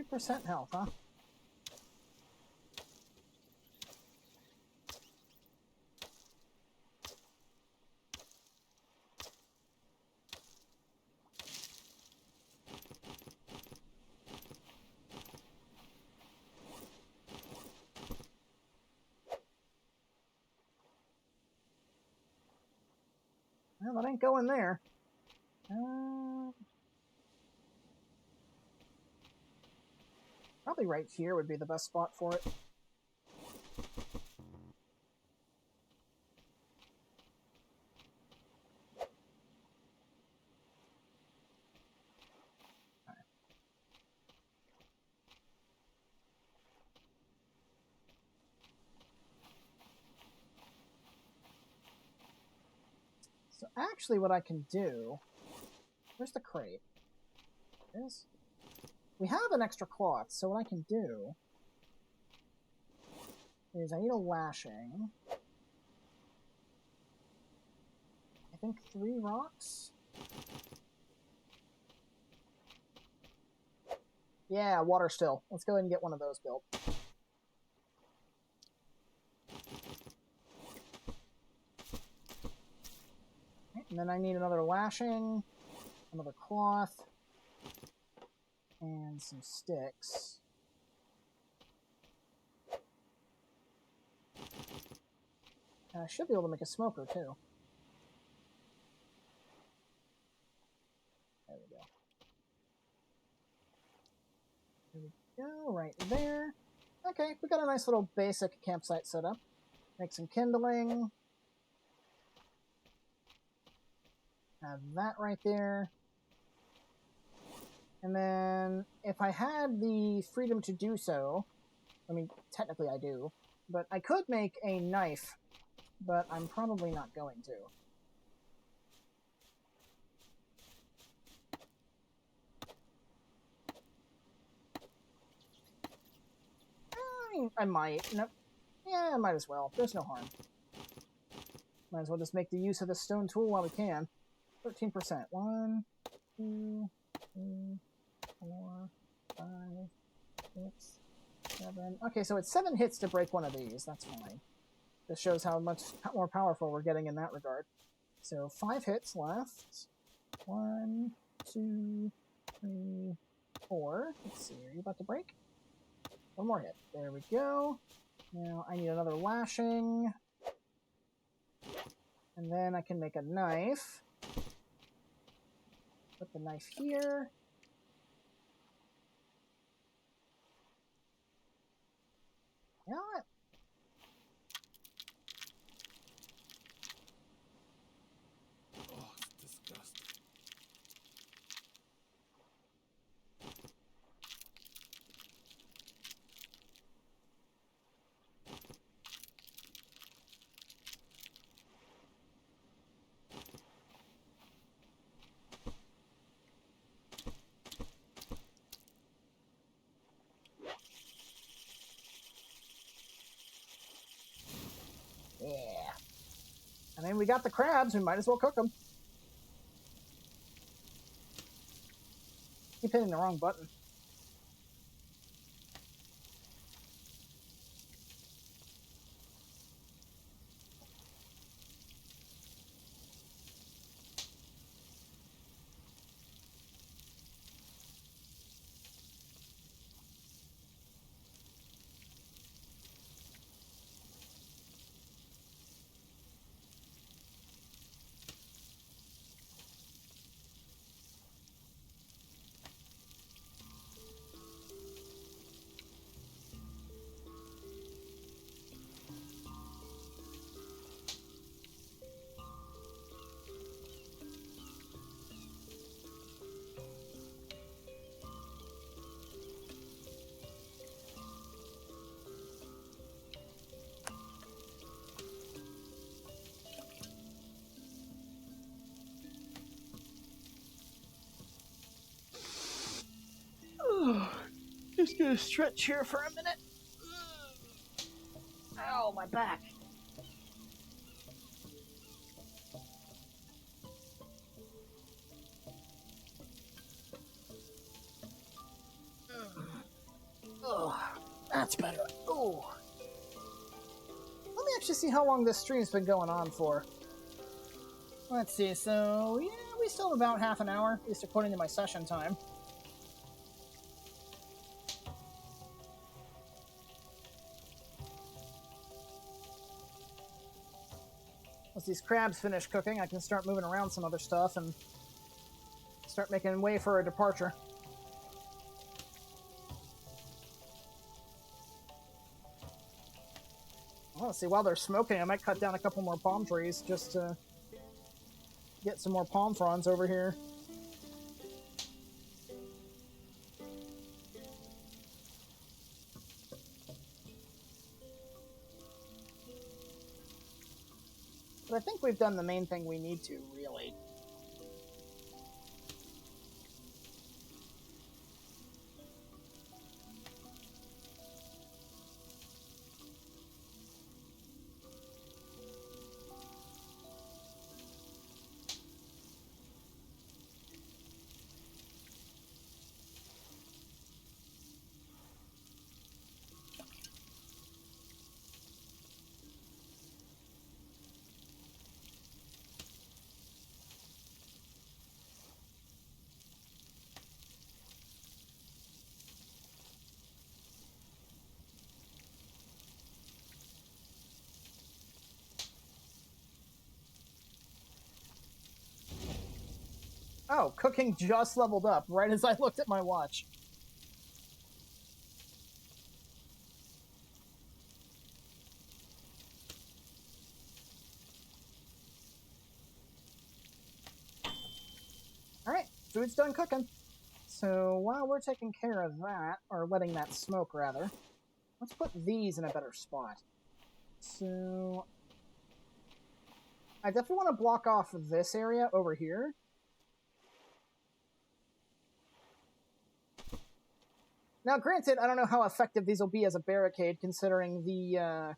%, health, huh? Well, that ain't going there. Probably right here would be the best spot for it. So actually what I can do... Where's the crate? This? We have an extra cloth, so what I can do is I need a lashing. I think 3 rocks? Yeah, water still. Let's go ahead and get one of those built. And then I need another lashing, another cloth, and some sticks. I should be able to make a smoker, too. There we go. There we go, right there. Okay, we got a nice little basic campsite set up. Make some kindling. Have that right there. And then, if I had the freedom to do so, I mean, technically I do, but I could make a knife, but I'm probably not going to. I mean, I might. Nope. Yeah, I might as well. There's no harm. Might as well just make the use of the stone tool while we can. 13%. 1, 2, 3, 4, 5, 6, 7. Okay, so it's 7 hits to break one of these. That's fine. This shows how much more powerful we're getting in that regard. So 5 hits left. 1, 2, 3, 4. Let's see, are you about to break? One more hit. There we go. Now I need another lashing. And then I can make a knife. Put the knife here. You know what? Oh, it's disgusting. Yeah. I mean, we got the crabs. We might as well cook them. Keep hitting the wrong button. Just gonna stretch here for a minute. Ow, my back. Oh, that's better. Oh. Let me actually see how long this stream's been going on for. Let's see, so, yeah, we still have about half an hour, at least according to my session time. Once these crabs finish cooking, I can start moving around some other stuff and start making way for a departure. Well, let's see, while they're smoking, I might cut down a couple more palm trees just to get some more palm fronds over here. But I think we've done the main thing we need to, really. Oh, cooking just leveled up right as I looked at my watch. Alright, food's done cooking. So while we're taking care of that, or letting that smoke rather, let's put these in a better spot. So I definitely want to block off this area over here. Now, granted, I don't know how effective these will be as a barricade, considering the,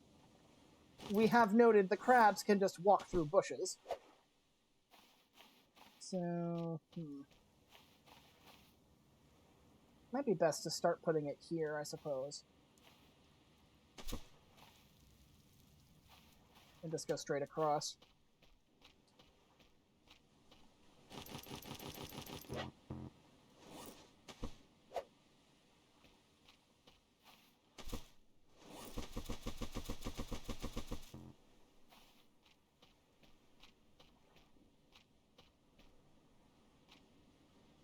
we have noted the crabs can just walk through bushes. So, might be best to start putting it here, I suppose. And just go straight across.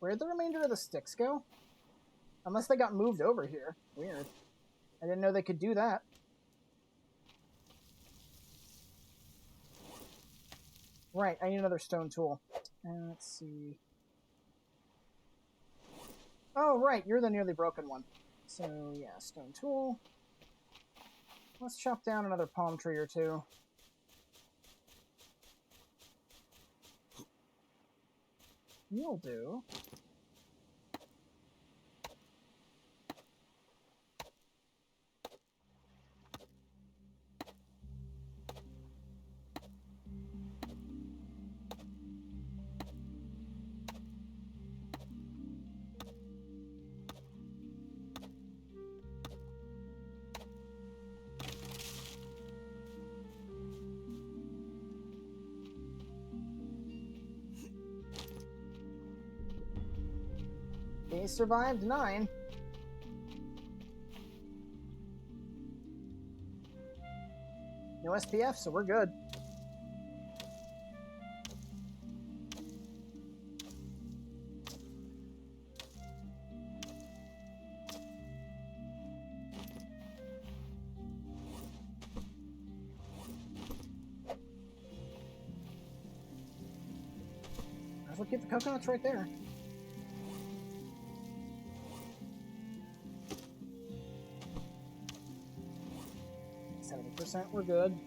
Where'd the remainder of the sticks go? Unless they got moved over here. Weird. I didn't know they could do that. Right, I need another stone tool. Let's see. Oh, right, you're the nearly broken one. So, yeah, stone tool. Let's chop down another palm tree or two. You'll do. They survived 9. No SPF, so we're good. Might as well keep the coconuts right there. We're good.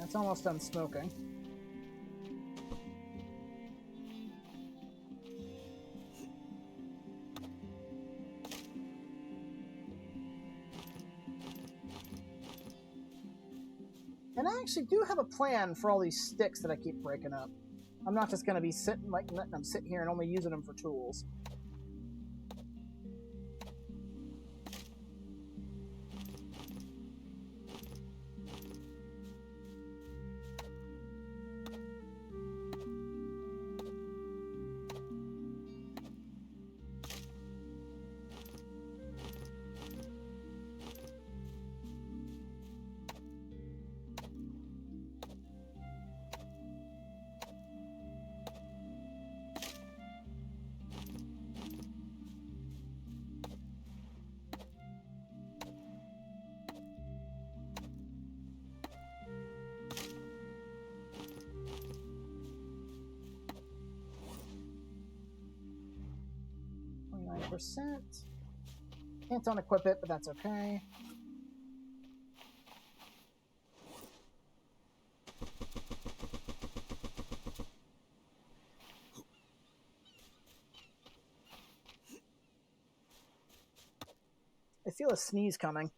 That's almost done smoking. And I actually do have a plan for all these sticks that I keep breaking up. I'm not just going to be sitting, like, letting them sit here and only using them for tools. Can't unequip it, but that's okay. I feel a sneeze coming.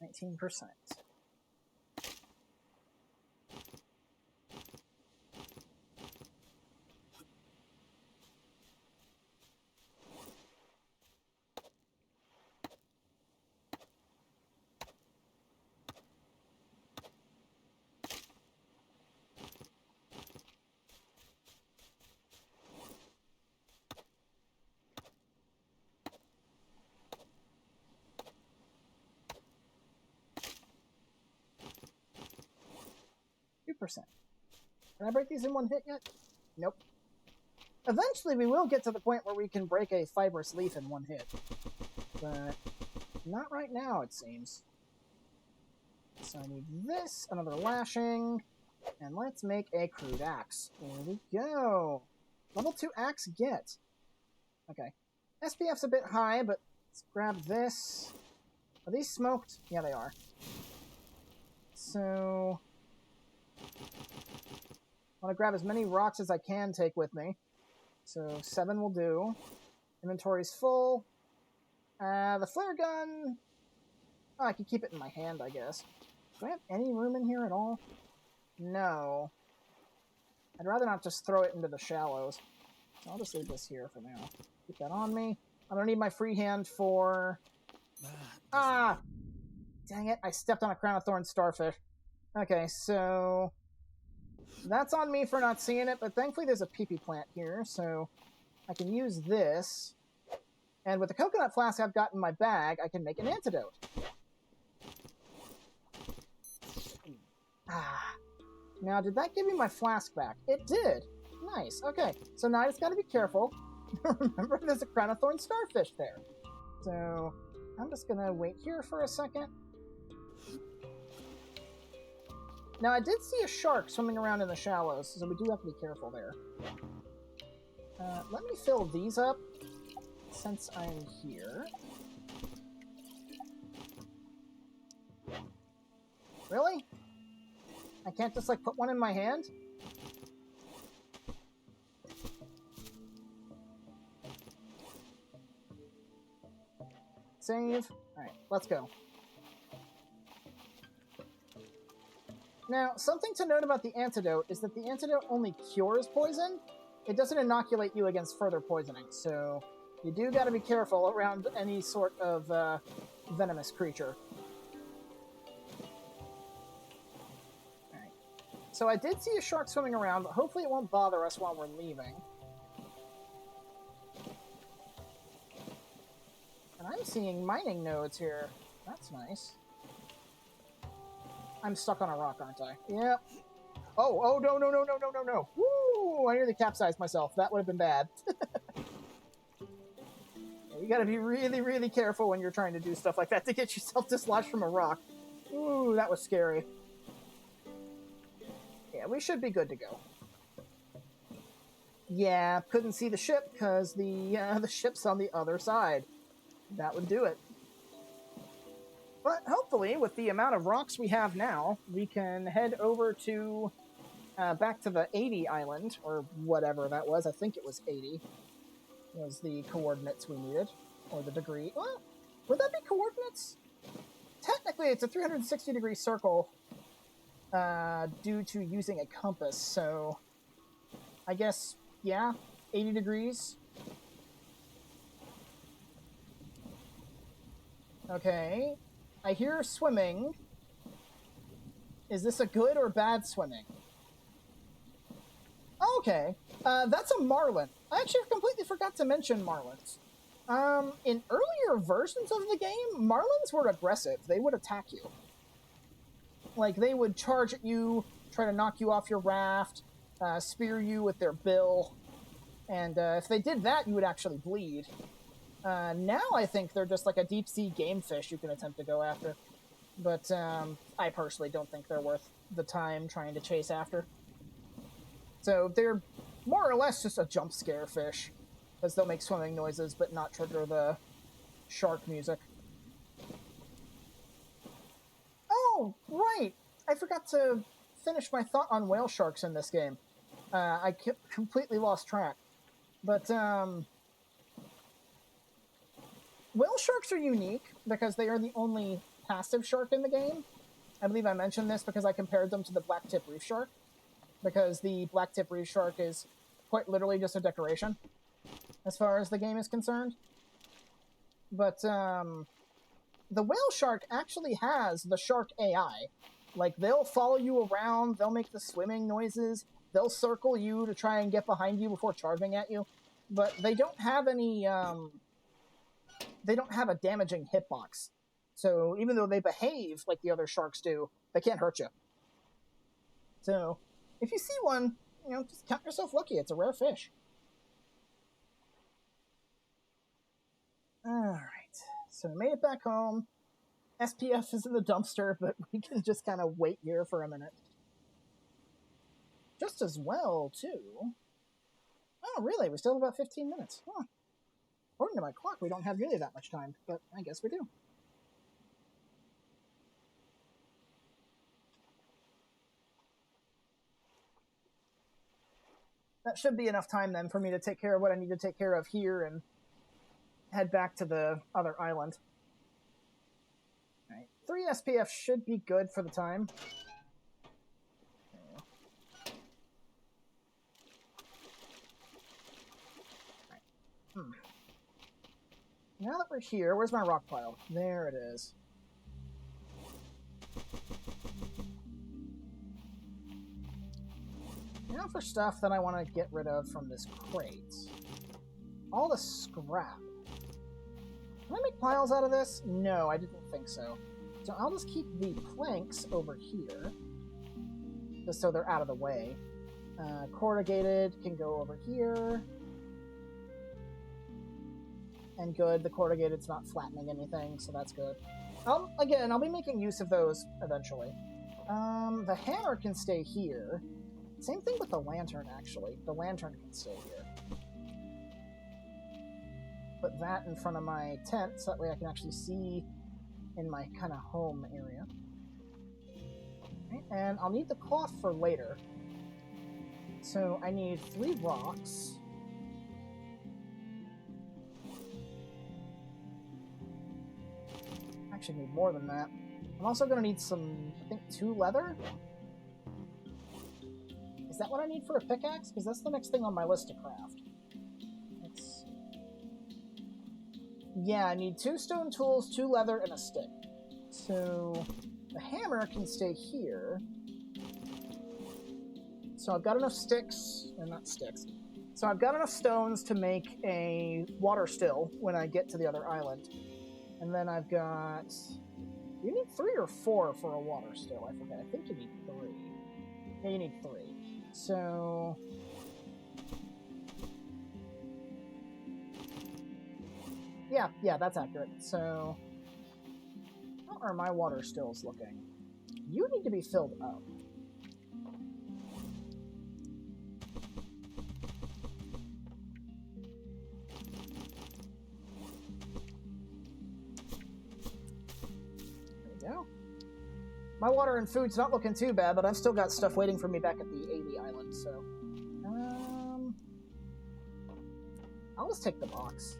19%. Percent. Can I break these in one hit yet? Nope. Eventually we will get to the point where we can break a fibrous leaf in one hit. But not right now, it seems. So I need this, another lashing, and let's make a crude axe. There we go. Level 2 axe get. Okay. SPF's a bit high, but let's grab this. Are these smoked? Yeah, they are. So I want to grab as many rocks as I can take with me. So 7 will do. Inventory's full. The flare gun... Oh, I can keep it in my hand, I guess. Do I have any room in here at all? No. I'd rather not just throw it into the shallows. So I'll just leave this here for now. Keep that on me. I'm going to need my free hand for... Ah! Dang it, I stepped on a crown of thorns starfish. Okay, so... That's on me for not seeing it, but thankfully there's a pee-pee plant here, so I can use this. And with the coconut flask I've got in my bag, I can make an antidote. Ah. Now, did that give me my flask back? It did. Nice. Okay, so now I just gotta be careful. Remember, there's a crown of thorns starfish there. So I'm just gonna wait here for a second. Now, I did see a shark swimming around in the shallows, so we do have to be careful there. Let me fill these up, since I'm here. Really? I can't just, like, put one in my hand? Save. Alright, let's go. Now, something to note about the antidote is that the antidote only cures poison. It doesn't inoculate you against further poisoning, so you do gotta be careful around any sort of venomous creature. Alright. So I did see a shark swimming around, but hopefully it won't bother us while we're leaving. And I'm seeing mining nodes here. That's nice. I'm stuck on a rock, aren't I? Yep. Oh, no. Woo! I nearly capsized myself. That would have been bad. You gotta be really, really careful when you're trying to do stuff like that to get yourself dislodged from a rock. Ooh, that was scary. Yeah, we should be good to go. Yeah, couldn't see the ship because the ship's on the other side. That would do it. But hopefully, with the amount of rocks we have now, we can head over to back to the 80 island, or whatever that was. I think it was 80 was the coordinates we needed, or the degree. Well, would that be coordinates? Technically, it's a 360-degree circle due to using a compass, so I guess, yeah, 80 degrees. Okay. I hear swimming. Is this a good or bad swimming? Okay. That's a marlin. I actually completely forgot to mention marlins. In earlier versions of the game, marlins were aggressive. They would attack you. Like, they would charge at you, try to knock you off your raft, spear you with their bill. And if they did that, you would actually bleed. Now I think they're just like a deep-sea game fish you can attempt to go after. But I personally don't think they're worth the time trying to chase after. So they're more or less just a jump scare fish, because they'll make swimming noises but not trigger the shark music. Oh, right! I forgot to finish my thought on whale sharks in this game. I completely lost track. But, whale sharks are unique because they are the only passive shark in the game. I believe I mentioned this because I compared them to the blacktip reef shark, because the blacktip reef shark is quite literally just a decoration as far as the game is concerned. But the whale shark actually has the shark AI. Like, they'll follow you around, they'll make the swimming noises, they'll circle you to try and get behind you before charging at you, but they don't have any, they don't have a damaging hitbox. So even though they behave like the other sharks do, they can't hurt you. So if you see one, just count yourself lucky. It's a rare fish. Alright, so we made it back home. SPF is in the dumpster, but we can just kind of wait here for a minute. Just as well, too. Oh, really? We still have about 15 minutes. Huh. According to my clock, we don't have nearly that much time, but I guess we do. That should be enough time, then, for me to take care of what I need to take care of here and head back to the other island. Alright, 3 SPF should be good for the time. Now that we're here, where's my rock pile? There it is. Now for stuff that I want to get rid of from this crate. All the scrap. Can I make piles out of this? No, I didn't think so. So I'll just keep the planks over here, just so they're out of the way. Corrugated can go over here. And good, the corrugated's not flattening anything, so that's good. Again, I'll be making use of those eventually. The hammer can stay here. Same thing with the lantern, actually. The lantern can stay here. Put that in front of my tent, so that way I can actually see in my kind of home area. Okay, and I'll need the cloth for later. So I need 3 rocks. Actually need more than that. I'm also going to need some, I think, 2 leather? Is that what I need for a pickaxe? Because that's the next thing on my list to craft. Let's... Yeah, I need 2 stone tools, 2 leather, and a stick. So the hammer can stay here. So I've got enough sticks, and not sticks. So I've got enough stones to make a water still when I get to the other island. And then I've got... You need 3 or 4 for a water still, I forget. I think you need 3. Yeah, you need 3. So... Yeah, that's accurate. So... How are my water stills looking? You need to be filled up. Go. My water and food's not looking too bad, but I've still got stuff waiting for me back at the AV island, so... I'll just take the box.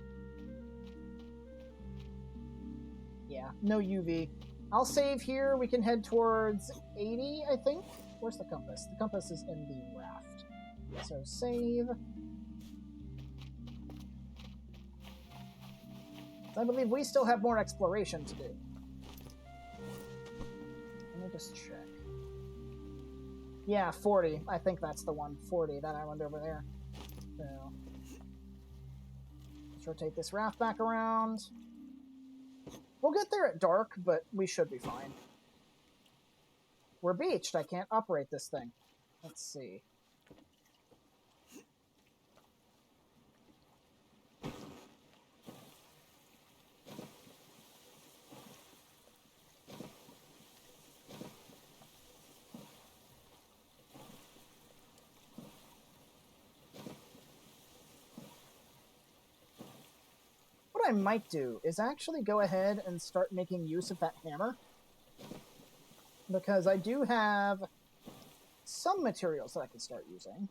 Yeah, no UV. I'll save here. We can head towards 80, I think. Where's the compass? The compass is in the raft. So save. I believe we still have more exploration to do. Let me just check. Yeah, 40. I think that's the one. 40, that island over there. So, let's rotate this raft back around. We'll get there at dark, but we should be fine. We're beached. I can't operate this thing. Let's see. What I might do is actually go ahead and start making use of that hammer, because I do have some materials that I can start using.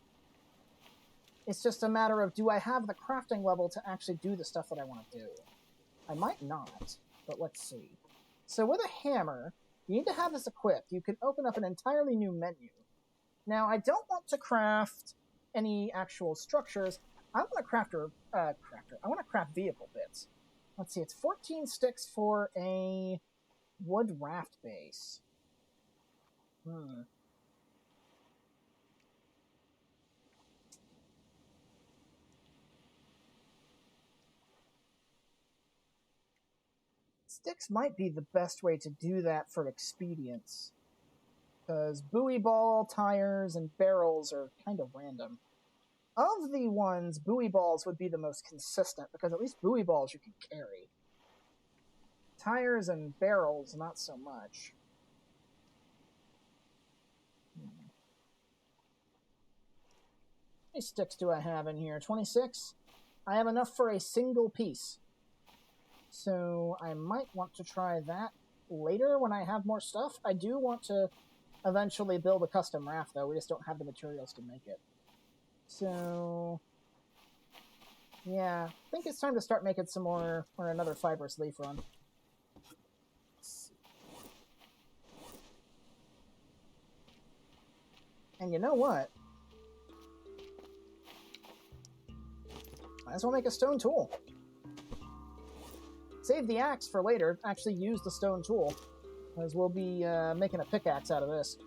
It's just a matter of, do I have the crafting level to actually do the stuff that I want to do? I might not, but let's see. So with a hammer, you need to have this equipped. You can open up an entirely new menu. Now, I don't want to craft any actual structures. I want to craft I want to craft vehicle bits. Let's see, it's 14 sticks for a wood raft base. Sticks might be the best way to do that for expedience. Because buoy ball, tires, and barrels are kind of random. Of the ones, buoy balls would be the most consistent, because at least buoy balls you can carry. Tires and barrels, not so much. How many sticks do I have in here? 26? I have enough for a single piece. So I might want to try that later when I have more stuff. I do want to eventually build a custom raft, though. We just don't have the materials to make it. So, yeah, I think it's time to start making some more, or another fibrous leaf run. And you know what? Might as well make a stone tool. Save the axe for later. Actually use the stone tool, as we'll be making a pickaxe out of this.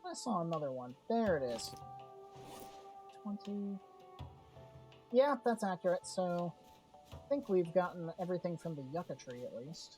I saw another one. There it is. 20. Yeah, that's accurate. So I think we've gotten everything from the yucca tree, at least.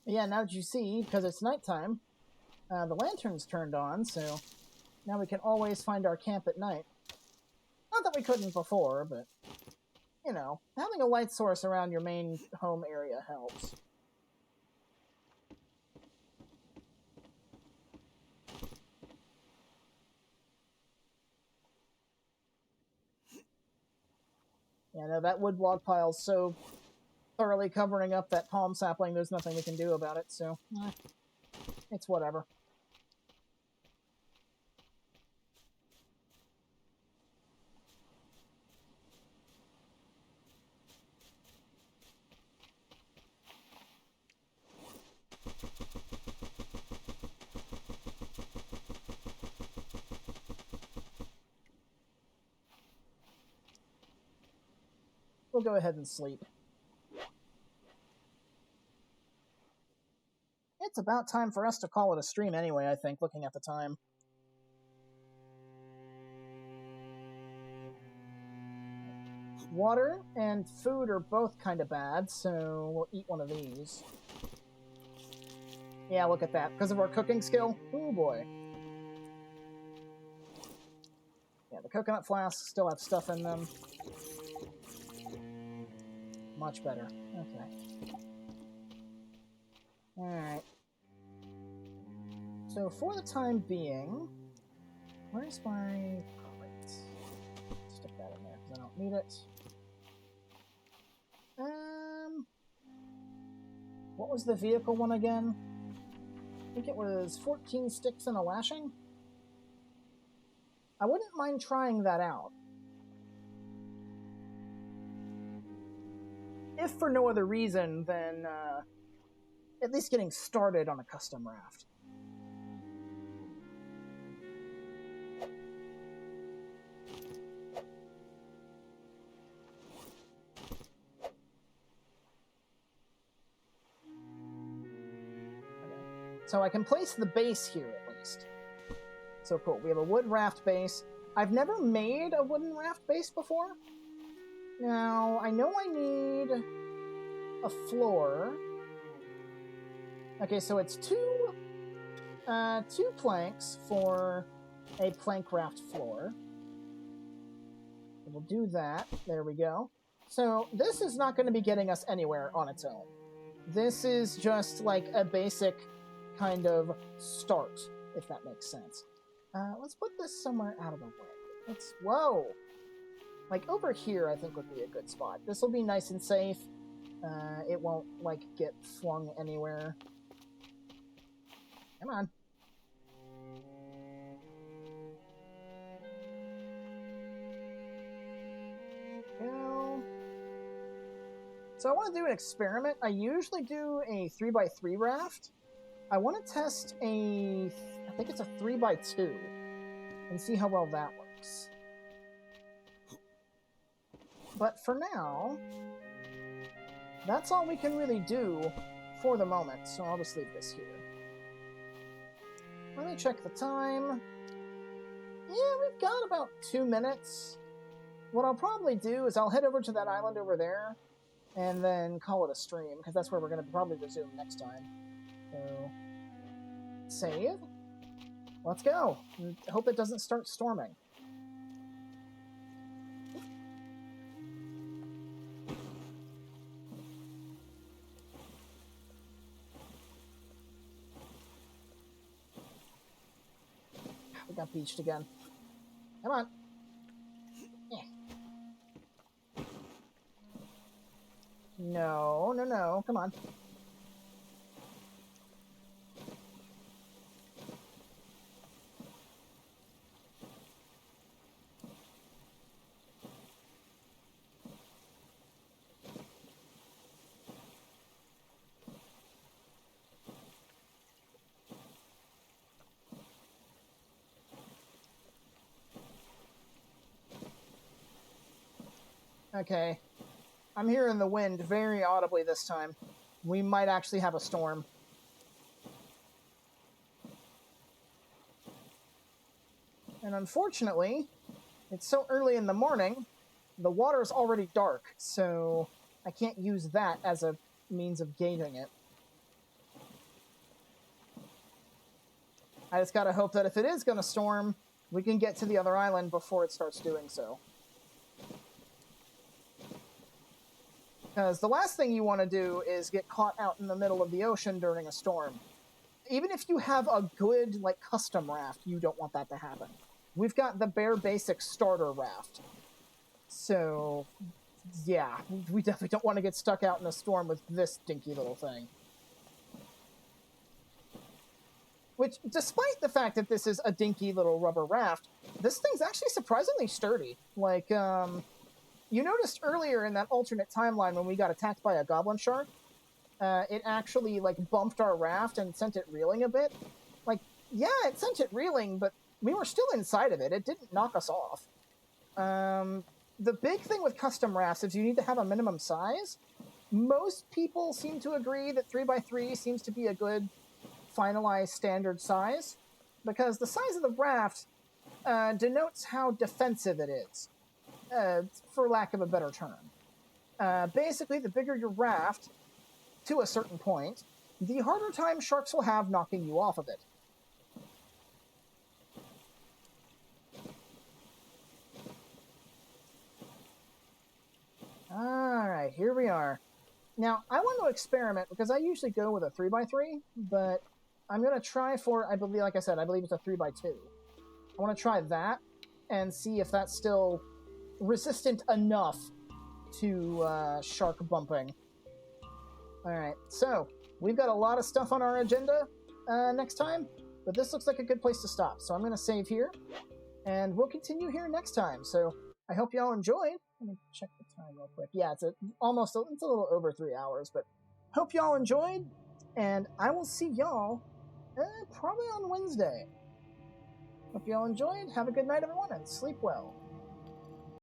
Yeah, now that you see, because it's nighttime, the lantern's turned on, so now we can always find our camp at night. Not that we couldn't before, but, you know, having a light source around your main home area helps. Yeah, no, that wood log pile's so thoroughly covering up that palm sapling, there's nothing we can do about it, so it's whatever. We'll go ahead and sleep. It's about time for us to call it a stream anyway, I think, looking at the time. Water and food are both kind of bad, so we'll eat one of these. Yeah, look at that. Because of our cooking skill? Oh boy. Yeah, the coconut flasks still have stuff in them. Much better. Okay. Alright. So for the time being, where's my crate? Stick that in there because I don't need it. What was the vehicle one again? I think it was 14 sticks and a lashing. I wouldn't mind trying that out. If for no other reason than at least getting started on a custom raft. So I can place the base here, at least. So cool. We have a wood raft base. I've never made a wooden raft base before. Now, I know I need a floor. Okay, so it's two planks for a plank raft floor. We'll do that. There we go. So this is not going to be getting us anywhere on its own. This is just like a basic kind of start, if that makes sense. Let's put this somewhere out of the way. Whoa! Like, over here, I think, would be a good spot. This will be nice and safe. It won't, like, get flung anywhere. Come on. Go. So I want to do an experiment. I usually do a 3x3 raft. I want to test I think it's a 3x2, and see how well that works. But for now, that's all we can really do for the moment, so I'll just leave this here. Let me check the time. Yeah, we've got about 2 minutes. What I'll probably do is I'll head over to that island over there, and then call it a stream, because that's where we're going to probably resume next time. So, save. Let's go. I hope it doesn't start storming. We got beached again. Come on. No, no, no. Come on. Okay. I'm hearing the wind very audibly this time. We might actually have a storm. And unfortunately, it's so early in the morning, the water's already dark, so I can't use that as a means of gauging it. I just gotta hope that if it is gonna storm, we can get to the other island before it starts doing so. Because the last thing you want to do is get caught out in the middle of the ocean during a storm. Even if you have a good, like, custom raft, you don't want that to happen. We've got the bare basic starter raft. So, yeah, we definitely don't want to get stuck out in a storm with this dinky little thing. Which, despite the fact that this is a dinky little rubber raft, this thing's actually surprisingly sturdy. Like, you noticed earlier in that alternate timeline when we got attacked by a goblin shark, it actually, like, bumped our raft and sent it reeling a bit. Like, yeah, it sent it reeling, but we were still inside of it. It didn't knock us off. The big thing with custom rafts is you need to have a minimum size. Most people seem to agree that 3x3 seems to be a good finalized standard size, because the size of the raft denotes how defensive it is, for lack of a better term. Basically, the bigger your raft, to a certain point, the harder time sharks will have knocking you off of it. Alright, here we are. Now, I want to experiment, because I usually go with a 3x3, but I'm going to try for, I believe, like I said, I believe it's a 3x2. I want to try that, and see if that's still resistant enough to shark bumping. Alright, so, we've got a lot of stuff on our agenda next time, but this looks like a good place to stop. So I'm going to save here, and we'll continue here next time. So I hope y'all enjoyed. Let me check the time real quick. Yeah, it's a little over 3 hours, but hope y'all enjoyed, and I will see y'all probably on Wednesday. Hope y'all enjoyed. Have a good night, everyone, and sleep well.